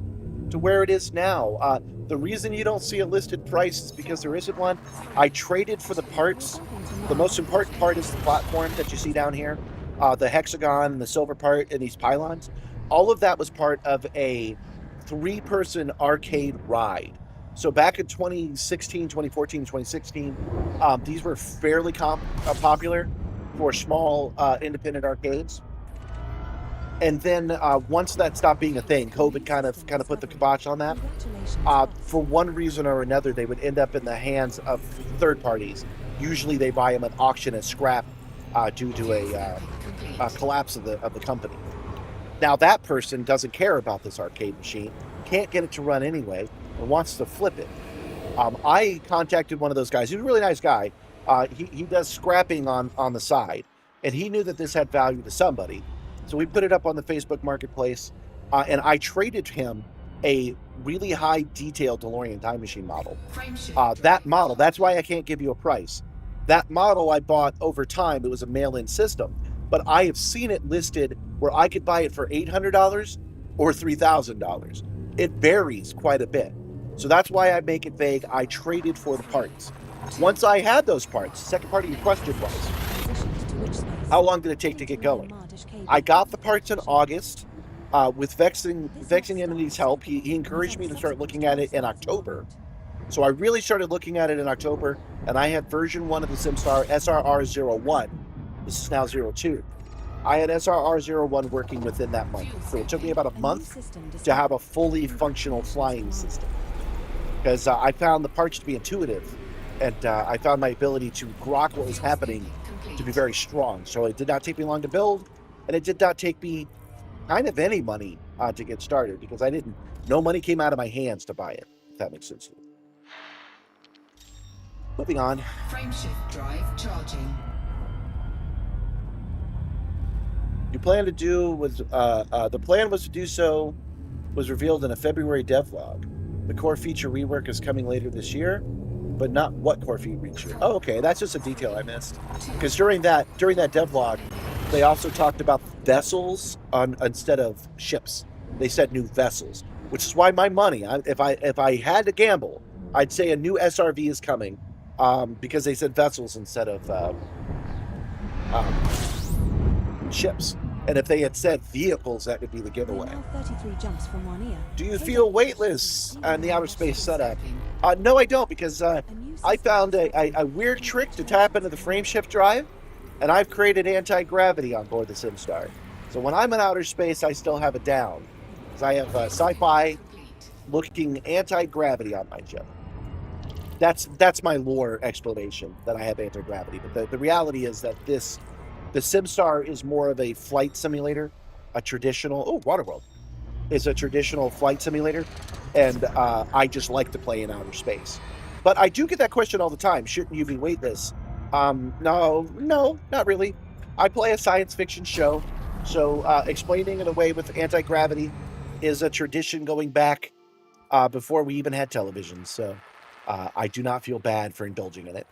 to where it is now? The reason you don't see a listed price is because there isn't one. I traded for the parts. The most important part is the platform that you see down here. The hexagon and the silver part and these pylons. All of that was part of a 3-person arcade ride. So back in 2016, 2014, 2016, these were fairly popular for small independent arcades. And then once that stopped being a thing, COVID kind of put the kibosh on that. For one reason or another, they would end up in the hands of third parties. Usually, they buy them at auction as scrap due to a collapse of the company. Now that person doesn't care about this arcade machine, can't get it to run anyway, and wants to flip it. I contacted one of those guys. He's a really nice guy. He does scrapping on the side, and he knew that this had value to somebody. So we put it up on the Facebook Marketplace, and I traded him a really high detailed DeLorean time machine model. That model, that's why I can't give you a price. That model I bought over time. It was a mail-in system, but I have seen it listed where I could buy it for $800 or $3,000. It varies quite a bit. So that's why I make it vague. I traded for the parts. Once I had those parts, the second part of your question was, how long did it take to get going? I got the parts in August. With Vexing Entity's help, he encouraged me to start looking at it in October. So I really started looking at it in October, and I had version 1 of the Simstarr, SRR01. This is now 02. I had SRR01 working within that month. So it took me about a month to have a fully functional flying system. Because I found the parts to be intuitive, and I found my ability to grok what was happening to be very strong. So it did not take me long to build, and it did not take me kind of any money to get started, because no money came out of my hands to buy it, if that makes sense. Moving on. Frameshift drive charging. The plan was to do so was revealed in a February devlog. The core feature rework is coming later this year, but not what core feature. Oh, okay, that's just a detail I missed. Because during that devlog, they also talked about vessels instead of ships. They said new vessels, which is why my money. If I had to gamble, I'd say a new SRV is coming, because they said vessels instead of ships. And if they had said vehicles, that would be the giveaway. 33 jumps from 1 ear. Do you feel weightless on the outer space setup? No, I don't, because I found a weird trick to tap into the frameshift drive, and I've created anti-gravity on board the Simstarr. So when I'm in outer space, I still have it down, because I have sci-fi looking anti-gravity on my ship. That's my lore explanation, that I have anti-gravity. But the reality is that the Simstarr is more of a flight simulator, a traditional, Waterworld is a traditional flight simulator, and I just like to play in outer space. But I do get that question all the time, shouldn't you be weightless? No, not really. I play a science fiction show, so explaining it away with anti-gravity is a tradition going back before we even had television, so I do not feel bad for indulging in it.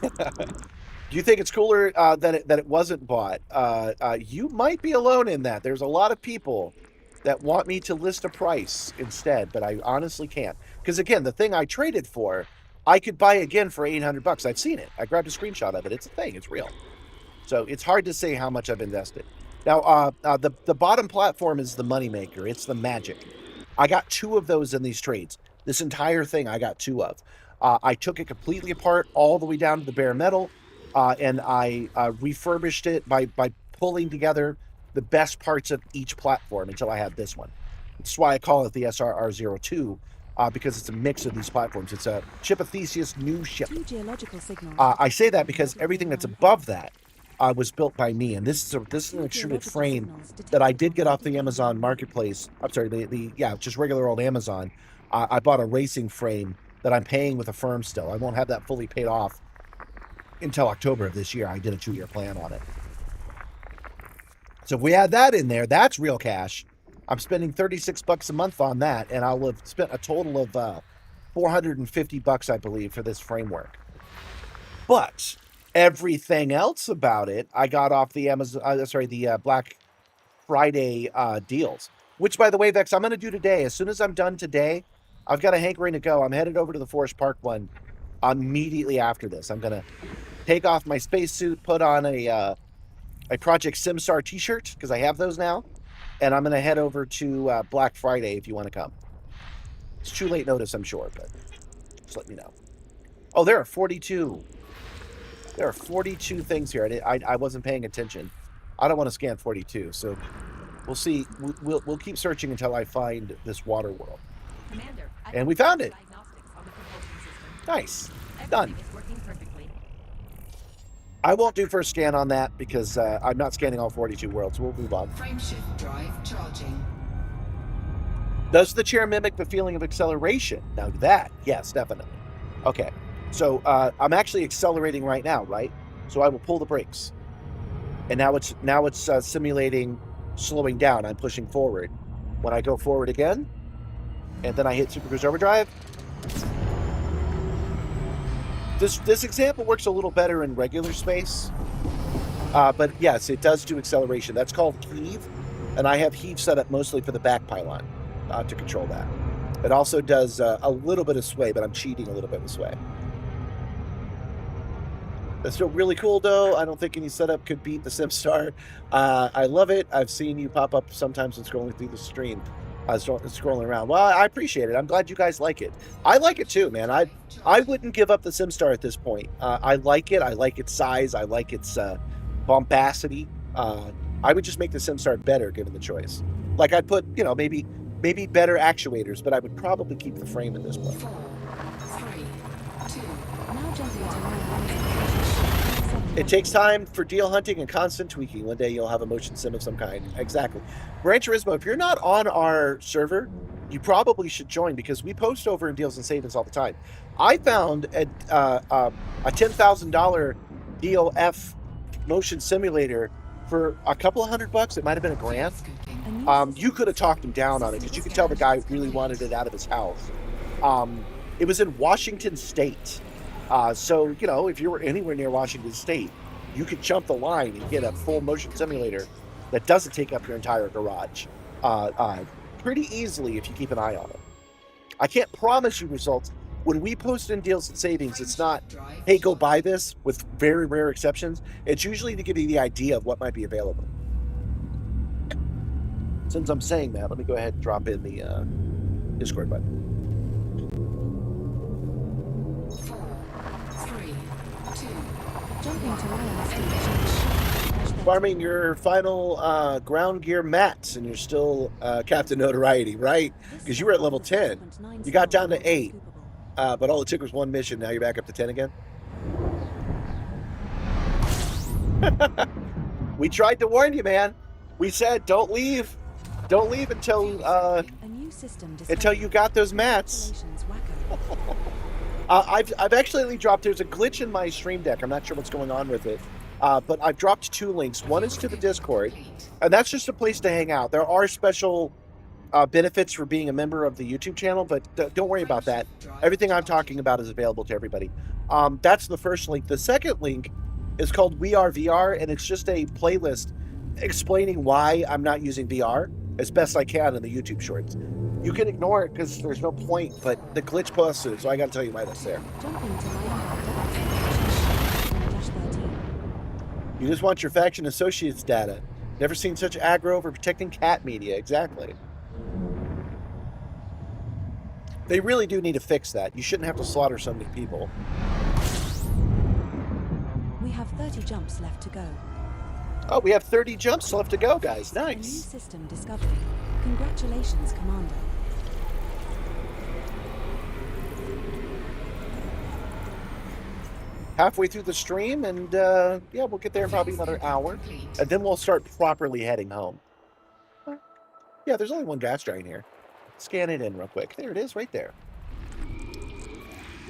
Do you think it's cooler that it wasn't bought? You might be alone in that. There's a lot of people that want me to list a price instead, but I honestly can't. Because again, the thing I traded for, I could buy again for $800. I've seen it. I grabbed a screenshot of it. It's a thing. It's real. So it's hard to say how much I've invested. Now, the bottom platform is the moneymaker. It's the magic. I got 2 of those in these trades. This entire thing I got 2 of. I took it completely apart all the way down to the bare metal, and I refurbished it by pulling together the best parts of each platform until I had this one. That's why I call it the SRR-02, because it's a mix of these platforms. It's a Ship of Theseus new ship. I say that because everything that's above that was built by me, and this is an extruded frame that I did get off the Amazon Marketplace. I'm sorry, just regular old Amazon. I bought a racing frame that I'm paying with a firm still. I won't have that fully paid off until October of this year. I did a 2-year plan on it. So if we add that in there, that's real cash. I'm spending $36 a month on that, and I'll have spent a total of $450, I believe, for this framework. But everything else about it, I got off the the Black Friday deals. Which, by the way, Vex, I'm going to do today. As soon as I'm done today, I've got a hankering to go. I'm headed over to the Forest Park one immediately after this. I'm going to take off my spacesuit, put on a Project Simstarr t-shirt, because I have those now, and I'm going to head over to Black Friday if you want to come. It's too late notice, I'm sure, but just let me know. Oh, there are 42. There are 42 things here. I wasn't paying attention. I don't want to scan 42, so we'll see. We'll keep searching until I find this water world. Commander, and we found it. Diagnostics on the propulsion system. Nice. Everything Done. is working perfectly. I won't do first scan on that because I'm not scanning all 42 worlds. We'll move on. Frameshift drive charging. Does the chair mimic the feeling of acceleration? Now that, yes, definitely. Okay, so I'm actually accelerating right now, right? So I will pull the brakes, and now it's simulating slowing down. I'm pushing forward. When I go forward again, and then I hit Super Cruise Overdrive. This example works a little better in regular space, but yes, it does do acceleration. That's called heave, and I have heave set up mostly for the back pylon to control that. It also does a little bit of sway, but I'm cheating a little bit with sway. That's still really cool, though. I don't think any setup could beat the Simstarr. I love it. I've seen you pop up sometimes when scrolling through the stream. Scrolling around. Well, I appreciate it. I'm glad you guys like it. I like it too, man. I wouldn't give up the Simstarr at this point. I like it. I like its size. I like its bombacity. I would just make the Simstarr better given the choice. Like I'd put, maybe better actuators, but I would probably keep the frame at this point. 4, 3, 2, Now jumping to line 1. It takes time for deal hunting and constant tweaking. One day you'll have a motion sim of some kind. Exactly. Gran Turismo, if you're not on our server, you probably should join because we post over in Deals and Savings all the time. I found a $10,000 DOF motion simulator for a couple of $100. It might have been $1,000. You could have talked him down on it because you could tell the guy really wanted it out of his house. It was in Washington State. So, if you were anywhere near Washington State, you could jump the line and get a full motion simulator that doesn't take up your entire garage pretty easily if you keep an eye on it. I can't promise you results. When we post in Deals and Savings, it's not, hey, go buy this, with very rare exceptions. It's usually to give you the idea of what might be available. Since I'm saying that, let me go ahead and drop in the Discord button. 4, 3, 2, Jumping to line Farming your final ground gear mats, and you're still Captain Notoriety, right? Because you were at level 10. You got down to 8. But all it took was one mission. Now you're back up to 10 again. We tried to warn you, man. We said, don't leave. Don't leave until you got those mats. I've actually dropped, there's a glitch in my stream deck. I'm not sure what's going on with it. But I've dropped 2 links. One is to the Discord, and that's just a place to hang out. There are special benefits for being a member of the YouTube channel, but don't worry about that. Everything I'm talking about is available to everybody. That's the first link. The second link is called We Are VR, and it's just a playlist explaining why I'm not using VR as best I can in the YouTube shorts. You can ignore it because there's no point, but the glitch posted, so I got to tell you why that's there. Jumping to my You just want your faction associates data. Never seen such aggro over protecting cat media. Exactly. They really do need to fix that. You shouldn't have to slaughter so many people. We have 30 jumps left to go. Oh, we have 30 jumps left to go, guys. A new Nice. system discovery. Congratulations, Commander. Halfway through the stream, and yeah, we'll get there in probably another hour, and then we'll start properly heading home. Yeah, there's only one gas giant here. Scan it in real quick. There it is, right there.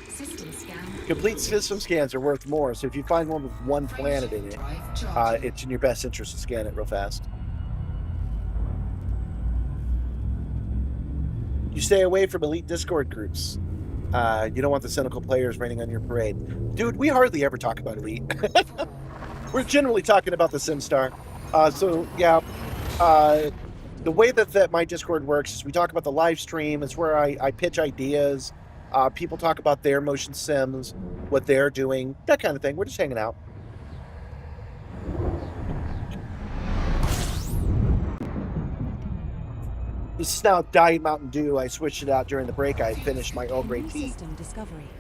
System scan. Complete system scans are worth more, so if you find one with one planet in it, it's in your best interest to scan it real fast. You stay away from elite Discord groups. You don't want the cynical players raining on your parade. Dude, we hardly ever talk about elite. We're generally talking about the Simstarr. So, yeah, the way that my Discord works is we talk about the live stream. It's where I pitch ideas. People talk about their motion sims, what they're doing, that kind of thing. We're just hanging out. This is now Diet Mountain Dew. I switched it out during the break. I finished my Earl Grey tea.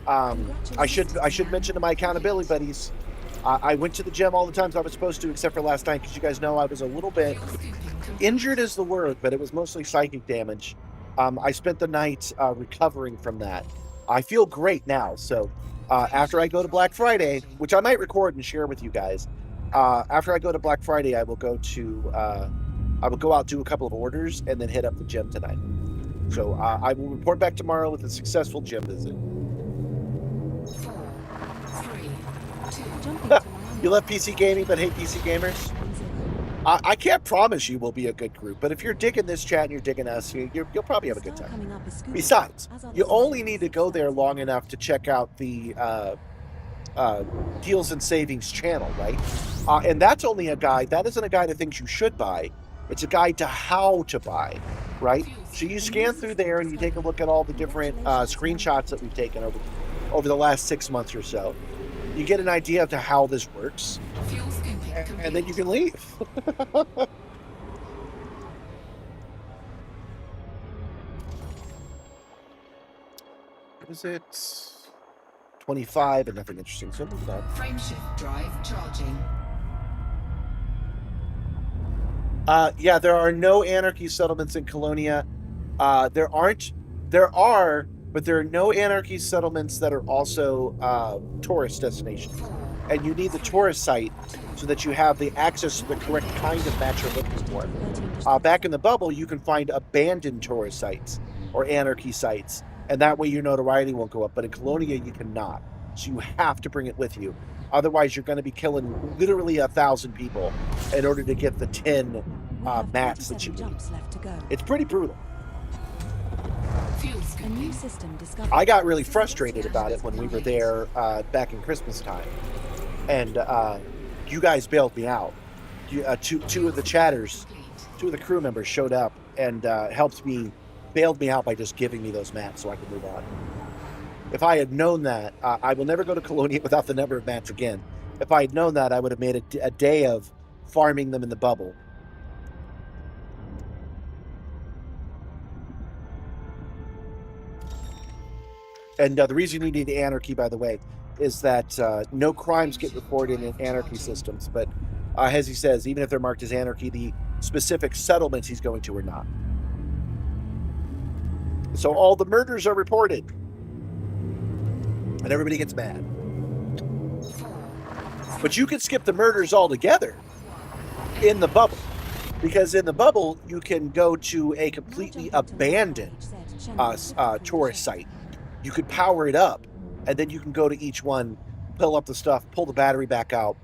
I should mention to my accountability buddies, I went to the gym all the times I was supposed to, except for last night, because you guys know I was a little bit injured is the word, but it was mostly psychic damage. I spent the night recovering from that. I feel great now. So after I go to Black Friday, which I might record and share with you guys, after I go to Black Friday, I will go out, do a couple of orders, and then hit up the gym tonight. So I will report back tomorrow with a successful gym visit. 4, 3, 2. You love PC gaming but hate PC gamers? I can't promise you we'll be a good group, but if you're digging this chat and you're digging us, you'll probably have a good time. Besides, you only need to go there long enough to check out the Deals and Savings channel, right? And that's only a guide. That isn't a guide of things you should buy. It's a guide to how to buy, right? So you scan through there and you take a look at all the different screenshots that we've taken over the last 6 months or so. You get an idea of how this works, and then you can leave. What is it? 25 and nothing interesting. So move on. Frameshift drive charging. Yeah, there are no anarchy settlements in Colonia. There are, but there are no anarchy settlements that are also tourist destinations. And you need the tourist site so that you have the access to the correct kind of match you're looking for. Back in the bubble, you can find abandoned tourist sites or anarchy sites, and that way your notoriety won't go up. But in Colonia, you cannot. So you have to bring it with you. Otherwise, you're going to be killing literally 1,000 people in order to get the 10 mats that you need. It's pretty brutal. A new system discovered. I got really frustrated about it when we were there back in Christmas time. And you guys bailed me out. Two of the chatters, two of the crew members showed up and bailed me out by just giving me those mats so I could move on. If I had known that, I will never go to Colonia without the number of mats again. If I had known that, I would have made a day of farming them in the bubble. And the reason you need anarchy, by the way, is that no crimes get reported in anarchy systems. But as he says, even if they're marked as anarchy, the specific settlements he's going to are not. So all the murders are reported. And everybody gets mad. But you can skip the murders altogether in the bubble. Because in the bubble, you can go to a completely abandoned tourist site. You could power it up, and then you can go to each one, pull up the stuff, pull the battery back out,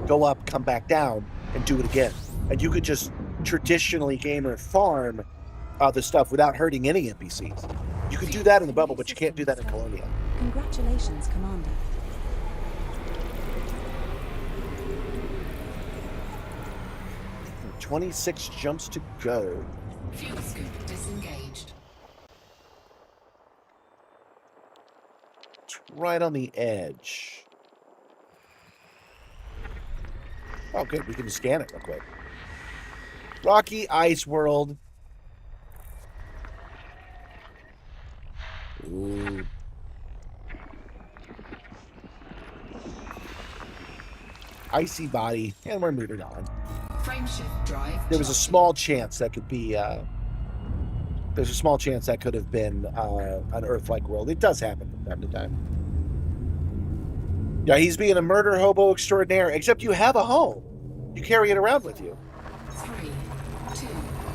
go up, come back down, and do it again. And you could just traditionally gamer farm the stuff without hurting any NPCs. You can do that in the bubble, but you can't do that in Colonia. Congratulations, Commander. 26 jumps to go. Fuel scoop disengaged. It's right on the edge. Oh, good. We can scan it real quick. Rocky Ice World. Ooh. Icy body, and we're moving on. Frameshift drive. There was a small chance that could be. There's a small chance that could have been an Earth-like world. It does happen from time to time. Yeah, he's being a murder hobo extraordinaire. Except you have a home. You carry it around with you. 3, 2,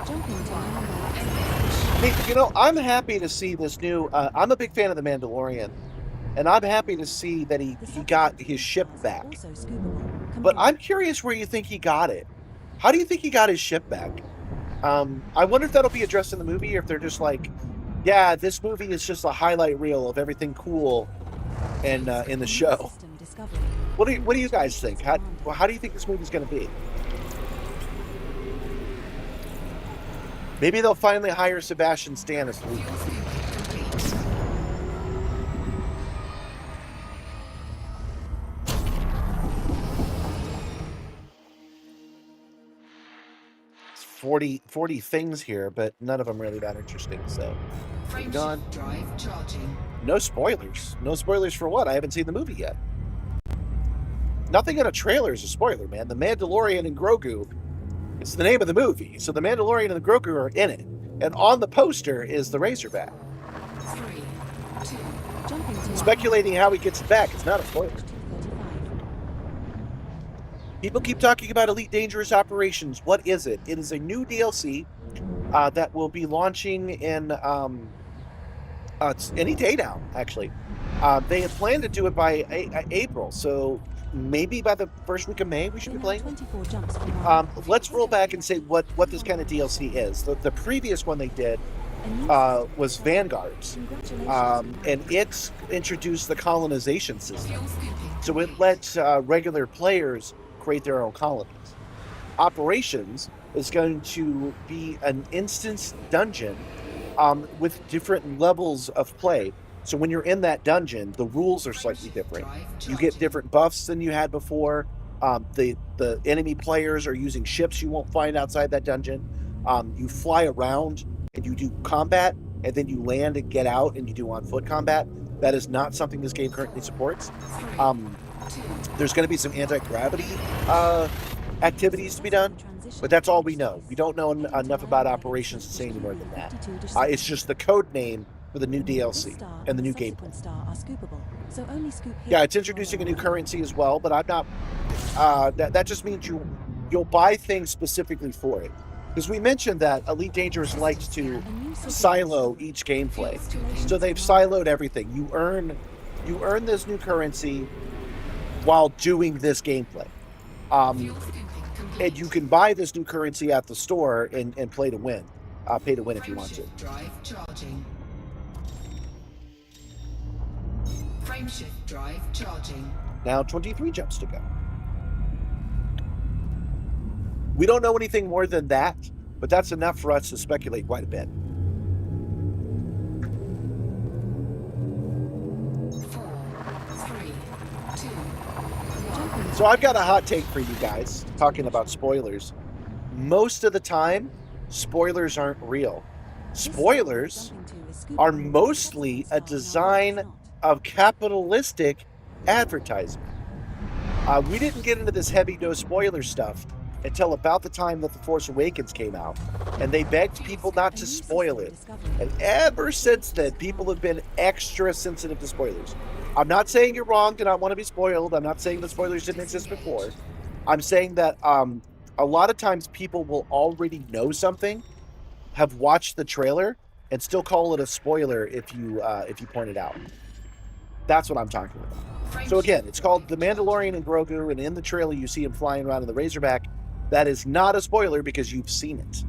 Jumping to number 1. Hey, you know, I'm happy to see this new. I'm a big fan of the Mandalorian, and I'm happy to see that he got his ship back. Also scoopable. But I'm curious where you think he got it. How do you think he got his ship back? I wonder if that'll be addressed in the movie, or if they're just like, yeah, this movie is just a highlight reel of everything cool in the show. What do you guys think? How do you think this movie's going to be? Maybe they'll finally hire Sebastian Stan as Luke. Fuel scoop complete. It's 40 things here, but none of them really that interesting. So, done. Frameshift drive charging. No spoilers. No spoilers for what? I haven't seen the movie yet. Nothing in a trailer is a spoiler, man. The Mandalorian and Grogu, it's the name of the movie. So the Mandalorian and the Grogu are in it. And on the poster is the Razorback. 3, 2, Jumping to Speculating how he gets it back, it's not a spoiler. 235. People keep talking about Elite Dangerous Operations. What is it? It is a new DLC that will be launching in it's any day now, actually. They had planned to do it by April, so maybe by the first week of May we should be playing. 24 jumps from Let's roll back and say what this kind of DLC is. The previous one they did was Vanguards, and it introduced the colonization system. fuel scooping. So it lets regular players create their own colonies. Operations is going to be an instance dungeon with different levels of play. So when you're in that dungeon, the rules are slightly different. You get different buffs than you had before. The enemy players are using ships you won't find outside that dungeon. You fly around and you do combat, and then you land and get out and you do on-foot combat. That is not something this game currently supports. There's going to be some anti-gravity activities to be done, but that's all we know. We don't know enough about Operations to say any more than that. It's just the code name for the new DLC and the new gameplay. Yeah, it's introducing a new currency as well, but I'm not. That just means you'll buy things specifically for it. Because we mentioned that Elite Dangerous likes to silo each gameplay, so they've siloed everything. You earn this new currency while doing this gameplay, and you can buy this new currency at the store and play to win, pay to win if you want to. Drive charging. Frameshift drive charging. Now 23 jumps to go. We don't know anything more than that, but that's enough for us to speculate quite a bit. 4, 3, 2, 1. So I've got a hot take for you guys, talking about spoilers. Most of the time, spoilers aren't real. Spoilers are mostly a design of capitalistic advertising. We didn't get into this heavy no spoiler stuff until about the time that The Force Awakens came out, and they begged people not to spoil it. And ever since then, people have been extra sensitive to spoilers. I'm not saying you're wrong, do not want to be spoiled. I'm not saying the spoilers didn't exist before. I'm saying that a lot of times people will already know something, have watched the trailer, and still call it a spoiler if you point it out. That's what I'm talking about. So again, it's called The Mandalorian and Grogu, and in the trailer you see him flying around in the Razorback. That is not a spoiler because you've seen it.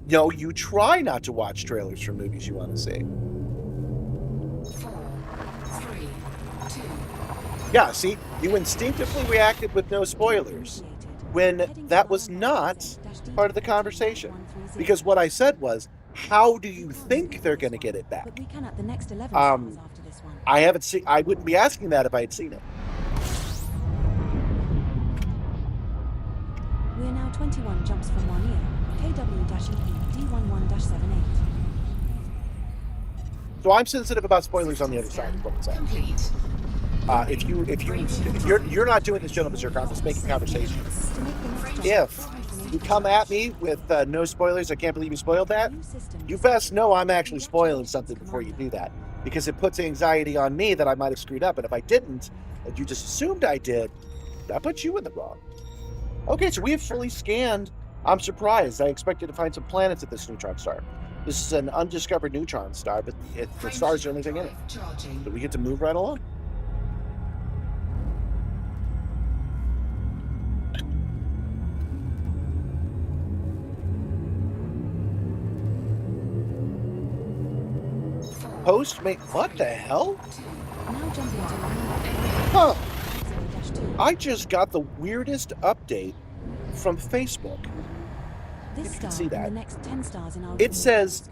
No, you try not to watch trailers for movies you want to see. 4, 3, 2. Yeah, see, you instinctively reacted with no spoilers when that was not part of the conversation. Because what I said was, how do you think they're going to get it back? But we can at the next 11 Um, stars after this one. I haven't seen. I wouldn't be asking that if I had seen it. We are now 21 jumps from 1 year. KW-EP D11-78. So I'm sensitive about spoilers on the other side. Is what I'm saying. Complete. If you're not doing this, gentlemen, sir, I'm just making conversation. To make the next jump, If you come at me with no spoilers, I can't believe you spoiled that. You best know I'm actually spoiling something before you do that, because it puts anxiety on me that I might have screwed up, and if I didn't, and you just assumed I did, that puts you in the wrong. Okay, so we have fully scanned. I'm surprised. I expected to find some planets at this neutron star. This is an undiscovered neutron star, but the stars are the only thing in it. Charging. So we get to move right along. Postmate, what the hell? Now jumping to Huh. 0-2. I just got the weirdest update from Facebook. This if you can star see that. and the next 10 stars in our It says-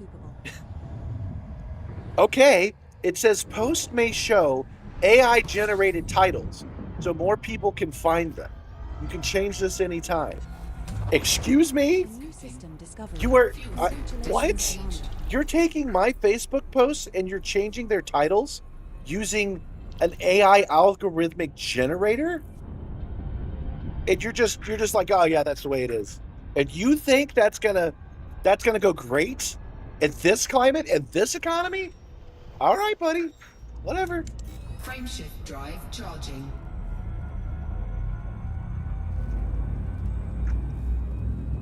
Okay, it says post may show AI generated titles, so more people can find them. You can change this anytime. Excuse me? New system discovered. You are Scintillating what? command. You're taking my Facebook posts and you're changing their titles using an AI algorithmic generator? And you're just like, oh yeah, that's the way it is. And you think that's gonna go great in this climate and this economy? All right, buddy. Whatever. Frameshift drive charging.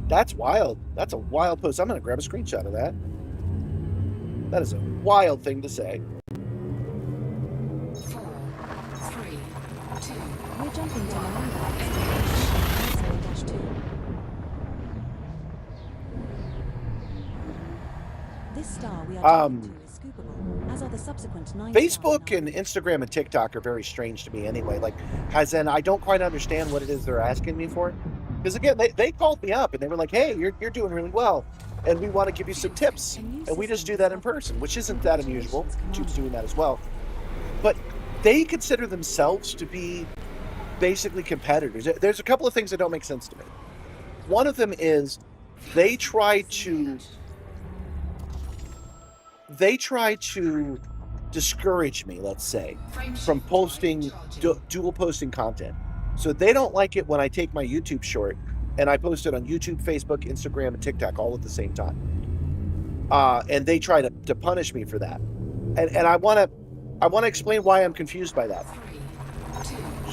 That's wild. That's a wild post. I'm gonna grab a screenshot of that. That is a wild thing to say. 4, 3, 2. We're jumping to Miranda. 0-2. This star we are jumping to is scoopable, as are the subsequent 9 Facebook stars. and Instagram and TikTok are very strange to me anyway. Like, as in, I don't quite understand what it is they're asking me for. Because again, they called me up and they were like, hey, you're doing really well, and we want to give you some tips. And we just do that in person, which isn't that unusual. YouTube's doing that as well. But they consider themselves to be basically competitors. There's a couple of things that don't make sense to me. One of them is they try to discourage me, let's say, from posting dual posting content. So they don't like it when I take my YouTube short and I post it on YouTube, Facebook, Instagram, and TikTok all at the same time. And they try to punish me for that. And I want to explain why I'm confused by that.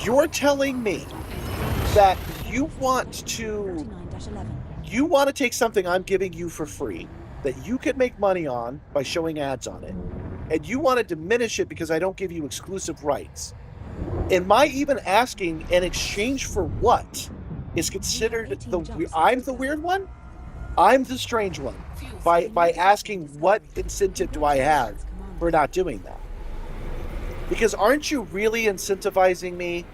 You're telling me that you want to 39-11. take something I'm giving you for free that you could make money on by showing ads on it, and you want to diminish it because I don't give you exclusive rights. Am I even asking in exchange for what is considered I'm the weird one? I'm the strange one by asking what incentive do I have for not doing that? Because aren't you really incentivizing me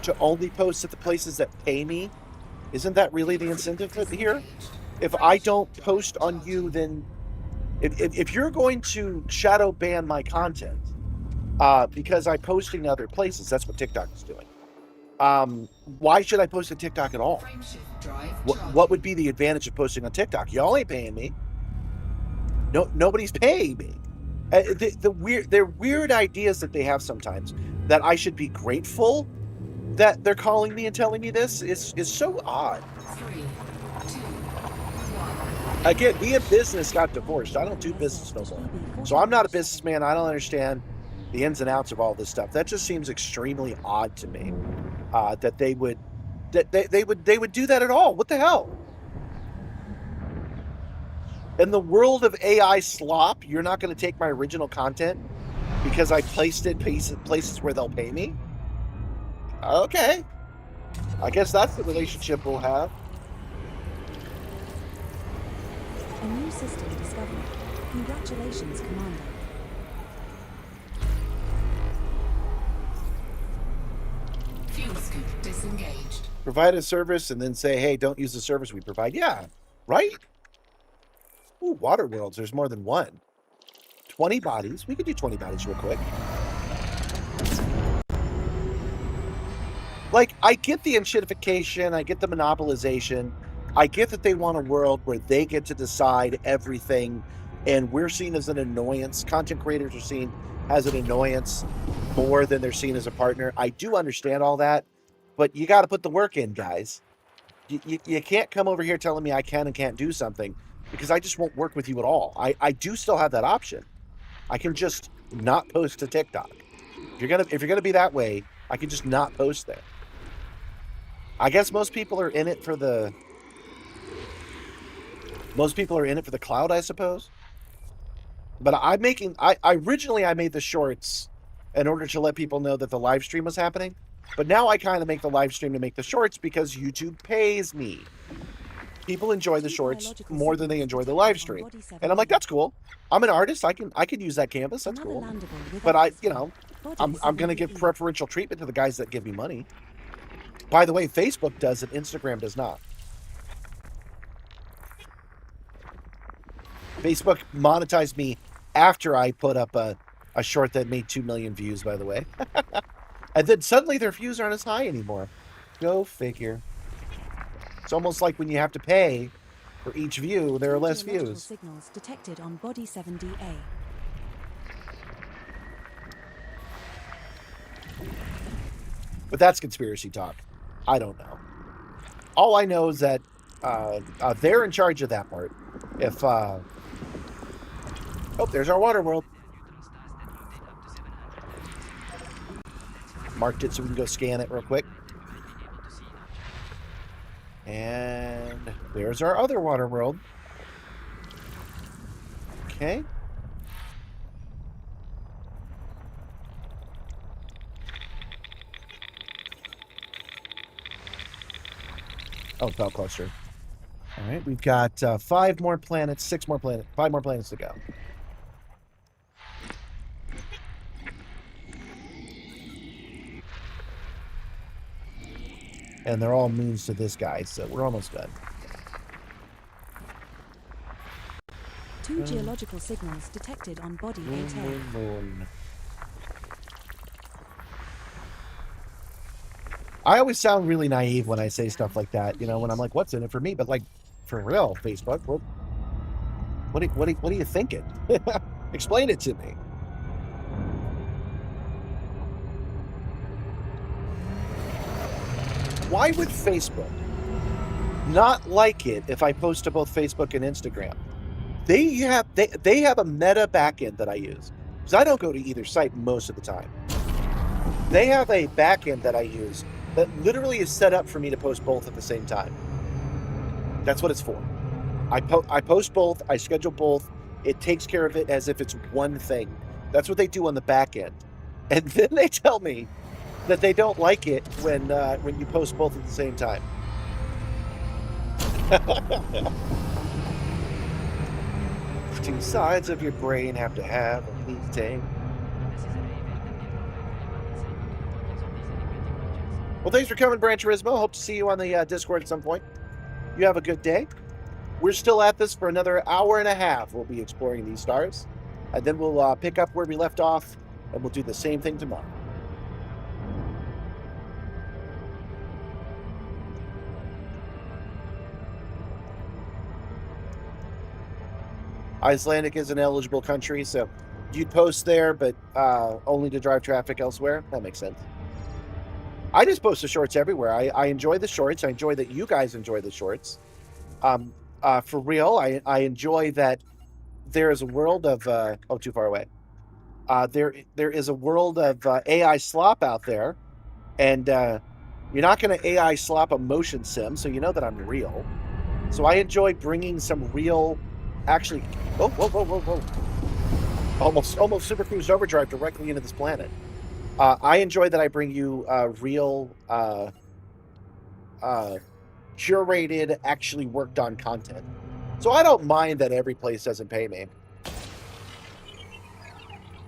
to only post at the places that pay me? Isn't that really the incentive here? If I don't post on you, then if you're going to shadow ban my content because I'm posting other places, that's what TikTok is doing. Why should I post on TikTok at all? What would be the advantage of posting on TikTok? Y'all ain't paying me. No, nobody's paying me. They're weird ideas that they have sometimes that I should be grateful that they're calling me and telling me this is so odd. 3, 2, 1. Again, me and business got divorced. I don't do business no more. So I'm not a businessman. I don't understand the ins and outs of all this stuff. That just seems extremely odd to me. That they would do that at all. What the hell? In the world of AI slop, you're not going to take my original content because I placed it places where they'll pay me? Okay. I guess that's the relationship we'll have. A new system discovered. Congratulations, Commander. Fuel scoop disengaged. Provide a service and then say, hey, don't use the service we provide. Yeah, right? Ooh, water worlds. There's more than one. 20 bodies. We could do 20 bodies real quick. Like, I get the enshittification. I get the monopolization. I get that they want a world where they get to decide everything, and we're seen as an annoyance. Content creators are seen as an annoyance more than they're seen as a partner. I do understand all that, but you got to put the work in, guys. You can't come over here telling me I can and can't do something, because I just won't work with you at all. I do still have that option. I can just not post to TikTok. If you're gonna be that way, I can just not post there. I guess most people are in it for the cloud, I suppose. But originally I made the shorts in order to let people know that the live stream was happening. But now I kind of make the live stream to make the shorts because YouTube pays me. People enjoy the shorts more than they enjoy the live stream. And I'm like, that's cool. I'm an artist. I can use that canvas. That's cool. But I'm going to give preferential treatment to the guys that give me money. By the way, Facebook does it. Instagram does not. Facebook monetized me after I put up a short that made 2 million views, by the way. And then suddenly their views aren't as high anymore. Go figure. It's almost like when you have to pay for each view, there are less views. Signals detected on body 7DA. But that's conspiracy talk. I don't know. All I know is that they're in charge of that part. If oh, there's our water world. Marked it so we can go scan it real quick. And there's our other water world. Okay. Oh, belt cluster. All right, we've got 5 more planets, 5 more planets to go. And they're all moons to this guy, so we're almost done. 2 geological signals detected on body 8A. Moon. I always sound really naive when I say stuff like that, you know, when I'm like, what's in it for me? But like, for real, Facebook, what are you thinking? Explain it to me. Why would Facebook not like it if I post to both Facebook and Instagram? They have a meta backend that I use, because I don't go to either site most of the time. They have a backend that I use that literally is set up for me to post both at the same time. That's what it's for. I post both, I schedule both. It takes care of it as if it's one thing. That's what they do on the back end. And then they tell me that they don't like it when you post both at the same time. Two sides of your brain have to have a meeting. Well, thanks for coming, Branch Turismo. Hope to see you on the Discord at some point. You have a good day. We're still at this for another hour and a half. We'll be exploring these stars. And then we'll pick up where we left off, and we'll do the same thing tomorrow. Icelandic is an eligible country, so you'd post there, but only to drive traffic elsewhere. That makes sense. I just post the shorts everywhere. I enjoy the shorts. I enjoy that you guys enjoy the shorts. For real, I enjoy that there is a world of oh, too far away. There is a world of AI slop out there, and you're not going to AI slop a motion sim, so you know that I'm real. So I enjoy bringing some real, actually. Whoa, whoa, whoa, whoa, whoa! Almost Super Cruise Overdrive directly into this planet. I enjoy that I bring you real, curated, actually worked on content. So I don't mind that every place doesn't pay me.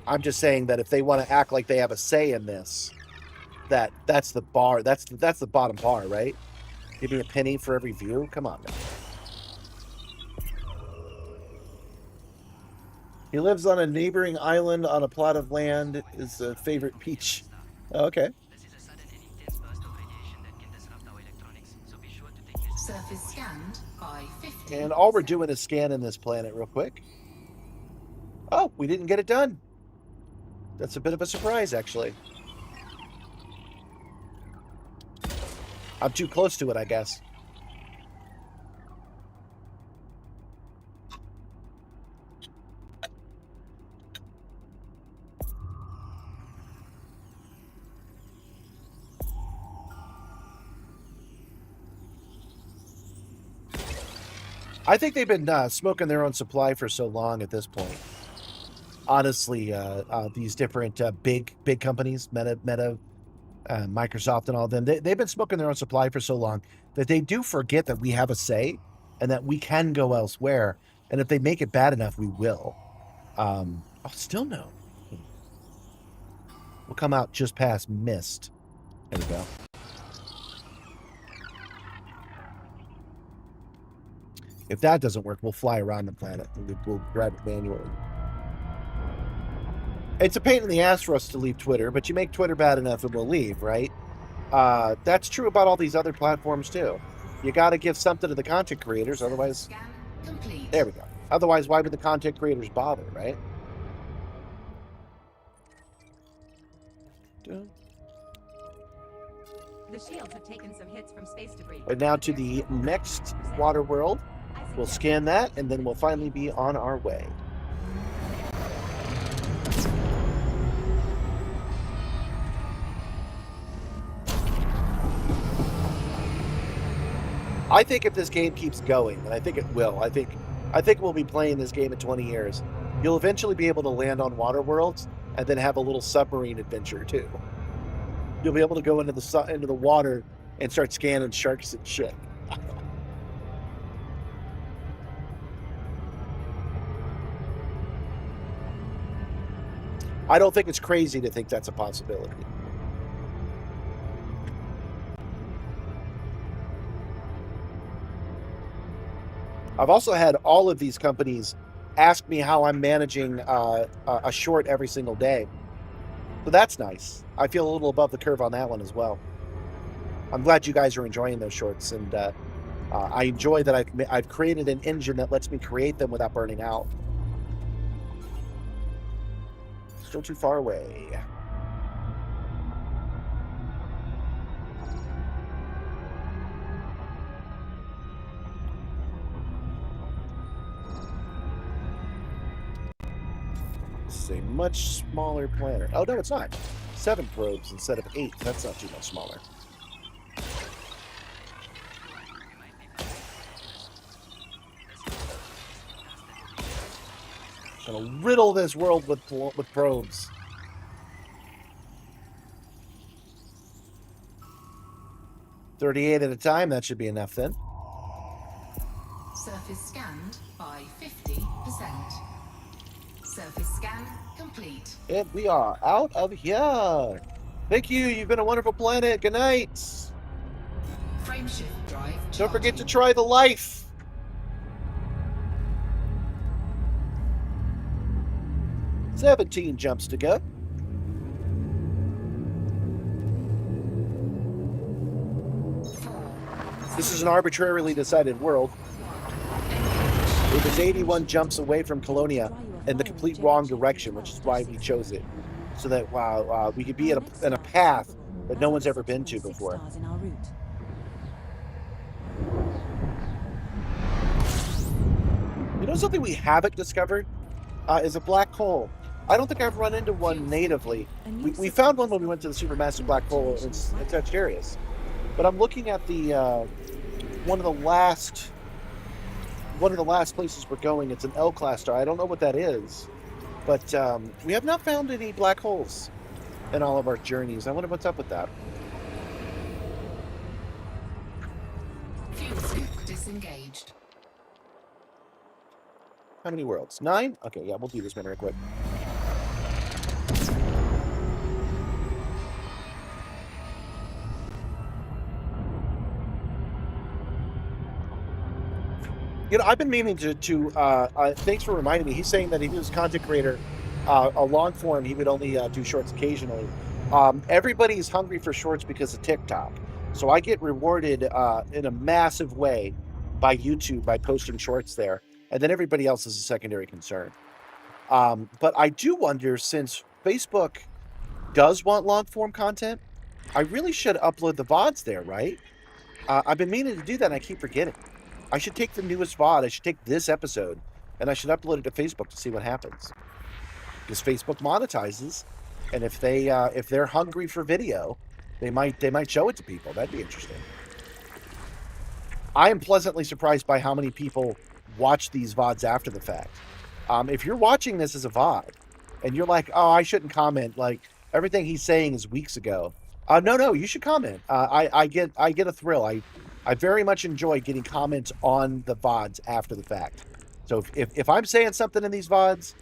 I'm just saying that if they want to act like they have a say in this, that's the bar. That's the bottom bar, right? Give me a penny for every view. Come on, man. He lives on a neighboring island on a plot of land. His favorite beach. Oh, okay. Surface scanned by 50. And all we're doing is scanning this planet real quick. Oh, we didn't get it done. That's a bit of a surprise, actually. I'm too close to it, I guess. I think they've been smoking their own supply for so long at this point. Honestly, these different big companies, Meta, Microsoft, and all of them, they've been smoking their own supply for so long that they do forget that we have a say and that we can go elsewhere. And if they make it bad enough, we will. Oh, still no. We'll come out just past mist. There we go. If that doesn't work, we'll fly around the planet and we'll grab it manually. It's a pain in the ass for us to leave Twitter, but you make Twitter bad enough and we'll leave, right? That's true about all these other platforms too. You got to give something to the content creators, otherwise... There we go. Otherwise, why would the content creators bother, right? The shields have taken some hits from space debris. And now to the next water world. We'll scan that, and then we'll finally be on our way. I think if this game keeps going, and I think it will, I think we'll be playing this game in 20 years. You'll eventually be able to land on water worlds and then have a little submarine adventure too. You'll be able to go into the water and start scanning sharks and shit. I don't think it's crazy to think that's a possibility. I've also had all of these companies ask me how I'm managing a short every single day. So that's nice. I feel a little above the curve on that one as well. I'm glad you guys are enjoying those shorts, and I enjoy that I've created an engine that lets me create them without burning out. Still too far away. This is a much smaller planet. Oh, no, it's not. 7 probes instead of 8. That's not too much smaller. Gonna riddle this world with probes. $38 at a time. That should be enough then. Surface scanned by 50%. Surface scan complete. And we are out of here. Thank you. You've been a wonderful planet. Good night. Frameshift drive. Don't forget to try the life. "17 jumps to go. This is an arbitrarily decided world. It was 81 jumps away from Colonia in the complete wrong direction, which is why we chose it. So that we could be in a path that no one's ever been to before. You know something we haven't discovered? Is a black hole. I don't think I've run into one natively. We found one when we went to the supermassive black hole in Sagittarius. But I'm looking at the one of the last places we're going. It's an L-class star. I don't know what that is, but we have not found any black holes in all of our journeys. I wonder what's up with that. Fuel scoop disengaged. How many worlds? 9? Okay, yeah, we'll do this one real quick. You know, I've been meaning thanks for reminding me. He's saying that if he was a content creator, a long form, he would only do shorts occasionally. Everybody's hungry for shorts because of TikTok. So I get rewarded in a massive way by YouTube by posting shorts there. And then everybody else is a secondary concern. But I do wonder, since Facebook does want long form content, I really should upload the VODs there, right? I've been meaning to do that and I keep forgetting. I should take the newest VOD. I should take this episode and I should upload it to Facebook to see what happens. Because Facebook monetizes, and if they're hungry for video, they might show it to people. That'd be interesting. I am pleasantly surprised by how many people watch these VODs after the fact. If you're watching this as a VOD and you're like, oh, I shouldn't comment, like everything he's saying is weeks ago. No, you should comment. I get a thrill. I very much enjoy getting comments on the VODs after the fact. So if I'm saying something in these VODs,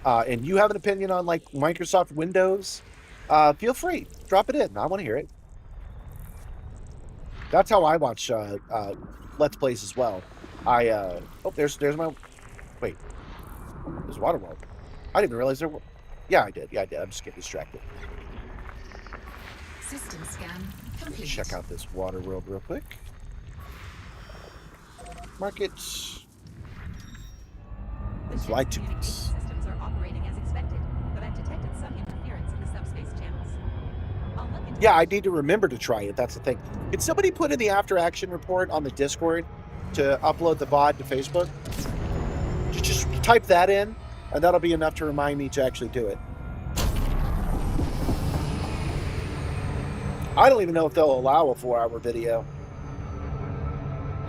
and you have an opinion on like Microsoft Windows, feel free, drop it in. I want to hear it. That's how I watch Let's Plays as well. There's my, wait, there's Waterworld. I didn't even realize there were, yeah, I did. I'm just getting distracted. System scan complete. Check out this Waterworld real quick. Markets. The Fly ship's to communication systems are operating as expected, but I've detected some interference in the subspace channels. I'll look into Yeah, I need to remember to try it. That's the thing. Could somebody put in the after action report on the Discord to upload the VOD to Facebook? Just type that in, and that'll be enough to remind me to actually do it. I don't even know if they'll allow a 4-hour video.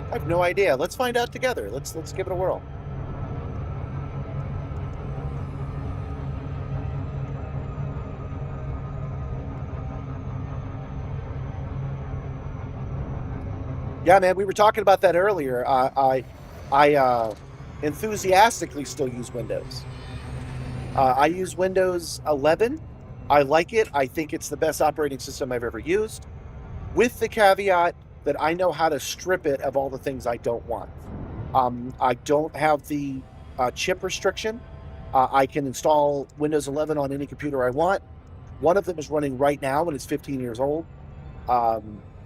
I have no idea. Let's find out together. Let's give it a whirl. Yeah, man, we were talking about that earlier. I enthusiastically still use Windows. I use Windows 11. I like it. I think it's the best operating system I've ever used, with the caveat that I know how to strip it of all the things I don't want. I don't have the chip restriction. I can install Windows 11 on any computer I want. One of them is running right now, and it's 15 years old.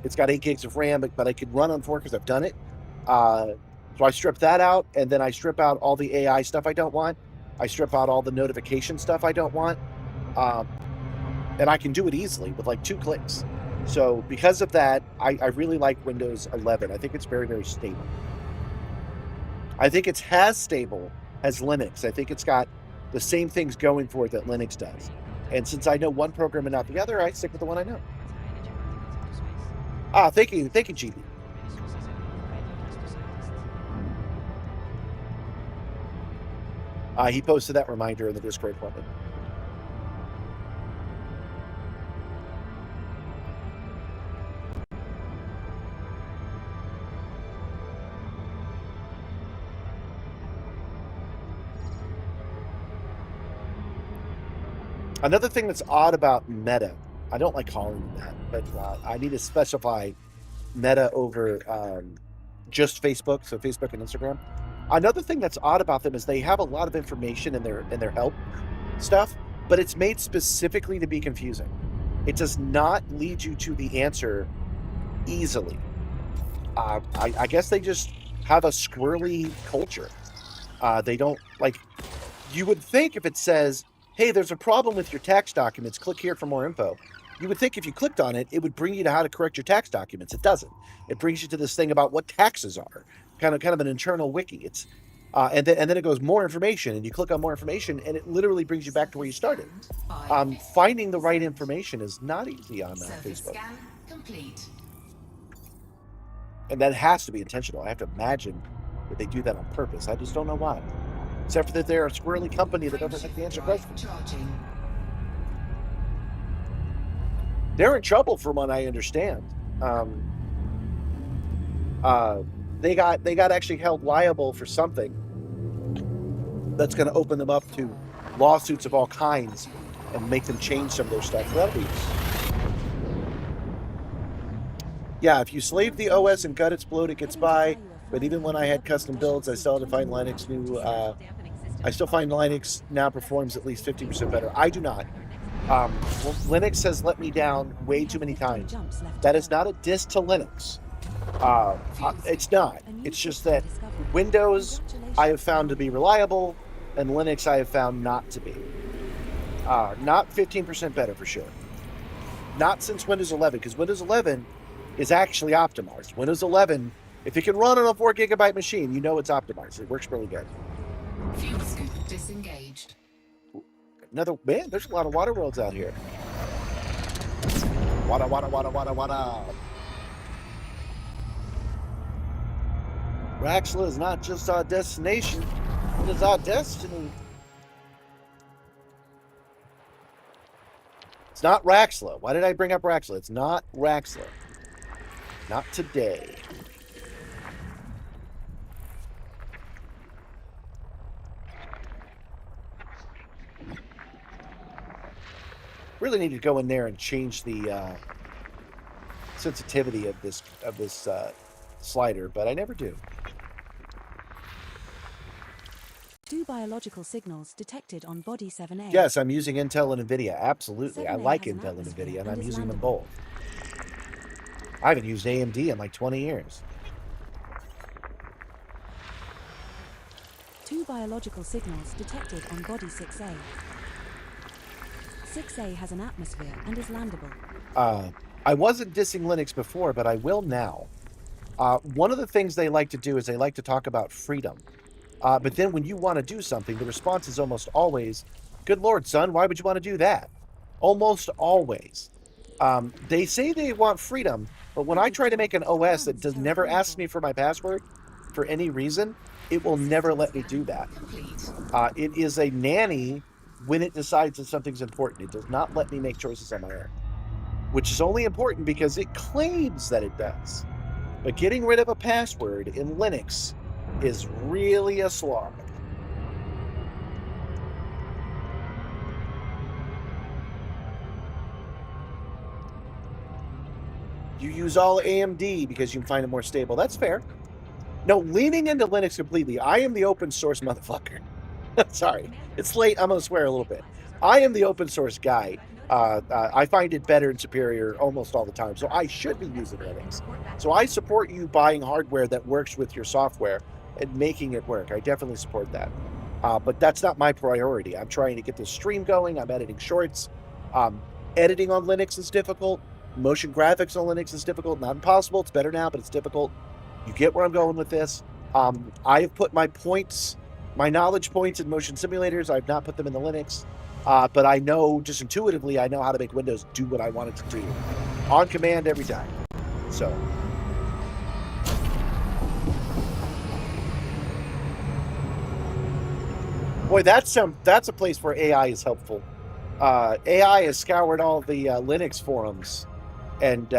It's got 8 gigs of RAM, but I could run on 4 because I've done it. So I strip that out, and then I strip out all the AI stuff I don't want. I strip out all the notification stuff I don't want. And I can do it easily with like 2 clicks. So because of that, I really like Windows 11. I think it's very, very stable. I think it's as stable as Linux. I think it's got the same things going for it that Linux does. And since I know one program and not the other, I stick with the one I know. Thank you, GB. He posted that reminder in the Discord for me. Another thing that's odd about Meta, I don't like calling them that, but I need to specify Meta over just Facebook, so Facebook and Instagram. Another thing that's odd about them is they have a lot of information in their help stuff, but it's made specifically to be confusing. It does not lead you to the answer easily. I guess they just have a squirrely culture. They don't like. You would think if it says, hey, there's a problem with your tax documents, click here for more info. You would think if you clicked on it, it would bring you to how to correct your tax documents. It doesn't. It brings you to this thing about what taxes are, kind of an internal wiki. It's and then it goes more information, and you click on more information, and it literally brings you back to where you started. Finding the right information is not easy on Facebook. Scan complete. And that has to be intentional. I have to imagine that they do that on purpose. I just don't know why. Except for that they're a squirrely company that doesn't like to answer questions. Charging. They're in trouble from what I understand. They got actually held liable for something. that's going to open them up to lawsuits of all kinds and make them change some of their stuff. So that'll be... Yeah, if you slave the OS and gut its bloat, it gets by. But even when I had custom builds, I still had to find Linux new... I still find Linux now performs at least 50% better. I do not. Well, Linux has let me down way too many times. That is not a diss to Linux. It's not. It's just that Windows I have found to be reliable, and Linux I have found not to be. Not 15% better for sure. Not since Windows 11, because Windows 11 is actually optimized. Windows 11, if it can run on a 4 gigabyte machine, you know it's optimized. It works really good. Fuel scoop disengaged. Another, man, there's a lot of water worlds out here. Water, water, water, water, water. Raxxila is not just our destination, it is our destiny. It's not Raxxila. Why did I bring up Raxxila? It's not Raxxila. Not today. Really need to go in there and change the sensitivity of this slider, but I never do. 2 biological signals detected on body 7A. Yes, I'm using Intel and NVIDIA. Absolutely. I 7A like has an Intel and atmosphere NVIDIA, and and I'm is using them landable. both. I haven't used AMD in like 20 years. 2 biological signals detected on body 6A. 6A has an atmosphere and is landable. I wasn't dissing Linux before, but I will now. One of the things they like to do is they like to talk about freedom. But then when you want to do something, the response is almost always, good Lord, son, why would you want to do that? Almost always. They say they want freedom, but when I try to make an OS that does never ask me for my password for any reason, it will never let me do that. It is a nanny when it decides that something's important. It does not let me make choices on my own, which is only important because it claims that it does. But getting rid of a password in Linux is really a slog. You use all AMD because you can find it more stable. That's fair. No, leaning into Linux completely. I am the open source motherfucker. Sorry, it's late. I'm going to swear a little bit. I am the open source guy. I find it better and superior almost all the time. So I should be using Linux. So I support you buying hardware that works with your software and making it work. I definitely support that. But that's not my priority. I'm trying to get this stream going. I'm editing shorts. Editing on Linux is difficult. Motion graphics on Linux is difficult. Not impossible. It's better now, but it's difficult. You get where I'm going with this. I have put my points, my knowledge points in motion simulators. I've not put them in the Linux. But I know, just intuitively, I know how to make Windows do what I want it to do. On command every time. So. Boy, that's a place where AI is helpful. AI has scoured all the Linux forums. And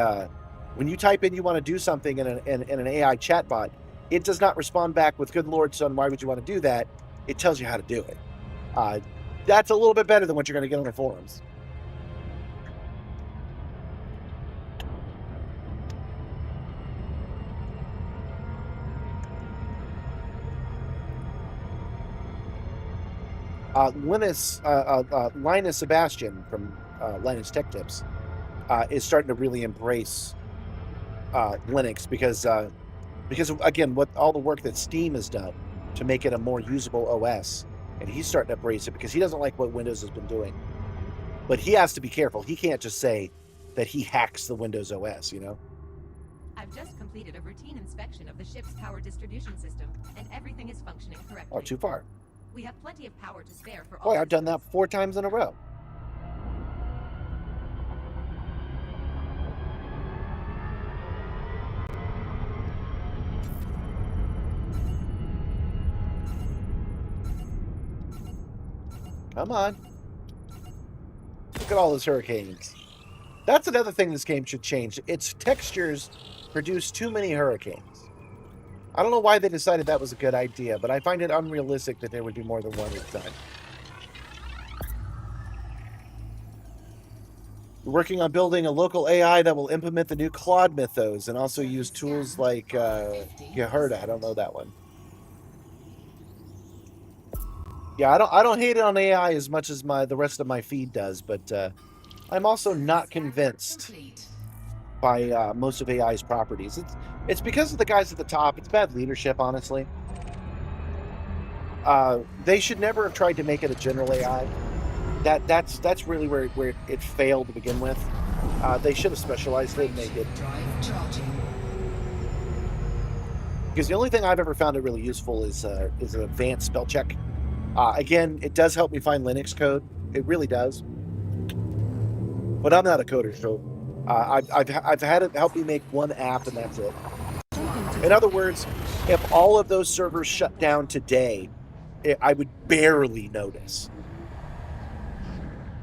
when you type in you want to do something in an AI chatbot, it does not respond back with, good Lord, son, why would you want to do that? It tells you how to do it. That's a little bit better than what you're going to get on the forums. Linus Sebastian from Linus Tech Tips is starting to really embrace Linux because again, what all the work that Steam has done to make it a more usable OS, and he's starting to embrace it because he doesn't like what Windows has been doing. But he has to be careful. He can't just say that he hacks the Windows OS, you know? I've just completed a routine inspection of the ship's power distribution system, and everything is functioning correctly. Oh, too far. We have plenty of power to spare for all. Boy, I've done that 4 times in a row. Come on. Look at all those hurricanes. That's another thing this game should change. Its textures produce too many hurricanes. I don't know why they decided that was a good idea, but I find it unrealistic that there would be more than one at a time. We're working on building a local AI that will implement the new Claude mythos and also use tools like Geherda. I don't know that one. Yeah, I don't hate it on AI as much as the rest of my feed does, but I'm also not convinced by most of AI's properties. It's because of the guys at the top. It's bad leadership, honestly. They should never have tried to make it a general AI. That's really where it failed to begin with. They should have specialized it and made it. Because the only thing I've ever found it really useful is an advanced spell check. Again, it does help me find Linux code. It really does. But I'm not a coder, so I've had it help me make one app, and that's it. In other words, if all of those servers shut down today, I would barely notice.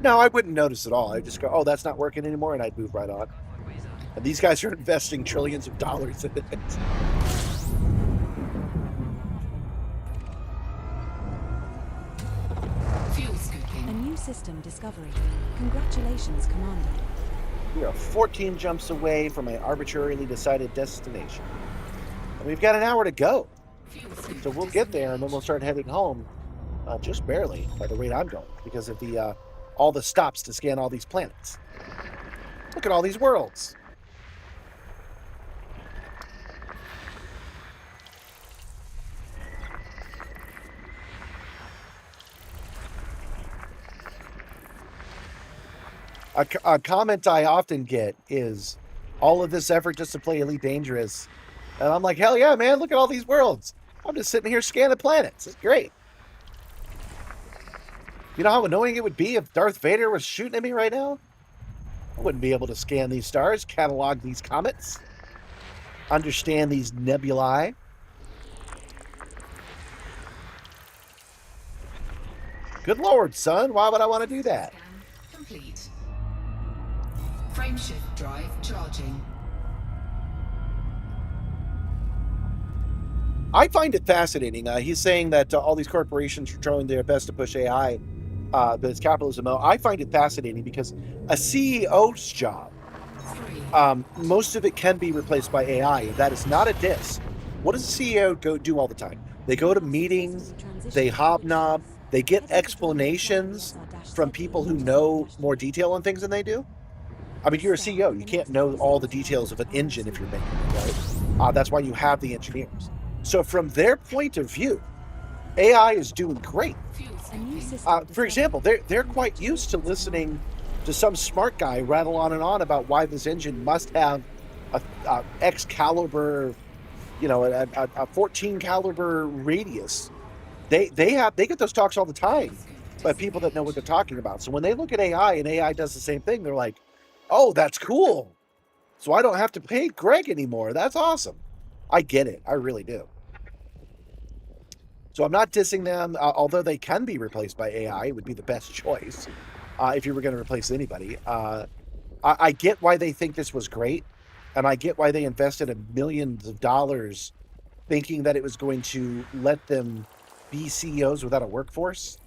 No, I wouldn't notice at all. I'd just go, oh, that's not working anymore, and I'd move right on. And these guys are investing trillions of dollars in it. A new system discovery. Congratulations, Commander. We are 14 jumps away from an arbitrarily decided destination. And we've got an hour to go. So we'll get there, and then we'll start heading home. Just barely, by the rate I'm going, because of the all the stops to scan all these planets. Look at all these worlds. A comment I often get is, all of this effort just to play Elite Dangerous. And I'm like, hell yeah, man, look at all these worlds. I'm just sitting here scanning planets. It's great. You know how annoying it would be if Darth Vader was shooting at me right now? I wouldn't be able to scan these stars, catalog these comets, understand these nebulae. Good Lord, son, why would I want to do that? Complete. Frameshift drive charging. I find it fascinating. He's saying that all these corporations are trying their best to push AI, but it's capitalism. I find it fascinating because a CEO's job, most of it can be replaced by AI. That is not a diss. What does a CEO do all the time? They go to meetings, they hobnob, they get explanations from people who know more detail on things than they do. I mean, you're a CEO. You can't know all the details of an engine if you're making it, right? That's why you have the engineers. So from their point of view, AI is doing great. For example, they're quite used to listening to some smart guy rattle on and on about why this engine must have a X caliber, a 14 caliber radius. They get those talks all the time by people that know what they're talking about. So when they look at AI and AI does the same thing, they're like, oh, that's cool. So I don't have to pay Greg anymore. That's awesome. I get it. I really do. So I'm not dissing them, although they can be replaced by AI. It would be the best choice if you were going to replace anybody. I get why they think this was great, and I get why they invested millions of dollars thinking that it was going to let them be CEOs without a workforce,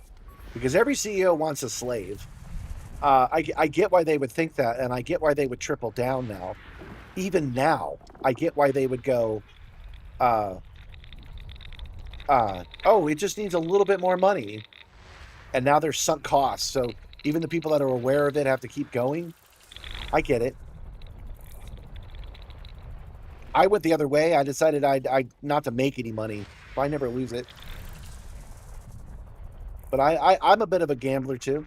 because every CEO wants a slave. I get why they would think that, and I get why they would triple down now. Even now, I get why they would go, oh, it just needs a little bit more money. And now there's sunk costs. So even the people that are aware of it have to keep going. I get it. I went the other way. I decided I not to make any money. So I never lose it. But I'm a bit of a gambler too.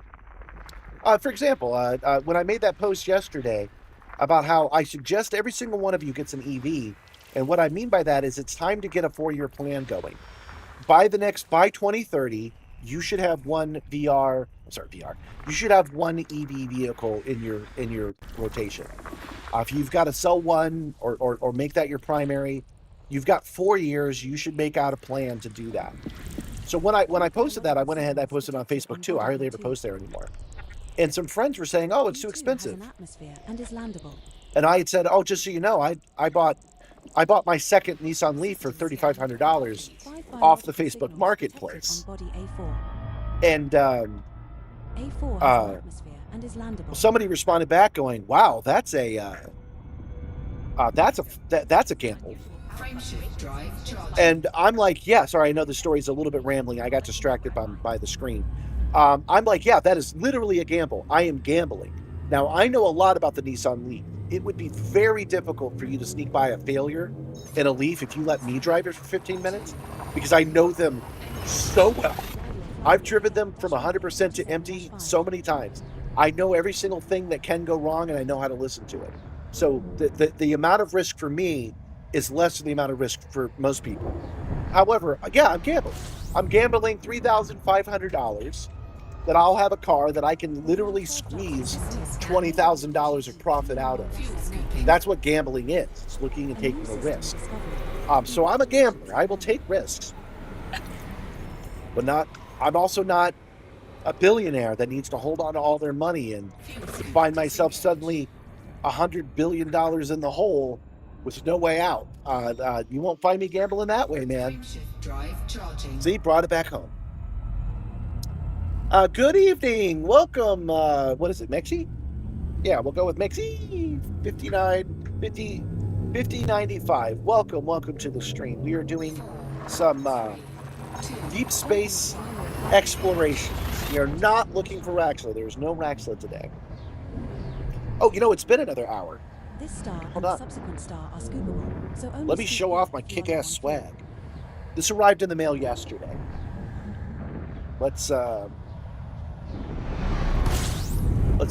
For example, when I made that post yesterday about how I suggest every single one of you gets an EV, and what I mean by that is it's time to get a 4-year plan going. By 2030, you should have one VR. You should have one EV vehicle in your rotation. If you've got to sell one or make that your primary, you've got 4 years. You should make out a plan to do that. So when I posted that, I went ahead and I posted on Facebook too. I hardly ever post there anymore. And some friends were saying, "Oh, it's too expensive." An atmosphere and is landable. And I had said, "Oh, just so you know, I bought I bought my second Nissan Leaf for $3,500 off the Facebook Marketplace. On body A4. And A4 has an atmosphere and is landable. somebody responded back going, "Wow, that's a gamble." Frameshift drive charging. And I'm like, "Yeah, sorry, I know the story's a little bit rambling. I got distracted by the screen." I'm like, "Yeah, that is literally a gamble. I am gambling." Now, I know a lot about the Nissan Leaf. It would be very difficult for you to sneak by a failure in a Leaf if you let me drive it for 15 minutes, because I know them so well. I've driven them from 100% to empty so many times. I know every single thing that can go wrong, and I know how to listen to it. So the amount of risk for me is less than the amount of risk for most people. However, yeah, I'm gambling. I'm gambling $3,500 that I'll have a car that I can literally squeeze $20,000 of profit out of. Fuel scooping. That's what gambling is. It's looking and taking a risk. So I'm a gambler. I will take risks. But I'm also not a billionaire that needs to hold on to all their money and find myself suddenly $100 billion in the hole with no way out. You won't find me gambling that way, man. Frameshift drive charging. See, brought it back home. Good evening. Welcome. What is it, Mexi? Yeah, we'll go with Mexi. 5095. Welcome to the stream. We are doing some deep space explorations. We are not looking for Raxxila. There's no Raxxila today. Oh, it's been another hour. This star Hold and on. the subsequent star are scoopable, so only Let me scoop show it off my if you are kick-ass on swag. field. This arrived in the mail yesterday. Let's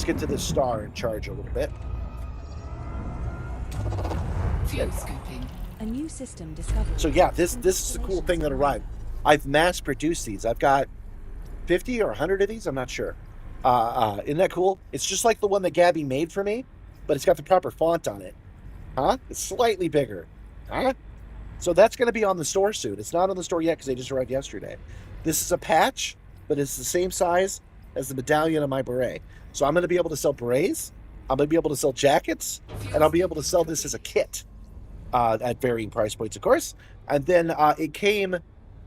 get to this star and charge a little bit. Fuel scooping. A new system discovered. So yeah, this is the cool thing that arrived. I've mass produced these. I've got 50 or 100 of these. I'm not sure. Isn't that cool? It's just like the one that Gabby made for me, but it's got the proper font on it. Huh? It's slightly bigger. Huh? So that's going to be on the store soon. It's not on the store yet because they just arrived yesterday. This is a patch, but it's the same size as the medallion on my beret. So I'm going to be able to sell berets. I'm going to be able to sell jackets, and I'll be able to sell this as a kit at varying price points, of course. And then it came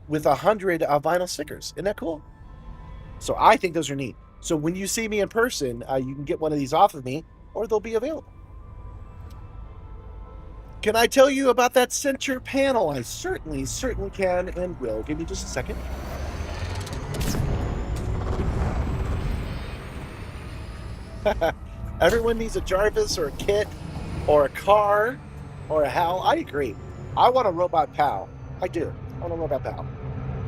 with 100 vinyl stickers. Isn't that cool? So I think those are neat. So when you see me in person, you can get one of these off of me, or they'll be available. Can I tell you about that center panel? I certainly can and will. Give me just a second. Everyone needs a Jarvis or a kit or a car or a HAL. I agree. I want a robot pal. I do. I want a robot pal.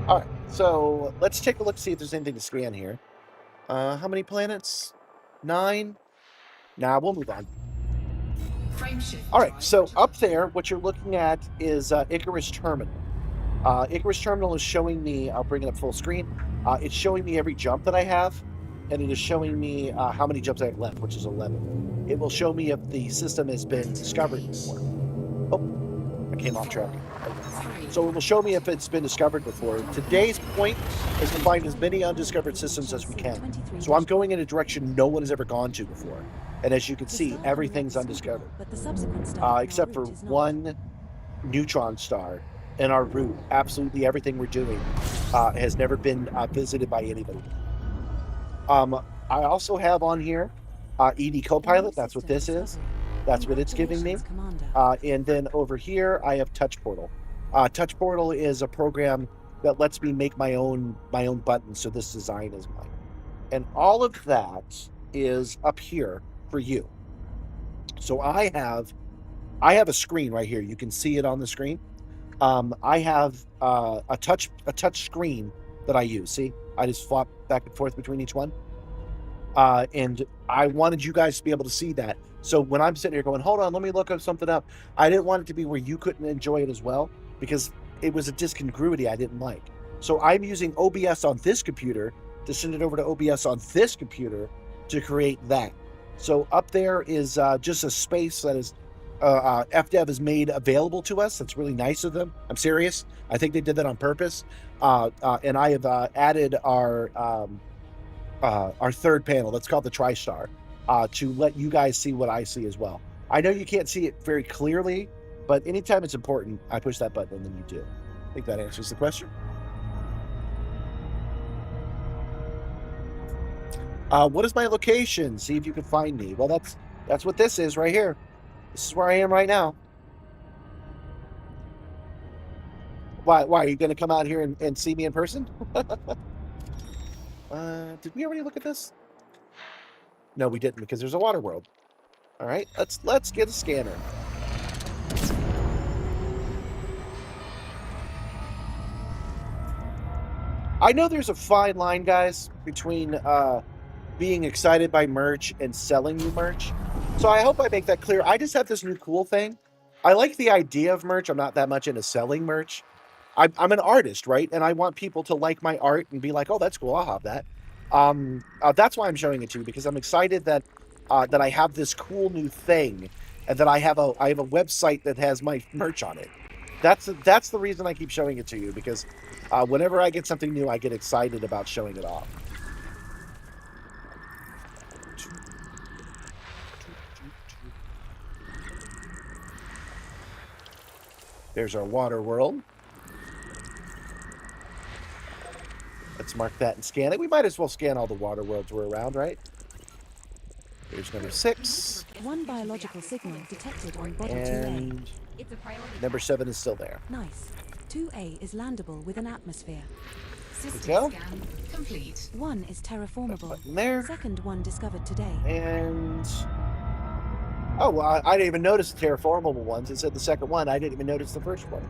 All right. So let's take a look, see if there's anything to scan here. How many planets? 9? Nah, we'll move on. Frameshift. All right, drive so charging. up there, what you're looking at is Icarus Terminal. Icarus Terminal is showing me, I'll bring it up full screen, it's showing me every jump that I have, and it is showing me how many jumps I have left, which is 11. It will show me if the system has been discovered before. Oh, I came off track. So it will show me if it's been discovered before. Today's point is to find as many undiscovered systems as we can. So I'm going in a direction no one has ever gone to before. And as you can see, everything's undiscovered. But the subsequent star Except for one neutron star in our route. Absolutely everything we're doing has never been visited by anybody. I also have on here ED Copilot. That's what this is. That's what it's giving me. And then over here, I have Touch Portal. Touch Portal is a program that lets me make my own buttons. So this design is mine. And all of that is up here for you. So I have a screen right here. You can see it on the screen. I have a touch screen that I use. See, I just flop back and forth between each one. And I wanted you guys to be able to see that. So when I'm sitting here going, hold on, let me look up something up, I didn't want it to be where you couldn't enjoy it as well, because it was a discongruity I didn't like. So I'm using OBS on this computer to send it over to OBS on this computer to create that. So up there is just a space that is FDev has made available to us. That's really nice of them. I'm serious. I think they did that on purpose. And I have added our third panel. That's called the TriStar, to let you guys see what I see as well. I know you can't see it very clearly But anytime it's important, I push that button and then you do. I think that answers the question. What is my location? See if you can find me. Well, that's what this is right here. This is where I am right now. Why are you going to come out here and see me in person? Did we already look at this? No, we didn't, because there's a water world. All right, let's get a scanner. I know there's a fine line, guys, between being excited by merch and selling you merch. So I hope I make that clear. I just have this new cool thing. I like the idea of merch. I'm not that much into selling merch. I'm an artist, right? And I want people to like my art and be like, oh, that's cool, I'll have that. That's why I'm showing it to you, because I'm excited that that I have this cool new thing, and that I have a website that has my merch on it. That's the reason I keep showing it to you, because whenever I get something new, I get excited about showing it off. There's our water world. Let's mark that and scan it. We might as well scan all the water worlds we're around, right? Here's number 6. One biological signal detected on body 2A. And It's a priority. number 7 is still there. Nice. 2A is landable with an atmosphere. System go. scan complete. 1 is terraformable. Button there. Second one discovered today. And... oh, well, I didn't even notice the terraformable ones. It said the second one. I didn't even notice the first one.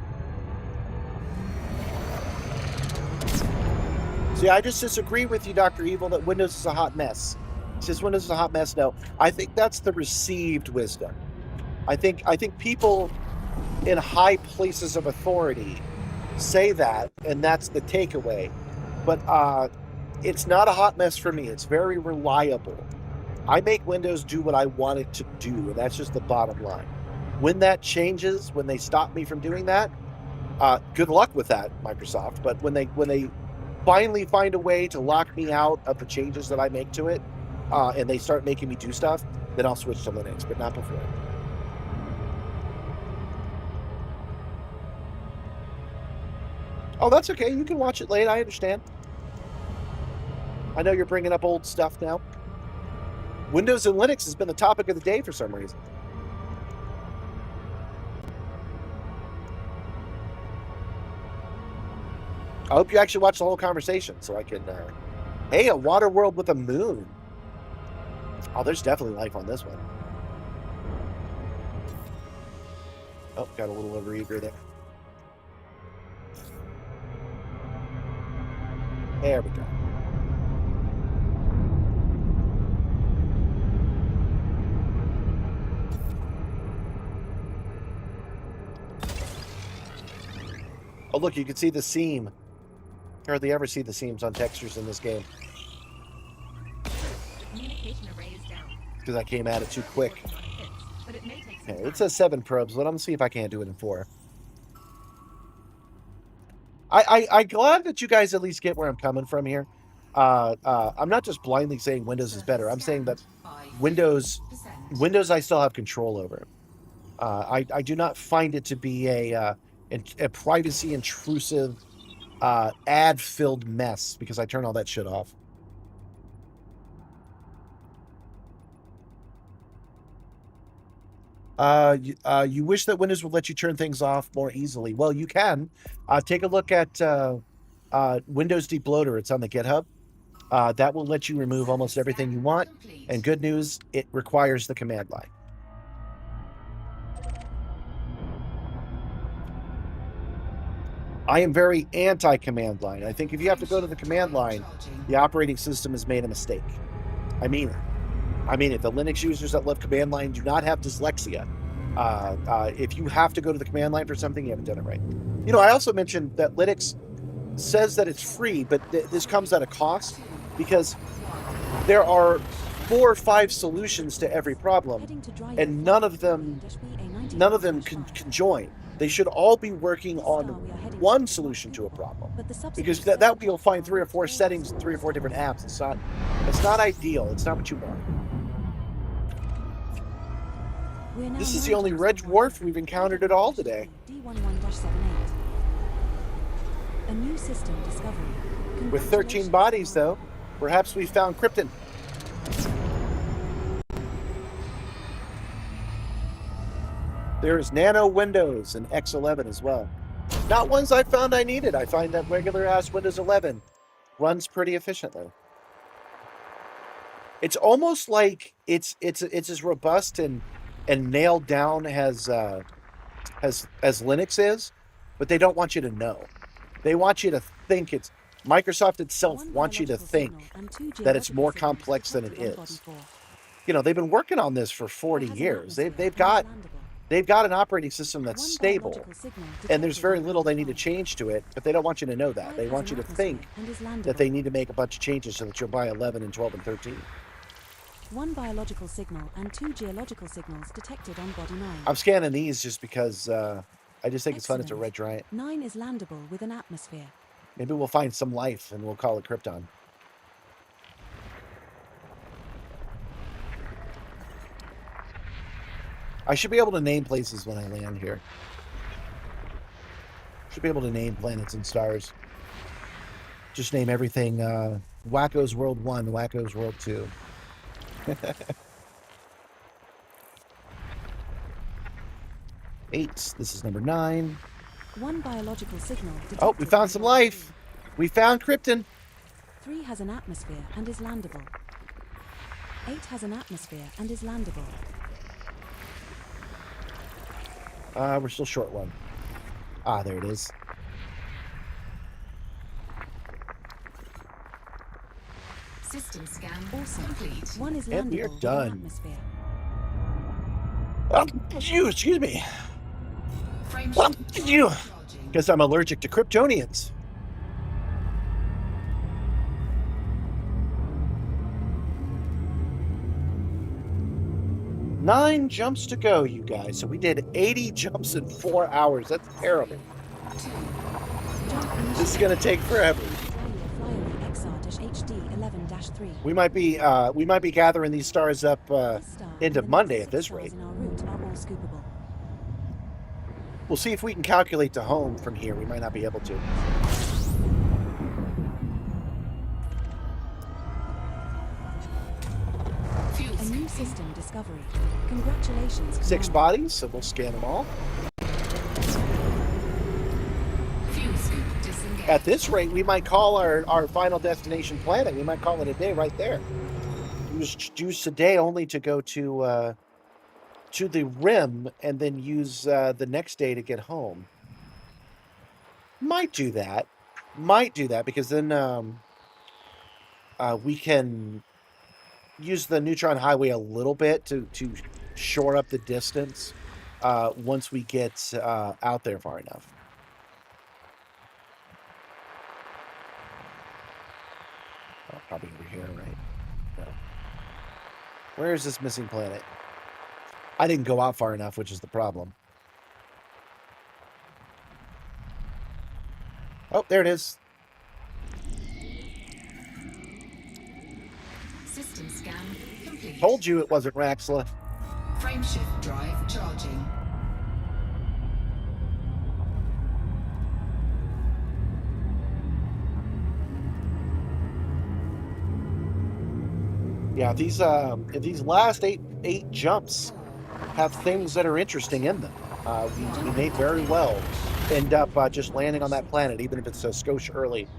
See, I just disagree with you, Dr. Evil, that Windows is a hot mess. He says Windows is a hot mess. No, I think that's the received wisdom. I think people in high places of authority say that, and that's the takeaway. But it's not a hot mess for me. It's very reliable. I make Windows do what I want it to do, and that's just the bottom line. When that changes, when they stop me from doing that, good luck with that, Microsoft. But when they finally find a way to lock me out of the changes that I make to it, and they start making me do stuff, then I'll switch to Linux, but not before. Oh, that's okay. You can watch it late. I understand. I know you're bringing up old stuff now. Windows and Linux has been the topic of the day for some reason. I hope you actually watch the whole conversation so I can... hey, a water world with a moon. Oh, there's definitely life on this one. Oh, got a little overeager there. There we go. Oh, look, you can see the seam. Hardly ever see the seams on textures in this game. The communication array is down. Because I came at it too quick. But it may take some Okay, time. it says 7 probes, but I'm going to see if I can't do it in 4. I'm glad that you guys at least get where I'm coming from here. I'm not just blindly saying Windows is better. I'm saying that Windows I still have control over. I do not find it to be a privacy intrusive, ad-filled mess, because I turn all that shit off. You wish that Windows would let you turn things off more easily. Well, you can. Take a look at Windows Deep Loader. It's on the GitHub. That will let you remove almost everything you want. And good news, it requires the command line. I am very anti-command line. I think if you have to go to the command line, the operating system has made a mistake. I mean it. I mean it. The Linux users that love command line do not have dyslexia. If you have to go to the command line for something, you haven't done it right. You know, I also mentioned that Linux says that it's free, but this comes at a cost, because there are 4 or 5 solutions to every problem, and none of them can join. They should all be working on one solution to a problem, because that way you'll find 3 or 4 settings and 3 or 4 different apps. It's not ideal. It's not what you want. We're now This is the 9 only jumps red from dwarf 100. we've encountered at all today. D11-78. A new system discovery. With 13 bodies, though, perhaps we found Krypton. There's nano windows in X11 as well. Not ones I found I needed. I find that regular-ass Windows 11 runs pretty efficiently. It's almost like it's as robust and nailed down as Linux is, but they don't want you to know. They want you to think it's Microsoft itself wants you to think that it's more complex than it is. You know, they've been working on this for 40 years. They've got an operating system that's stable, and there's very little they need to change to it, but they don't want you to know that. They want you to think that they need to make a bunch of changes so that you'll buy 11 and 12 and 13. 1 biological signal and 2 geological signals detected on body 9. I'm scanning these just because I just think it's fun. It's a red giant. 9 is landable with an atmosphere. Maybe we'll find some life and we'll call it Krypton. I should be able to name places when I land here. Should be able to name planets and stars. Just name everything Wacko's World 1, Wacko's World 2. Eight. This is number 9. 1 biological signal detected. Oh, we found some life. We found Krypton. 3 has an atmosphere and is landable. 8 has an atmosphere and is landable. We're still short one. Ah, there it is. System scan Also, complete. 1 is And landable we are with done. an atmosphere. Excuse me. Frame You. charging. Because I'm allergic to Kryptonians. Nine jumps to go, you guys. So we did 80 jumps in 4 hours. That's terrible. This is gonna take forever. We might be gathering these stars up into Monday at this rate. We'll see if we can calculate to home from here. We might not be able to. A new system discovery. Congratulations. 6 Commander. bodies, so we'll scan them all. Fuel scoop disengaged. At this rate, we might call our final destination planet. We might call it a day right there. Use a day only to go to the rim and then use the next day to get home. Might do that because then we can use the neutron highway a little bit to shore up the distance once we get out there far enough. Oh, probably over here, right? No. Where is this missing planet? I didn't go out far enough, which is the problem. Oh, there it is. System scan complete. Told you it wasn't Raxxila. Frameshift drive charging. Yeah, these last eight jumps have things that are interesting in them. We may very well end up just landing on that planet, even if it's a skosh early.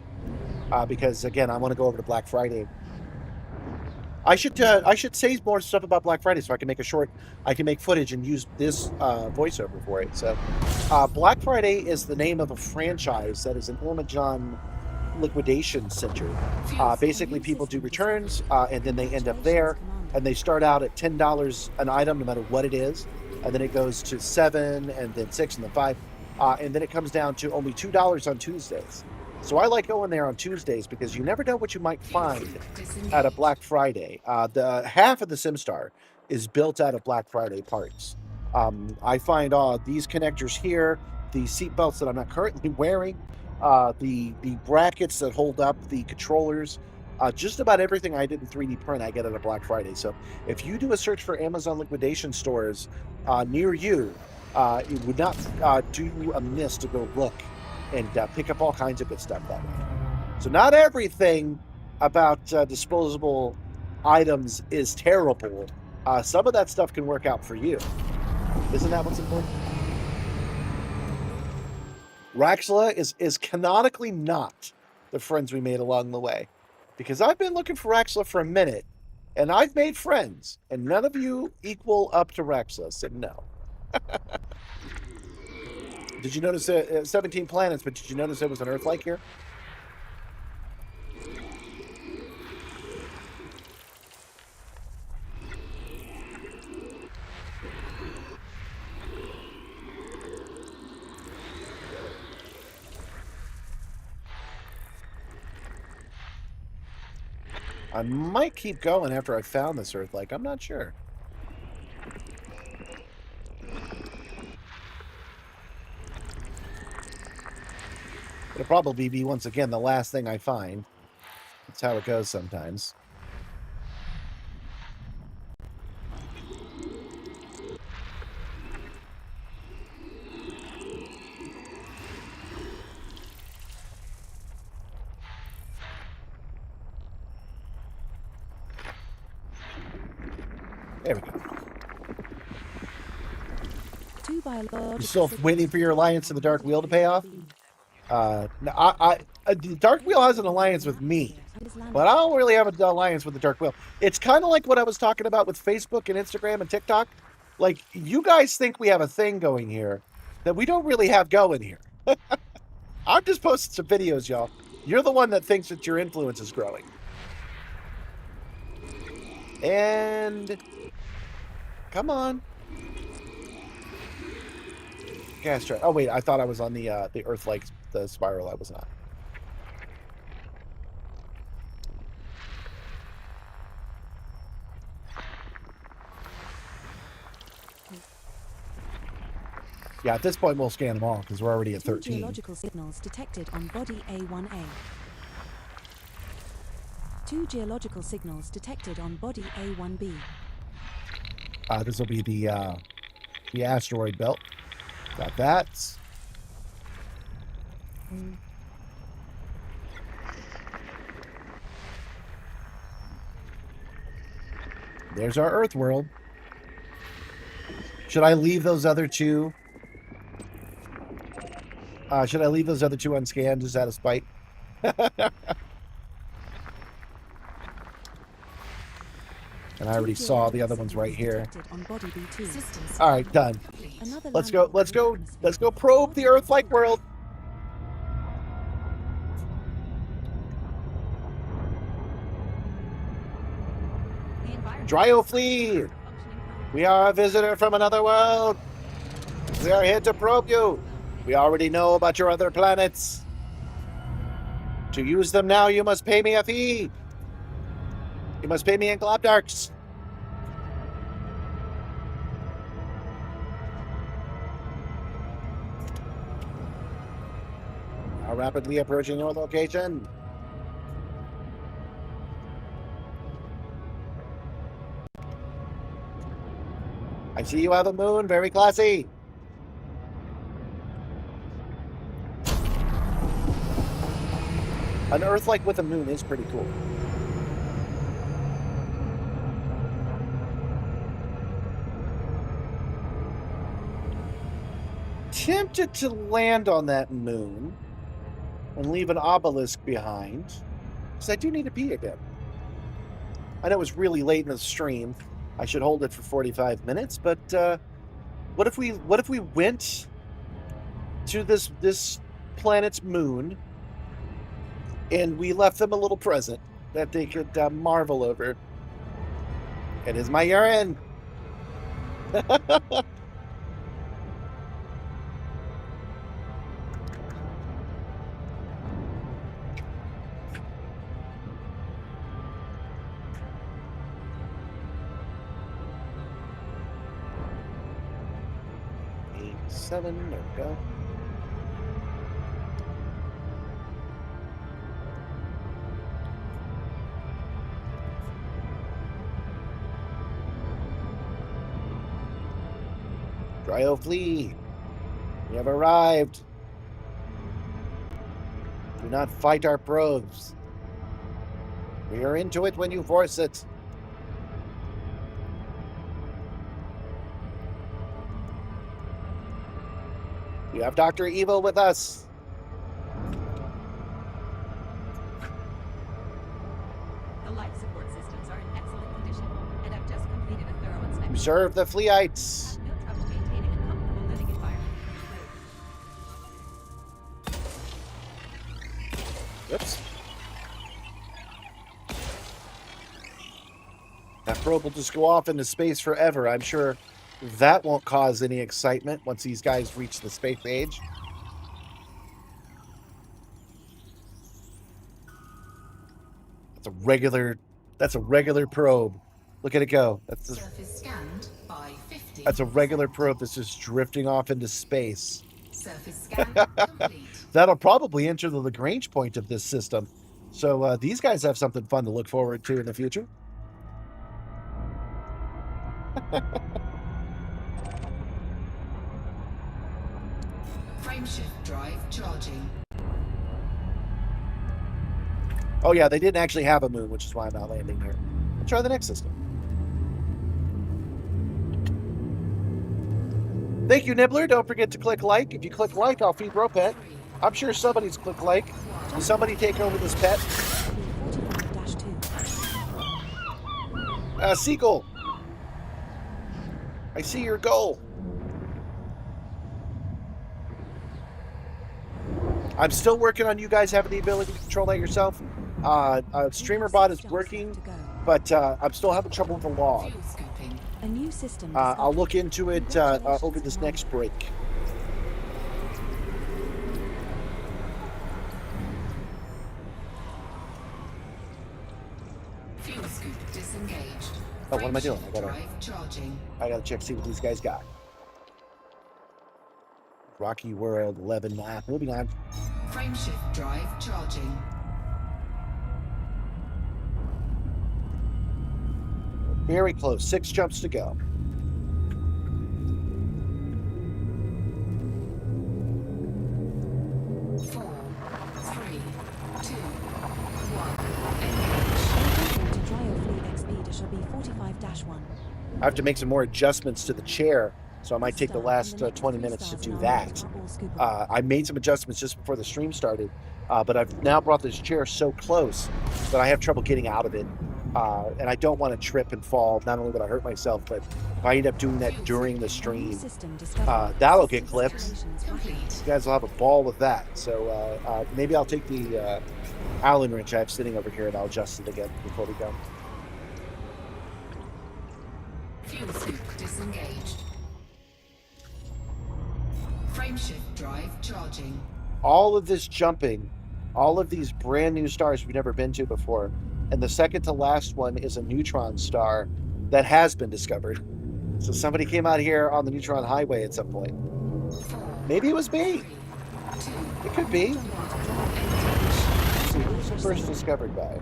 Because again, I want to go over to Black Friday. I should say more stuff about Black Friday so I can make footage and use this voiceover for it. So, Black Friday is the name of a franchise that is an Ormajon liquidation center. Basically, people do returns, and then they end up there, and they start out at $10 an item, no matter what it is, and then it goes to $7, and then $6, and then $5, and then it comes down to only $2 on Tuesdays. So I like going there on Tuesdays because you never know what you might find at a Black Friday. The half of the Simstarr is built out of Black Friday parts. I find these connectors here, the seat belts that I'm not currently wearing, the brackets that hold up the controllers, Just about everything I did in 3D print, I get at a Black Friday. So if you do a search for Amazon liquidation stores near you, it would not do amiss to go look and pick up all kinds of good stuff that way. So not everything about disposable items is terrible. Some of that stuff can work out for you. Isn't that what's important? Raxxila is canonically not the friends we made along the way. Because I've been looking for Raxxila for a minute, and I've made friends, and none of you equal up to Raxxila, so no. Did you notice 17 planets, but did you notice there was an Earth-like here? I might keep going after I found this Earth-like. I'm not sure. It'll probably be, once again, the last thing I find. That's how it goes sometimes. There we go. You still waiting for your alliance to the Dark Wheel to pay off? No, the Dark Wheel has an alliance with me, but I don't really have an alliance with the Dark Wheel. It's kind of like what I was talking about with Facebook and Instagram and TikTok. Like, you guys think we have a thing going here that we don't really have going here. I'm just posting some videos, y'all. You're the one that thinks that your influence is growing. And come on. Gas track. Oh wait, I thought I was on the Earth-like the spiral. I was not. Yeah, at this point we'll scan them all because we're already at 13. Geological signals detected on body A1A. 2 geological signals detected on body A1B. This will be the asteroid belt. Got that. There's our Earth world. Should I leave those other two? Should I leave those other two unscanned just out of spite? And I already saw the other ones right here. All right, done. Let's go probe the Earth-like world. Dryoflee, we are a visitor from another world. We are here to probe you. We already know about your other planets. To use them now, you must pay me a fee. You must pay me in Globdarks. Now rapidly approaching your location. I see you have a moon. Very classy. An Earth-like with a moon is pretty cool. Tempted to land on that moon and leave an obelisk behind, because I do need to pee again. I know it's really late in the stream. I should hold it for 45 minutes, but what if we went to this planet's moon and we left them a little present that they could marvel over? It is my urine. Seven, there we go. Dryo, flee! We have arrived. Do not fight our probes. We are into it when you force it. We have Dr. Evil with us. The life support systems are in excellent condition, and I've just completed a thorough inspection. Preserve the Fleeites. No trouble maintaining a comfortable living environment for the crew. Oops. That probe will just go off into space forever. I'm sure that won't cause any excitement once these guys reach the space age. That's a regular probe. Look at it go. Surface scanned by 50. That's a regular probe that's just drifting off into space. Surface scan complete. That'll probably enter the Lagrange point of this system. So these guys have something fun to look forward to in the future. Frameshift drive charging. Oh yeah, they didn't actually have a moon, which is why I'm not landing here. Let's try the next system. Thank you, Nibbler. Don't forget to click like. If you click like, I'll feed Ropet. I'm sure somebody's clicked like. Will somebody take over this pet? Seagull. I see your goal. I'm still working on you guys having the ability to control that yourself. Streamer bot is working, but I'm still having trouble with the log. Fuel scooping. A new system. I'll look into it over this next break. Fuel scoop disengaged. Oh, what am I doing? Drive charging. I gotta check see what these guys got. Rocky World 11. Moving on. Frameshift drive charging. Very close. 6 jumps to go. Four, three, two, one. To Dryofleet XP shall be 45-1. I have to make some more adjustments to the chair, so I might take the last 20 minutes to do that. I made some adjustments just before the stream started, but I've now brought this chair so close that I have trouble getting out of it. And I don't want to trip and fall. Not only would I hurt myself, but if I end up doing that during the stream, that'll get clipped. You guys will have a ball with that. So maybe I'll take the Allen wrench I have sitting over here and I'll adjust it again before we go. Fuel scoop disengaged. Frameshift drive charging. All of this jumping, all of these brand new stars we've never been to before, and the second to last one is a neutron star that has been discovered. So somebody came out here on the neutron highway at some point. Maybe it was me. It could be. Let's see, who's the first discovered by?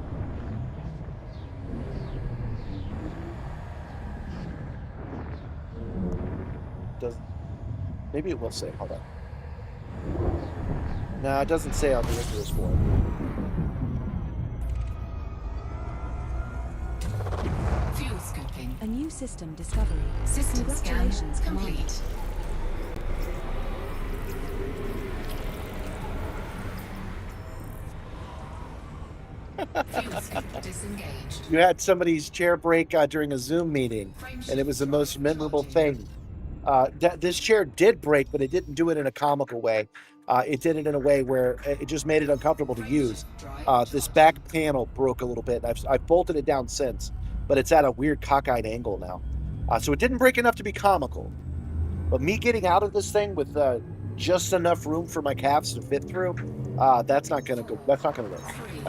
Maybe it will say. Hold on. No, it doesn't say on the Icarus one. Fuel scooping. A new system discovery. System scan Congratulations, Commander. complete. Fuel scoop disengaged. You had somebody's chair break during a Zoom meeting, and it was the most memorable thing. This chair did break, but it didn't do it in a comical way. It did it in a way where it just made it uncomfortable to use. This back panel broke a little bit. I've bolted it down since, but it's at a weird cockeyed angle now. So it didn't break enough to be comical. But me getting out of this thing with just enough room for my calves to fit through, that's not gonna go. That's not gonna work. 3, 2,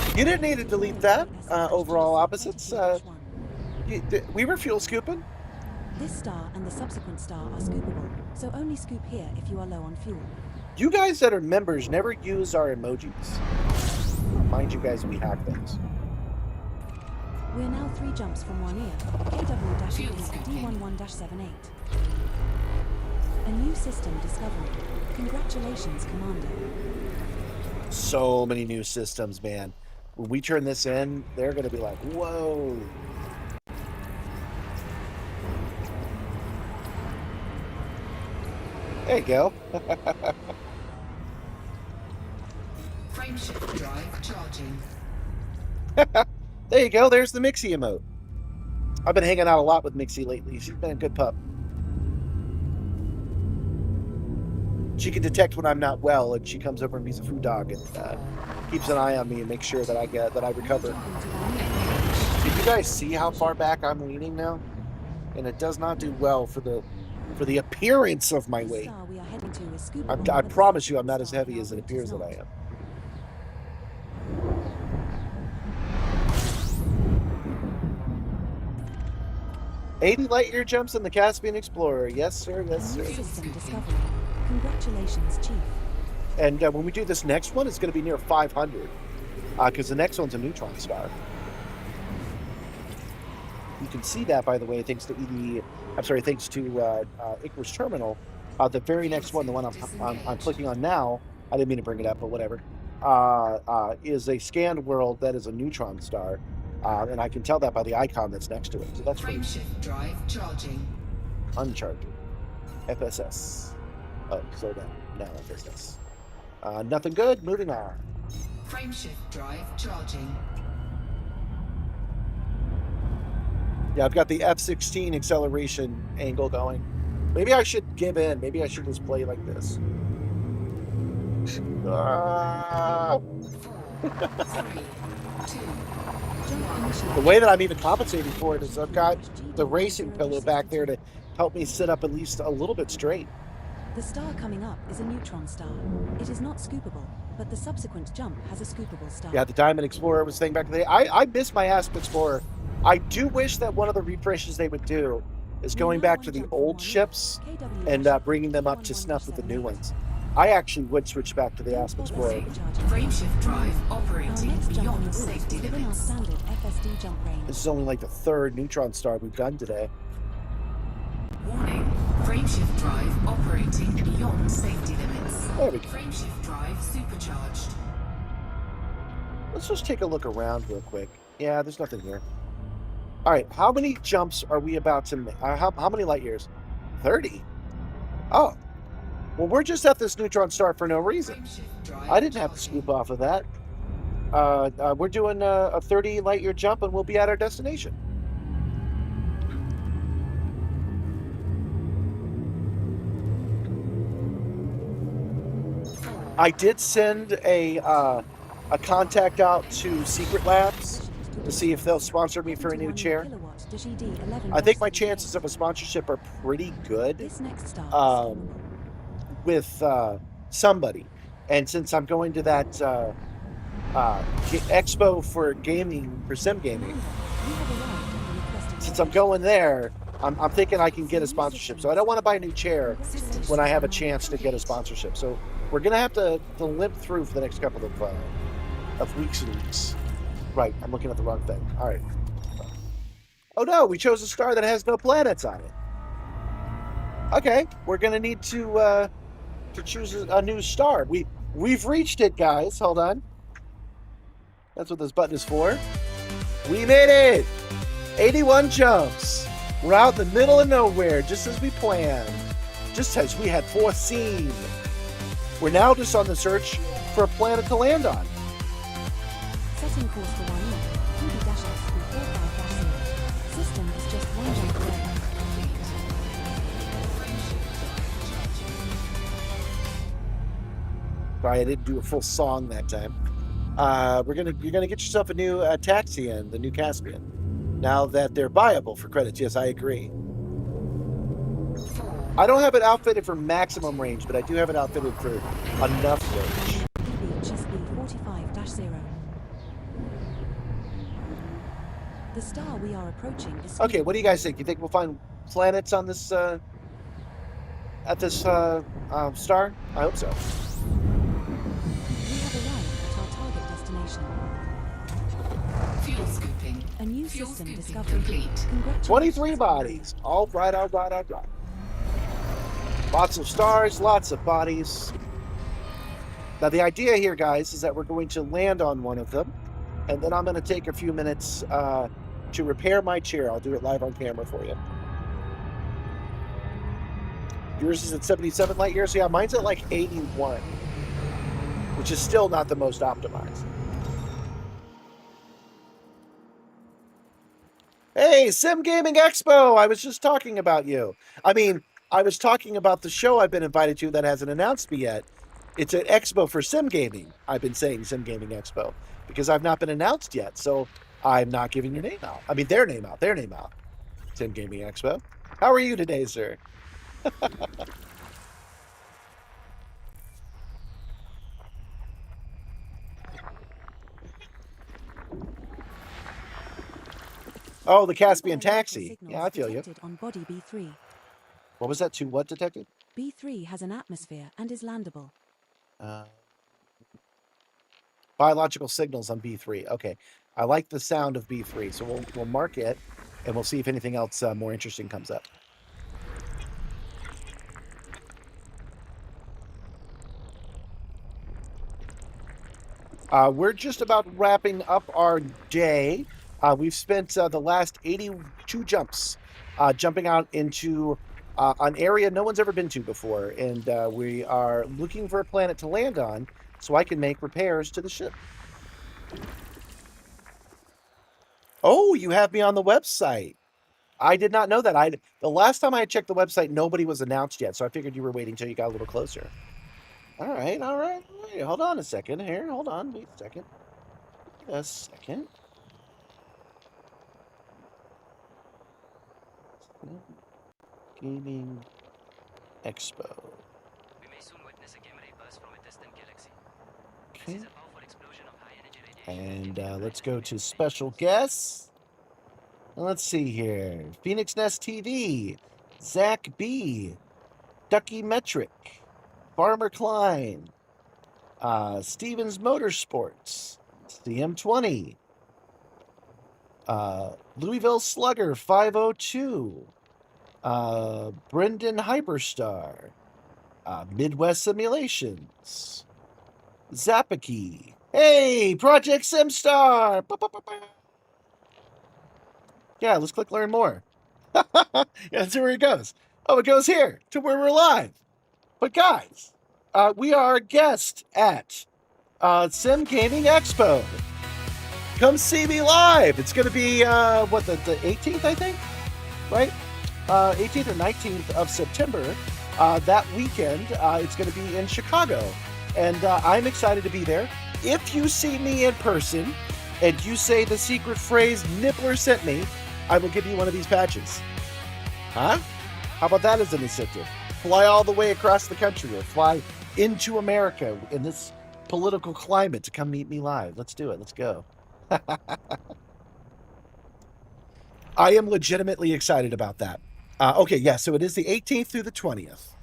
1. You didn't need to delete that. Overall opposites. We were fuel scooping. This star and the subsequent star are scoopable, so only scoop here if you are low on fuel. You guys that are members never use our emojis. Mind you guys, we hack things. We're now 3 jumps from Warnia, KW-D11-78. A new system discovered. Congratulations, Commander. So many new systems, man. When we turn this in, they're going to be like, whoa. There you go. Frameshift drive charging. There you go. There's the Mixie emote. I've been hanging out a lot with Mixie lately. She's been a good pup. She can detect when I'm not well, and she comes over and be's a food dog and keeps an eye on me and makes sure that I recover. Can you guys see how far back I'm leaning now? And it does not do well for the appearance of my weight. I promise you, I'm not as heavy as it appears that I am. $80 light-year jumps in the Caspian Explorer. Yes, sir. Yes, sir. System discovery. Congratulations, Chief. And when we do this next one, it's going to be near 500. Because the next one's a neutron star. You can see that, by the way, thanks to Icarus Terminal. The very next one, the one I'm clicking on now, I didn't mean to bring it up, but whatever, is a scanned world that is a neutron star. And I can tell that by the icon that's next to it. So that's Frameshift drive charging. Uncharted. FSS. Oh, slow down. Now FSS. Nothing good. Moving on. Frameshift drive charging. Yeah, I've got the F-16 acceleration angle going. Maybe I should give in. Maybe I should just play like this. 4, 3, 2. The way that I'm even compensating for it is I've got the racing pillow back there to help me sit up at least a little bit straight. The star coming up is a neutron star. It is not scoopable, but the subsequent jump has a scoopable star. Yeah, the Diamond Explorer was thing back in the day. I miss my Asp Explorer. I do wish that one of the refreshes they would do is going back to the old ships and bringing them up to snuff with the new ones. I actually would switch back to the Asp Explorer. Frameshift drive operating beyond safety limits. This is only like the 3rd neutron star we've done today. Warning. Frameshift drive operating beyond safety limits. There we go. Frameshift drive supercharged. Let's just take a look around real quick. Yeah, there's nothing here. All right, how many jumps are we about to make? How many light years? 30. Oh. Well, we're just at this neutron star for no reason. I didn't have to scoop off of that. We're doing a 30 light year jump and we'll be at our destination. I did send a contact out to Secret Labs to see if they'll sponsor me for a new chair. I think my chances of a sponsorship are pretty good with somebody. And since I'm going to that expo for gaming, for sim gaming, since I'm going there, I'm thinking I can get a sponsorship. So I don't want to buy a new chair when I have a chance to get a sponsorship. So we're going to have to limp through for the next couple of weeks and weeks. Right, I'm looking at the wrong thing. All right. Oh no, we chose a star that has no planets on it. Okay, we're going to need to choose a new star. We've reached it, guys. Hold on. That's what this button is for. We made it! 81 jumps. We're out in the middle of nowhere, just as we planned. Just as we had foreseen. We're now just on the search for a planet to land on. Setting course for 1 year. 2B-S-45-0. System is just 1 jump away. Sorry, I didn't do a full song that time. You're gonna get yourself a new taxi in the new Caspian. Now that they're buyable for credits, yes, I agree. I don't have it outfitted for maximum range, but I do have it outfitted for enough range. DB-45-0. The star we are approaching is... Okay, what do you guys think? You think we'll find planets on this at this star? I hope so. We have arrived at our target destination. Fuel scoop Developing. A new Fuel system scooping discovered. complete. Congratulations. 23 bodies. All right, all right, all right. Lots of stars, lots of bodies. Now, the idea here, guys, is that we're going to land on one of them, and then I'm going to take a few minutes to repair my chair. I'll do it live on camera for you. Yours is at 77 light years. Yeah, mine's at like 81, which is still not the most optimized. Hey, Sim Gaming Expo! I was just talking about you. I mean, I was talking about the show I've been invited to that hasn't announced me yet. It's an expo for sim gaming. I've been saying Sim Gaming Expo because I've not been announced yet. So I'm not giving your name out. I mean, their name out. Their name out. Sim Gaming Expo. How are you today, sir? Oh, the Caspian Taxi. Yeah, I feel you. On body B3. What was that? To what detected? B3 has an atmosphere and is landable. Biological signals on B3. Okay. I like the sound of B3, so we'll mark it, and we'll see if anything else more interesting comes up. We're just about wrapping up our day. We've spent the last 82 jumps jumping out into an area no one's ever been to before, and we are looking for a planet to land on so I can make repairs to the ship. Oh, you have me on the website. I did not know that. The last time I checked the website, nobody was announced yet, so I figured you were waiting till you got a little closer. All right, all right, all right. Hold on a second here. Hold on. Wait a second. Wait a second. Gaming Expo. We may soon witness a gamma ray burst from a distant galaxy. Okay. This is a powerful explosion of high energy radiation. And let's go to special guests. Let's see here. Phoenix Nest TV, Zach B, Ducky Metric, Farmer Klein, Stevens Motorsports, CM20, Louisville Slugger 502, Brendan Hyperstar, Midwest Simulations, Zapaki. Hey, Project Simstarr! Yeah, let's click learn more. Yeah, that's where it goes. Oh, it goes here to where we're live. But guys, we are a guest at Sim Gaming Expo. Come see me live. It's going to be, the 18th, I think? Right? 18th or 19th of September. That weekend, it's going to be in Chicago. And I'm excited to be there. If you see me in person and you say the secret phrase, Nippler sent me, I will give you one of these patches. Huh? How about that as an incentive? Fly all the way across the country or fly into America in this political climate to come meet me live. Let's do it. Let's go. I am legitimately excited about that. Okay, yeah, so it is the 18th through the 20th.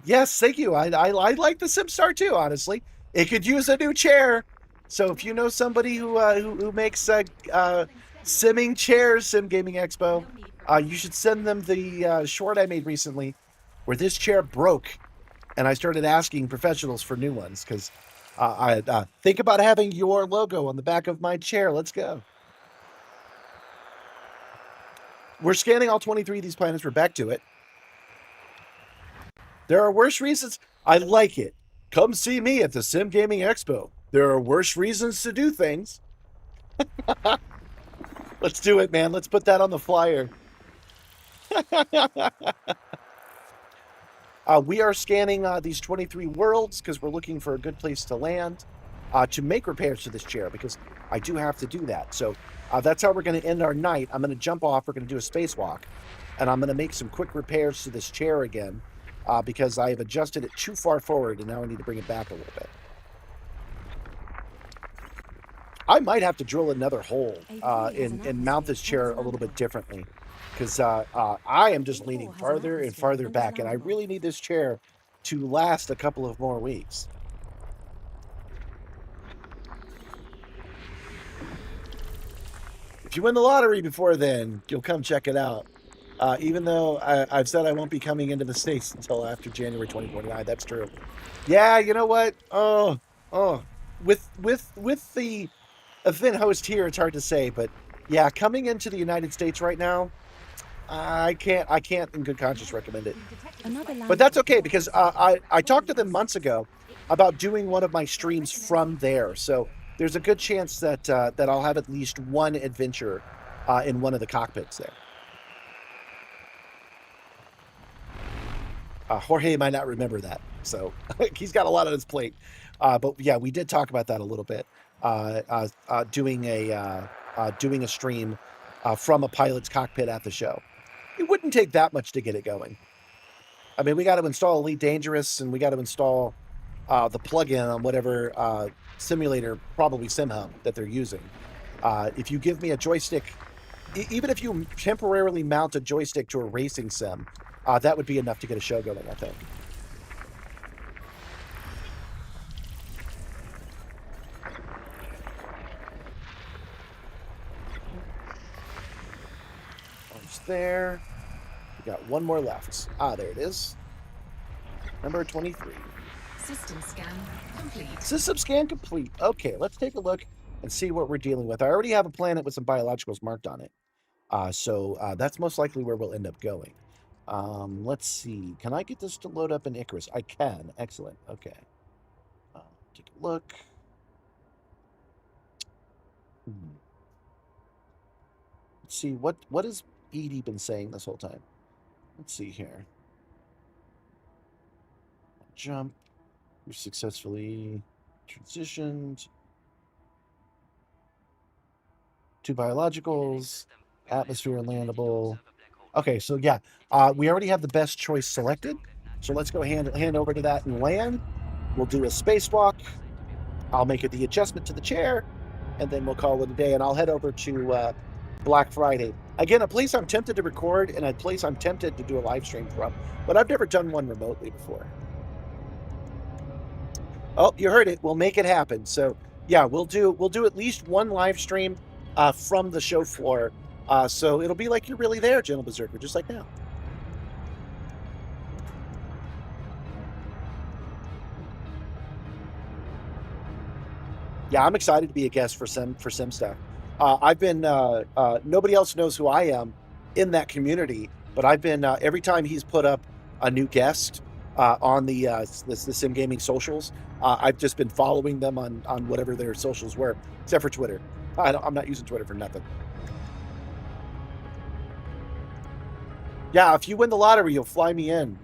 Yes, thank you. I like the Simstarr too, honestly. It could use a new chair. So if you know somebody who makes simming chairs, Sim Gaming Expo, you should send them the short I made recently where this chair broke and I started asking professionals for new ones because I think about having your logo on the back of my chair. Let's go. We're scanning all 23 of these planets. We're back to it. There are worse reasons. I like it. Come see me at the Sim Gaming Expo. There are worse reasons to do things. Let's do it, man. Let's put that on the flyer. We are scanning these 23 worlds because we're looking for a good place to land to make repairs to this chair because I do have to do that. So that's how we're going to end our night. I'm going to jump off. We're going to do a spacewalk. And I'm going to make some quick repairs to this chair again because I have adjusted it too far forward and now I need to bring it back a little bit. I might have to drill another hole and mount this chair a little bit differently because I am just leaning farther and farther back, and I really need this chair to last a couple of more weeks. If you win the lottery before then, you'll come check it out. Even though I've said I won't be coming into the States until after January 2049. That's true. Yeah, you know what? Oh, with the event host here, it's hard to say, but yeah, coming into the United States right now, I can't in good conscience recommend it. But that's okay, because I talked to them months ago about doing one of my streams from there. So there's a good chance that that I'll have at least one adventure in one of the cockpits there. Jorge might not remember that, so he's got a lot on his plate. But yeah, we did talk about that a little bit. Doing a stream from a pilot's cockpit at the show. It wouldn't take that much to get it going. I mean, we got to install Elite Dangerous, and we got to install the plugin on whatever simulator, probably SimHub, that they're using. If you give me a joystick, even if you temporarily mount a joystick to a racing sim, that would be enough to get a show going, I think. Almost there. We got one more left. There it is. Number 23. System scan complete. System scan complete. Okay, let's take a look and see what we're dealing with. I already have a planet with some biologicals marked on it. So that's most likely where we'll end up going. Let's see. Can I get this to load up in Icarus? I can. Excellent. Okay. Take a look. Let's see. What has Edie been saying this whole time? Let's see here. Jump. We've successfully transitioned. 2 biologicals. Atmosphere landable. Okay, so yeah, we already have the best choice selected. So let's go hand over to that and land. We'll do a spacewalk. I'll make it the adjustment to the chair, and then we'll call it a day. And I'll head over to Black Friday. Again, a place I'm tempted to record, and a place I'm tempted to do a live stream from, but I've never done one remotely before. Oh, you heard it. We'll make it happen. So yeah, we'll do at least one live stream from the show floor. So it'll be like you're really there, Gentle Berserker, just like now. Yeah, I'm excited to be a guest for Simstarr. I've been nobody else knows who I am in that community, but I've been every time he's put up a new guest on the Sim Gaming socials, I've just been following them on whatever their socials were, except for Twitter. I'm not using Twitter for nothing. Yeah, if you win the lottery, you'll fly me in.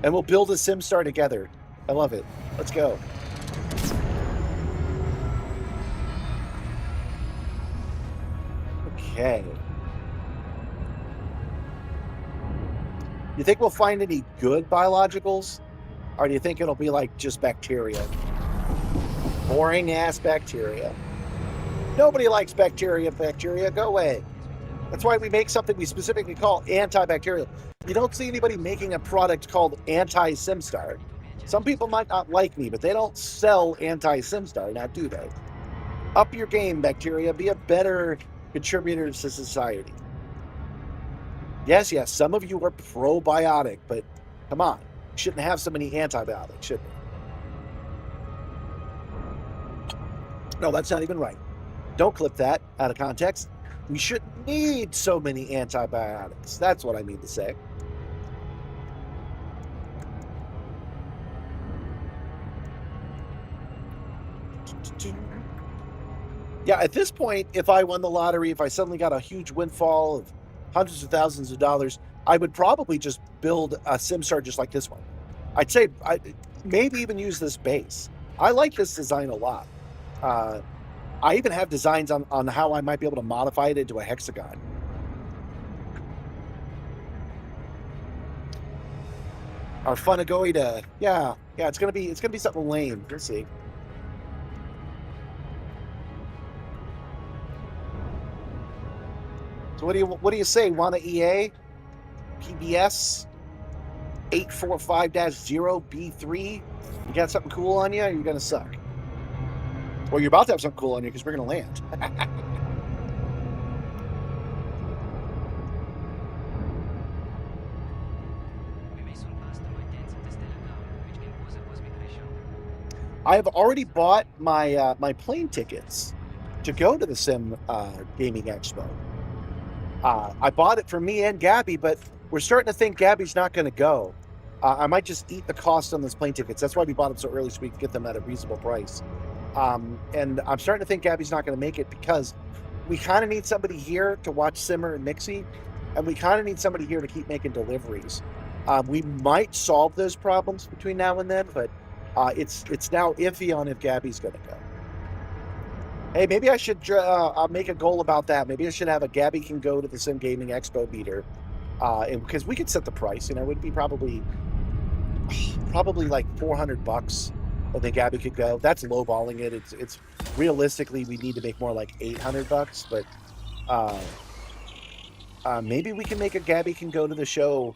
And we'll build a Simstarr together. I love it. Let's go. Okay. You think we'll find any good biologicals? Or do you think it'll be like just bacteria? Boring ass bacteria. Nobody likes bacteria. Go away. That's why we make something we specifically call antibacterial. You don't see anybody making a product called anti-Simstarr. Some people might not like me, but they don't sell anti-Simstarr, now do they? Up your game, bacteria. Be a better contributor to society. Yes, some of you are probiotic, but come on. You shouldn't have so many antibiotics, should we? No, that's not even right. Don't clip that out of context. We shouldn't need so many antibiotics. That's what I mean to say. Yeah, at this point, if I won the lottery, if I suddenly got a huge windfall of hundreds of thousands of dollars, I would probably just build a Simstarr just like this one. I'd say maybe even use this base. I like this design a lot. I even have designs on how I might be able to modify it into a hexagon. Our Funagoida, yeah, it's gonna be something lame. We'll see. So what do you say? Want an EA? PBS 845-0B3? You got something cool on you, or you're gonna suck? Well, you're about to have something cool on you because we're going to land. We may soon pass through a dense interstellar cloud, which can cause a cosmic ray shower. I have already bought my my plane tickets to go to the Sim Gaming Expo. I bought it for me and Gabby, but we're starting to think Gabby's not going to go. I might just eat the cost on those plane tickets. That's why we bought them so early, so we can get them at a reasonable price. And I'm starting to think Gabby's not going to make it because we kind of need somebody here to watch Simmer and Mixie, and we kind of need somebody here to keep making deliveries. We might solve those problems between now and then, but it's now iffy on if Gabby's going to go. Hey, maybe I should I'll make a goal about that. Maybe I should have a Gabby can go to the Sim Gaming Expo meter, and because we could set the price. You know, it would be probably like $400. I think Gabby could go. That's lowballing it. It's realistically we need to make more like $800, but maybe we can make a Gabby can go to the show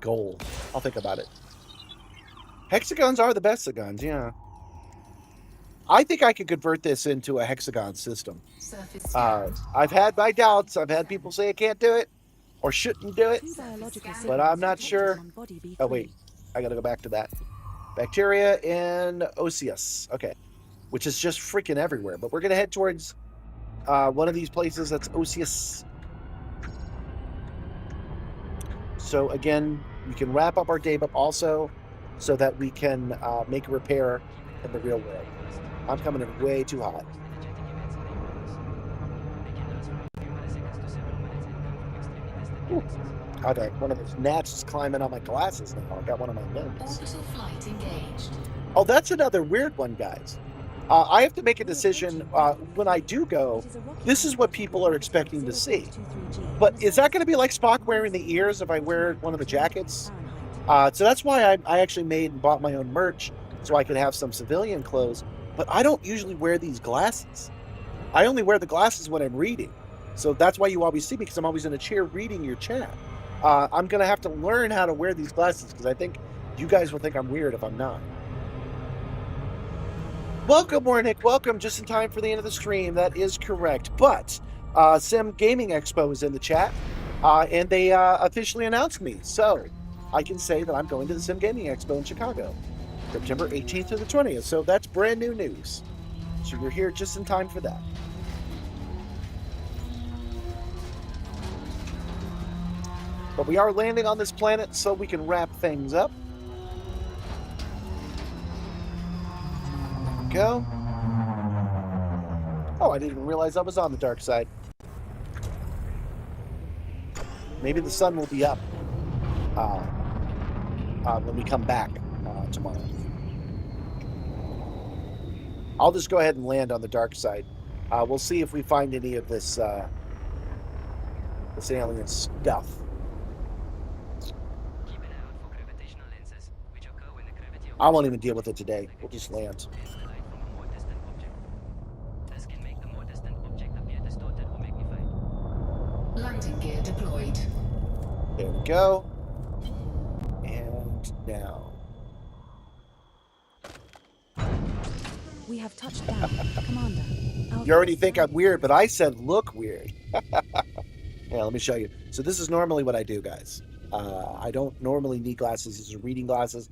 goal. I'll think about it. Hexagons are the best of guns, yeah. I think I could convert this into a hexagon system. I've had my doubts. I've had people say I can't do it or shouldn't do it, but I'm not sure. Oh, wait. I got to go back to that. Bacteria in osseous. Okay. Which is just freaking everywhere. But we're going to head towards one of these places that's osseous. So, again, we can wrap up our day, but also so that we can make a repair in the real world. I'm coming in way too hot. Ooh. I got one of those gnats is climbing on my glasses now. I got one of my nose. Orbital flight engaged. Oh, that's another weird one, guys. I have to make a decision when I do go. This is what people are expecting to see. But is that going to be like Spock wearing the ears if I wear one of the jackets? So that's why I actually made and bought my own merch so I could have some civilian clothes. But I don't usually wear these glasses. I only wear the glasses when I'm reading. So that's why you always see me, because I'm always in a chair reading your chat. I'm going to have to learn how to wear these glasses, because I think you guys will think I'm weird if I'm not. Welcome, Warnick. Welcome just in time for the end of the stream. That is correct. But Sim Gaming Expo is in the chat, and they officially announced me. So I can say that I'm going to the Sim Gaming Expo in Chicago, September 18th to the 20th. So that's brand new news. So you're here just in time for that. But we are landing on this planet so we can wrap things up. There we go. Oh, I didn't even realize I was on the dark side. Maybe the sun will be up when we come back tomorrow. I'll just go ahead and land on the dark side. We'll see if we find any of this alien stuff. Keep an eye out for gravitational lenses, which occur when the gravity of I won't even deal with it today. We'll just land. the light from a more distant object. This can make the more distant object appear distorted or magnified. Landing gear deployed. There we go. And now. We have touched down, Commander. You already think I'm weird, but I said look weird. Yeah, let me show you. So this is normally what I do, guys. I don't normally need glasses. These are reading glasses.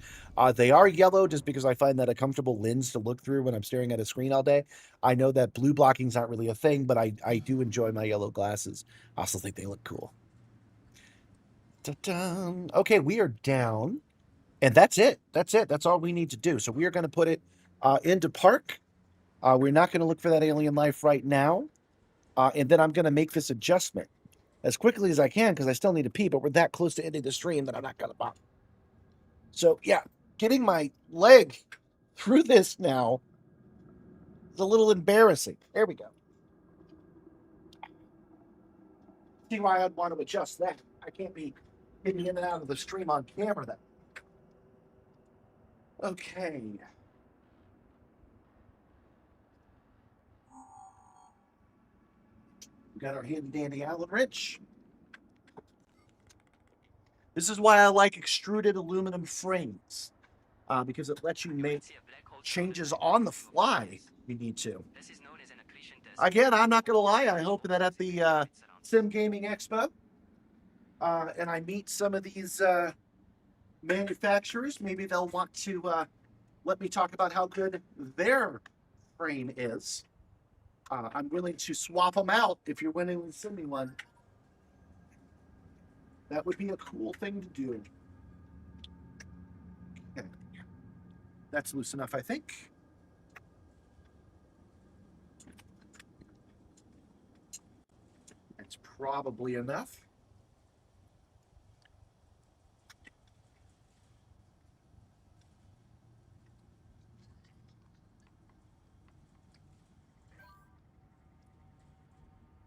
They are yellow just because I find that a comfortable lens to look through when I'm staring at a screen all day. I know that blue blocking is not really a thing, but I do enjoy my yellow glasses. I also think they look cool. Ta-da. Okay, we are down. And that's it. That's it. That's all we need to do. So we are going to put it into park. We're not going to look for that alien life right now. And then I'm going to make this adjustment as quickly as I can because I still need to pee, but we're that close to ending the stream that I'm not going to bother. So, yeah, getting my leg through this now is a little embarrassing. There we go. See why I'd want to adjust that. I can't be getting in and out of the stream on camera then. Okay. We got our handy dandy Allen wrench. This is why I like extruded aluminum frames, because it lets you make See a black hole changes on the fly. We need to. This is known as an accretion test. Again, I'm not gonna lie. I hope that at the Sim Gaming Expo, and I meet some of these manufacturers, maybe they'll want to let me talk about how good their frame is. I'm willing to swap them out if you're willing to send me one. That would be a cool thing to do. Okay. That's loose enough, I think. That's probably enough.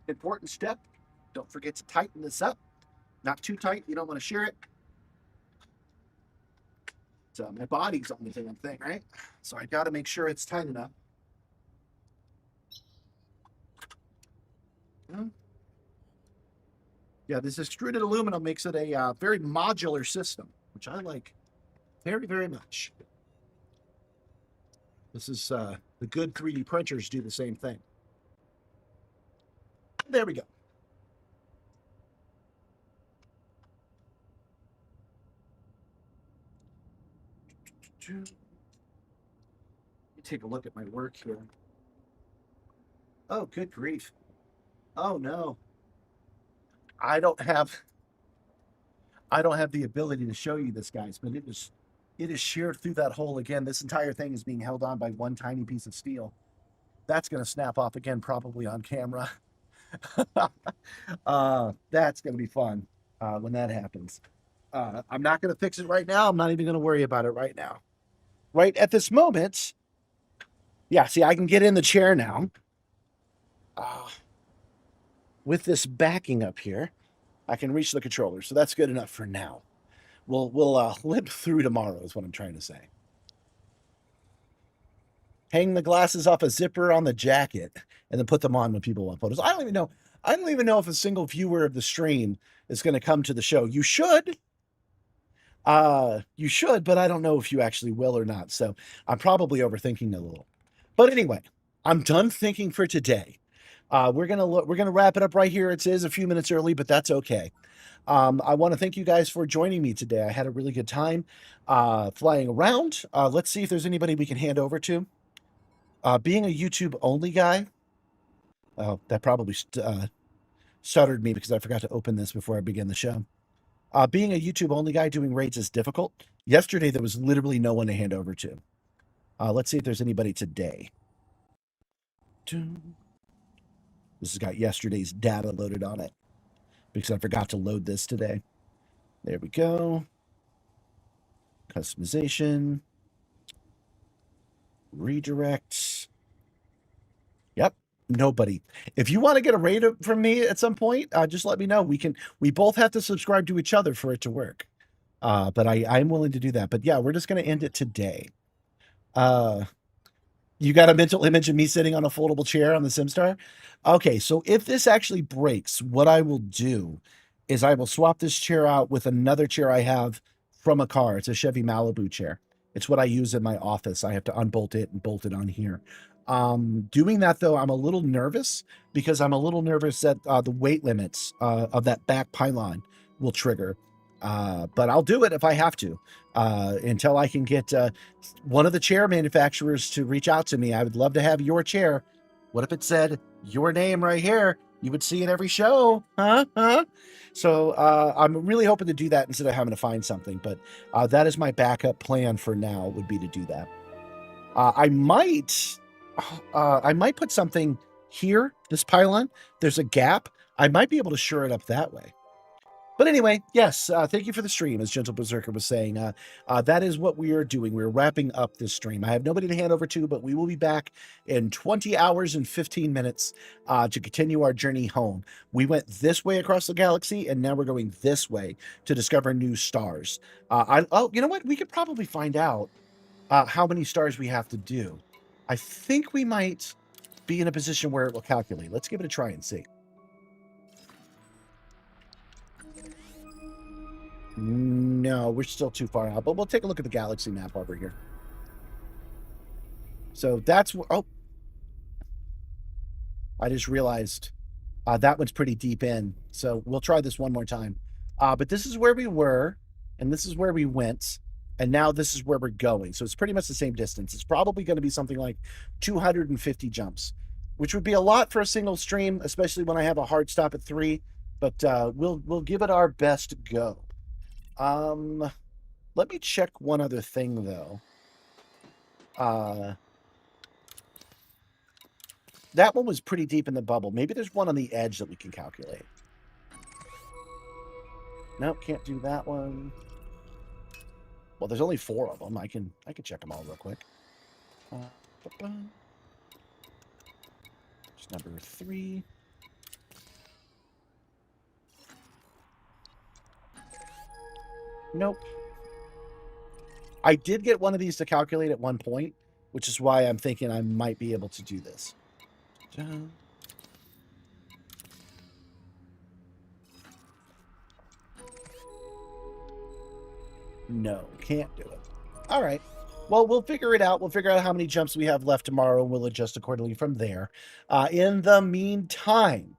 Important step. Don't forget to tighten this up. Not too tight. You don't want to shear it. So my body's on the damn thing, right? So I got to make sure it's tight enough. Yeah, this extruded aluminum makes it a very modular system, which I like very, very much. This is the good 3D printers do the same thing. There we go. Let me take a look at my work here. Oh, good grief. Oh no. I don't have the ability to show you this, guys, but it is sheared through that hole again. This entire thing is being held on by one tiny piece of steel. That's going to snap off again, probably on camera. That's going to be fun when that happens. I'm not going to fix it right now. I'm not even going to worry about it right now. Right at this moment, yeah, see, I can get in the chair now. With this backing up here, I can reach the controller, so that's good enough for now. We'll limp through tomorrow is what I'm trying to say. Hang the glasses off a zipper on the jacket and then put them on when people want photos. I don't even know if a single viewer of the stream is going to come to the show. You should, but I don't know if you actually will or not. So I'm probably overthinking a little. But anyway, I'm done thinking for today. We're gonna wrap it up right here. It is a few minutes early, but that's okay. I want to thank you guys for joining me today. I had a really good time flying around. Let's see if there's anybody we can hand over to. Being a YouTube only guy, that probably stuttered me because I forgot to open this before I begin the show. Being a YouTube only guy doing raids is difficult. Yesterday, there was literally no one to hand over to. Let's see if there's anybody today. This has got yesterday's data loaded on it because I forgot to load this today. There we go. Customization. Redirect. Yep. Nobody. If you want to get a raid from me at some point, just let me know. We both have to subscribe to each other for it to work. But I'm willing to do that. But yeah, we're just going to end it today. You got a mental image of me sitting on a foldable chair on the Simstarr? Okay, so if this actually breaks, what I will do is I will swap this chair out with another chair I have from a car. It's a Chevy Malibu chair. It's what I use in my office. I have to unbolt it and bolt it on here. Doing that, though, I'm a little nervous because I'm a little nervous that the weight limits of that back pylon will trigger. But I'll do it if I have to until I can get one of the chair manufacturers to reach out to me. I would love to have your chair. What if it said your name right here? You would see it every show. Huh? So I'm really hoping to do that instead of having to find something. But that is my backup plan for now, would be to do that. I might put something here, this pylon. There's a gap. I might be able to shore it up that way. But anyway, yes, thank you for the stream, as Gentle Berserker was saying. That is what we are doing. We're wrapping up this stream. I have nobody to hand over to, but we will be back in 20 hours and 15 minutes to continue our journey home. We went this way across the galaxy, and now we're going this way to discover new stars. You know what? We could probably find out how many stars we have to do. I think we might be in a position where it will calculate. Let's give it a try and see. No, we're still too far out, but we'll take a look at the galaxy map over here. So that's oh, I just realized that one's pretty deep in. So we'll try this one more time. But this is where we were, and this is where we went, and now this is where we're going. So it's pretty much the same distance. It's probably going to be something like 250 jumps, which would be a lot for a single stream, especially when I have a hard stop at 3. But we'll give it our best go. Let me check one other thing though. That one was pretty deep in the bubble. Maybe there's one on the edge that we can calculate. Nope, can't do that one. Well, there's only 4 of them. I can check them all real quick. There's number 3. Nope. I did get one of these to calculate at one point, which is why I'm thinking I might be able to do this. No, can't do it. All right. Well, we'll figure it out. We'll figure out how many jumps we have left tomorrow, and we'll adjust accordingly from there. In the meantime,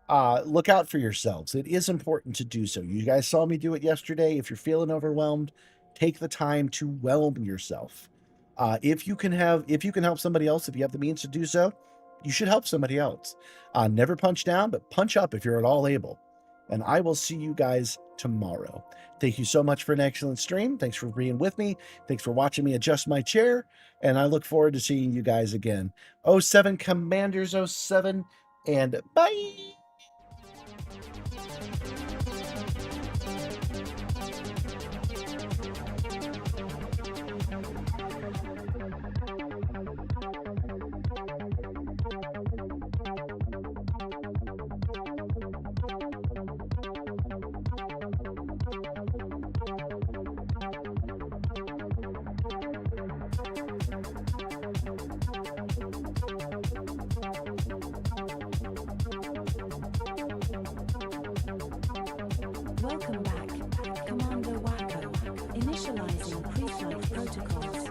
look out for yourselves. It is important to do so. You guys saw me do it yesterday. If you're feeling overwhelmed, take the time to whelm yourself. If you can help somebody else, if you have the means to do so, you should help somebody else. Never punch down, but punch up if you're at all able. And I will see you guys tomorrow. Thank you so much for an excellent stream. Thanks for being with me. Thanks for watching me adjust my chair. And I look forward to seeing you guys again. 07 Commanders 07, and bye. Welcome back, Commander Wacko. Initializing pre-flight protocols.